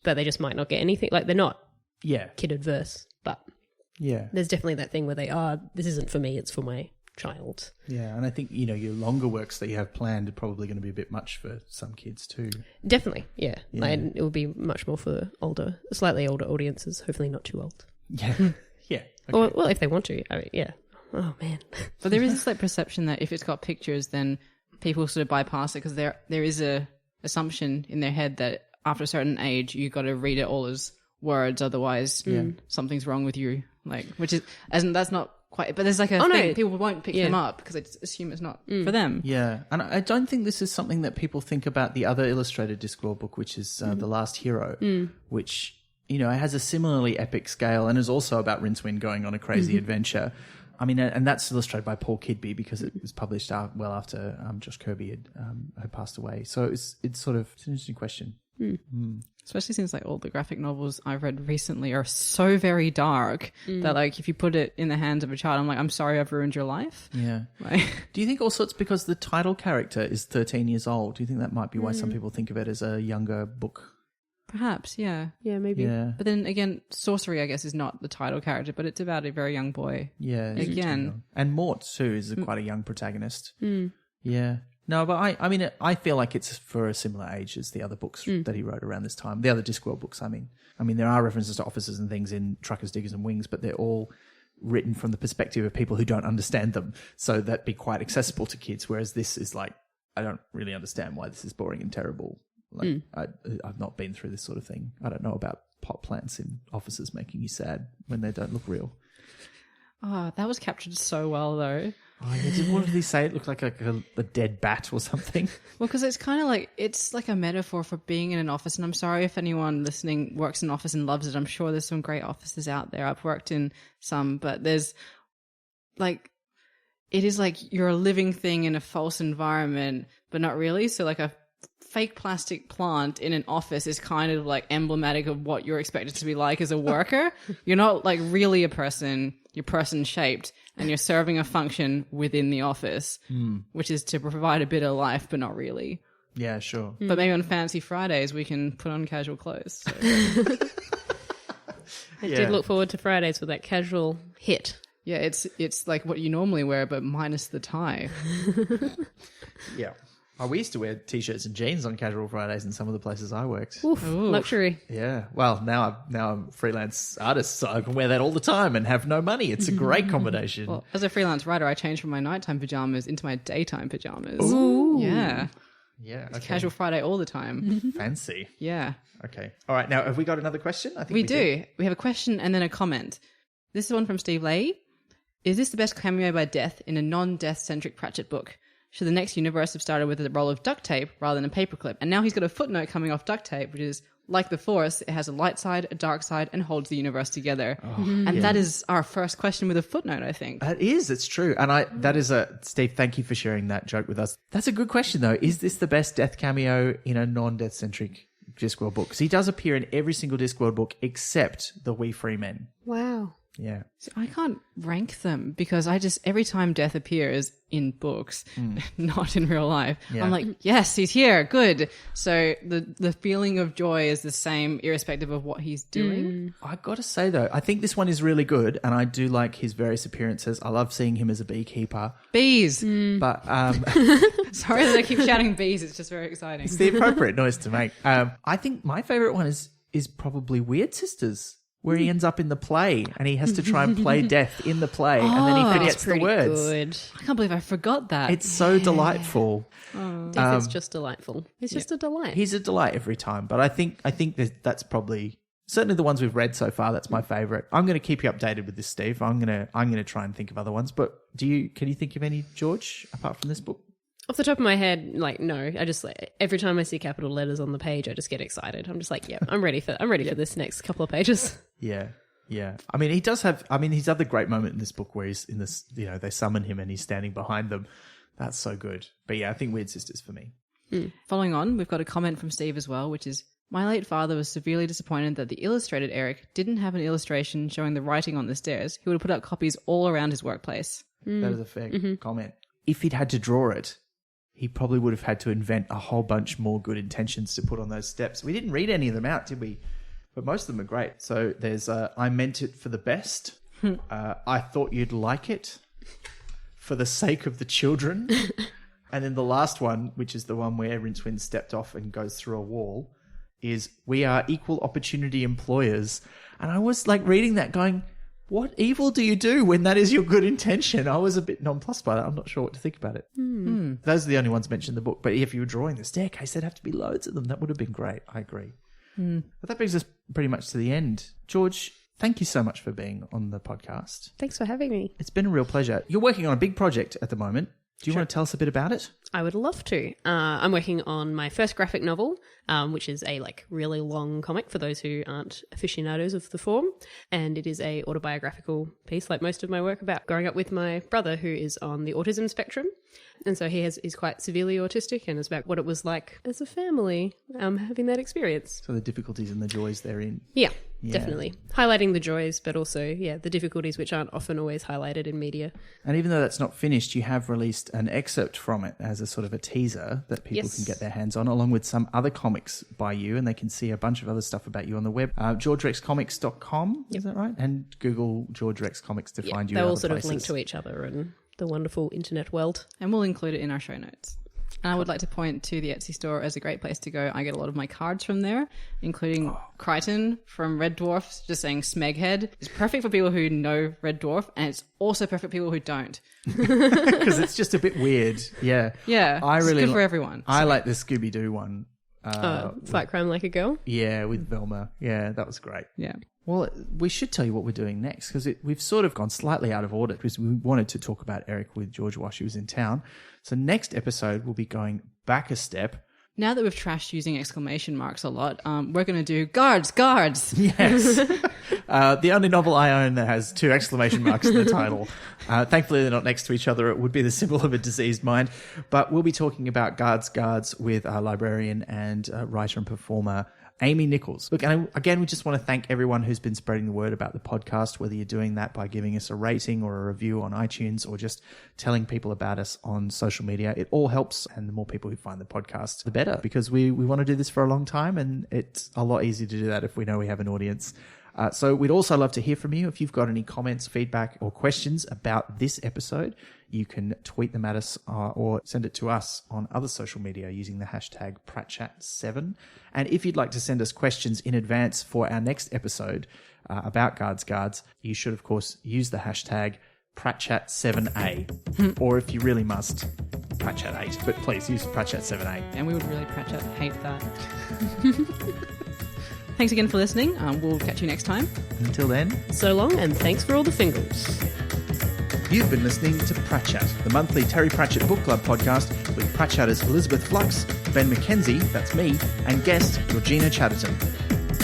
but they just might not get anything. Like they're not kid adverse, but there's definitely that thing where they are. This isn't for me; it's for my child. Yeah, and I think your longer works that you have planned are probably going to be a bit much for some kids too. Definitely, yeah. And it will be much more for slightly older audiences. Hopefully, not too old. Yeah, yeah. Okay. Or well, if they want to, yeah. Oh man! But there is this perception that if it's got pictures, then people sort of bypass it because there is a assumption in their head that after a certain age you got to read it all as words, otherwise something's wrong with you. Like, which is, that's not quite. But there's like a thing, no. people won't pick them up because they just assume it's not for them. Yeah, and I don't think this is something that people think about the other illustrated Discworld book, which is The Last Hero, which it has a similarly epic scale and is also about Rincewind going on a crazy adventure. I mean, and that's illustrated by Paul Kidby because it was published well after Josh Kirby had passed away. So it's an interesting question. Especially since like all the graphic novels I've read recently are so very dark that like if you put it in the hands of a child, I'm like, I'm sorry I've ruined your life. Yeah. Like, do you think also it's because the title character is 13 years old? Do you think that might be why some people think of it as a younger book? perhaps, yeah. Yeah, maybe. Yeah. But then again, Sorcery, I guess, is not the title character, but it's about a very young boy. Yeah. Again. And Mort, too, is quite a young protagonist. Yeah. No, but I mean, I feel like it's for a similar age as the other books that he wrote around this time. The other Discworld books, I mean, there are references to officers and things in Truckers, Diggers and Wings, but they're all written from the perspective of people who don't understand them. So that'd be quite accessible to kids, whereas this is like, I don't really understand why this is boring and terrible. Like, I've not been through this sort of thing. I don't know about pot plants in offices making you sad when they don't look real. Oh, that was captured so well, though. Oh, yeah. What did he say? It looked like a dead bat or something. Well, because it's kind of like, it's like a metaphor for being in an office. And I'm sorry if anyone listening works in an office and loves it. I'm sure there's some great offices out there. I've worked in some, but there's like, it is like you're a living thing in a false environment, but not really. So like a fake plastic plant in an office is kind of like emblematic of what you're expected to be like as a worker. You're not like really a person. You're person shaped and you're serving a function within the office, which is to provide a bit of life, but not really. Yeah, sure. But maybe on Fancy Fridays we can put on casual clothes. So. I did look forward to Fridays with that casual hit. Yeah, it's like what you normally wear, but minus the tie. Yeah. Oh, we used to wear T-shirts and jeans on casual Fridays in some of the places I worked. Oof, luxury. Yeah. Well, now I'm a freelance artist, so I can wear that all the time and have no money. It's a great combination. Well, as a freelance writer, I changed from my nighttime pajamas into my daytime pajamas. Ooh. Yeah. Yeah. Okay. Casual Friday all the time. Fancy. Yeah. Okay. All right. Now, have we got another question? I think we do. We have a question and then a comment. This is one from Steve Leahy. Is this the best cameo by Death in a non-Death-centric Pratchett book? Should the next universe have started with a roll of duct tape rather than a paperclip? And now he's got a footnote coming off duct tape, which is, like the Force, it has a light side, a dark side, and holds the universe together. That is our first question with a footnote, I think. That is, it's true. And Steve, thank you for sharing that joke with us. That's a good question, though. Is this the best Death cameo in a non-Death-centric Discworld book? Because he does appear in every single Discworld book except the We Free Men. Wow. Yeah. So I can't rank them because every time death appears in books, not in real life, Yeah. I'm like, yes, he's here, good. So the feeling of joy is the same irrespective of what he's doing. I got to say, though, I think this one is really good, and I do like his various appearances. I love seeing him as a beekeeper. Bees. But Sorry that I keep shouting bees. It's just very exciting. it's the appropriate noise to make. I think my favourite one is probably Weird Sisters, where he ends up in the play and he has to try and play death in the play, and then he forgets the words. Good. I can't believe I forgot that. It's so delightful. Death is just delightful. It's just a delight. He's a delight every time, but I think that's probably certainly the ones we've read so far. That's my favourite. I'm going to keep you updated with this, Steve. I'm going to try and think of other ones. But can you think of any, George, apart from this book? Off the top of my head, no. I just every time I see capital letters on the page, I just get excited. I'm just like, yeah, I'm ready for this next couple of pages. Yeah. Yeah. I mean, he's had the great moment in this book where he's in this, they summon him and he's standing behind them. That's so good. But yeah, I think Weird Sisters for me. Following on, we've got a comment from Steve as well, which is, my late father was severely disappointed that the illustrated Eric didn't have an illustration showing the writing on the stairs. He would have put up copies all around his workplace. That is a fair comment. If he'd had to draw it, he probably would have had to invent a whole bunch more good intentions to put on those steps. We didn't read any of them out, did we? But most of them are great. So there's I meant it for the best. I thought you'd like it. For the sake of the children. And then the last one, which is the one where Rincewind stepped off and goes through a wall, is we are equal opportunity employers. And I was like reading that going, what evil do you do when that is your good intention? I was a bit nonplussed by that. I'm not sure what to think about it. Those are the only ones mentioned in the book. But if you were drawing the staircase, there'd have to be loads of them. That would have been great. I agree. But that brings us pretty much to the end. George, thank you so much for being on the podcast. Thanks for having me. It's been a real pleasure. You're working on a big project at the moment. Do you want to tell us a bit about it? I would love to. I'm working on my first graphic novel, which is a really long comic for those who aren't aficionados of the form. And it is a autobiographical piece, like most of my work, about growing up with my brother who is on the autism spectrum. And so he's quite severely autistic, and it's about what it was like as a family having that experience. So the difficulties and the joys therein. Yeah, definitely. Highlighting the joys, but also, the difficulties which aren't often always highlighted in media. And even though that's not finished, you have released an excerpt from it as a sort of a teaser that people can get their hands on, along with some other comics by you, and they can see a bunch of other stuff about you on the web. GeorgeRexComics.com, is that right? And Google George Rex Comics to find you. They in all other sort places. of link to each other and the wonderful internet world. And we'll include it in our show notes. And I would like to point to the Etsy store as a great place to go. I get a lot of my cards from there, including Crichton from Red Dwarf, just saying Smeghead. It's perfect for people who know Red Dwarf, and it's also perfect for people who don't. Because it's just a bit weird. Yeah. Yeah, it's good for everyone. I like the Scooby-Doo one. Fight Crime Like a Girl? Yeah, with Velma. Yeah, that was great. Yeah. Well, we should tell you what we're doing next, because we've sort of gone slightly out of order because we wanted to talk about Eric with George while she was in town. So next episode, we'll be going back a step. Now that we've trashed using exclamation marks a lot, we're going to do guards. Yes. The only novel I own that has 2 exclamation marks in the title. Thankfully, they're not next to each other. It would be the symbol of a diseased mind. But we'll be talking about guards with our librarian and writer and performer, Amy Nichols. Look, and again, we just want to thank everyone who's been spreading the word about the podcast, whether you're doing that by giving us a rating or a review on iTunes or just telling people about us on social media. It all helps, and the more people who find the podcast, the better, because we want to do this for a long time, and it's a lot easier to do that if we know we have an audience. So we'd also love to hear from you. If you've got any comments, feedback, or questions about this episode, you can tweet them at us or send it to us on other social media using the hashtag PratChat7. And if you'd like to send us questions in advance for our next episode about guards, you should, of course, use the hashtag PratChat7A. Or if you really must, PratChat8. But please use PratChat7A. And we would really PratChat hate that. Thanks again for listening. We'll catch you next time. Until then, So long, and thanks for all the Fingles. you've been listening to PratChat, the monthly Terry Pratchett Book Club podcast with Pratchatters Elizabeth Flux, Ben McKenzie, that's me, and guest Georgina Chatterton.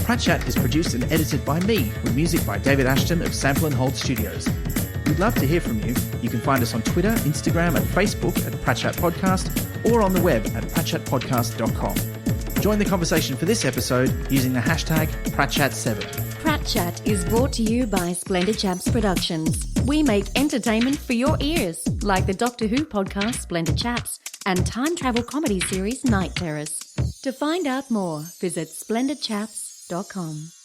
PratChat is produced and edited by me, with music by David Ashton of Sample and Hold Studios. We'd love to hear from you. You can find us on Twitter, Instagram, and Facebook at PratChat Podcast, or on the web at pratchatpodcast.com. Join the conversation for this episode using the hashtag PratChat7. Chat is brought to you by Splendid Chaps Productions. We make entertainment for your ears, like the Doctor Who podcast Splendid Chaps and time travel comedy series Night Terrace. To find out more, visit splendidchaps.com.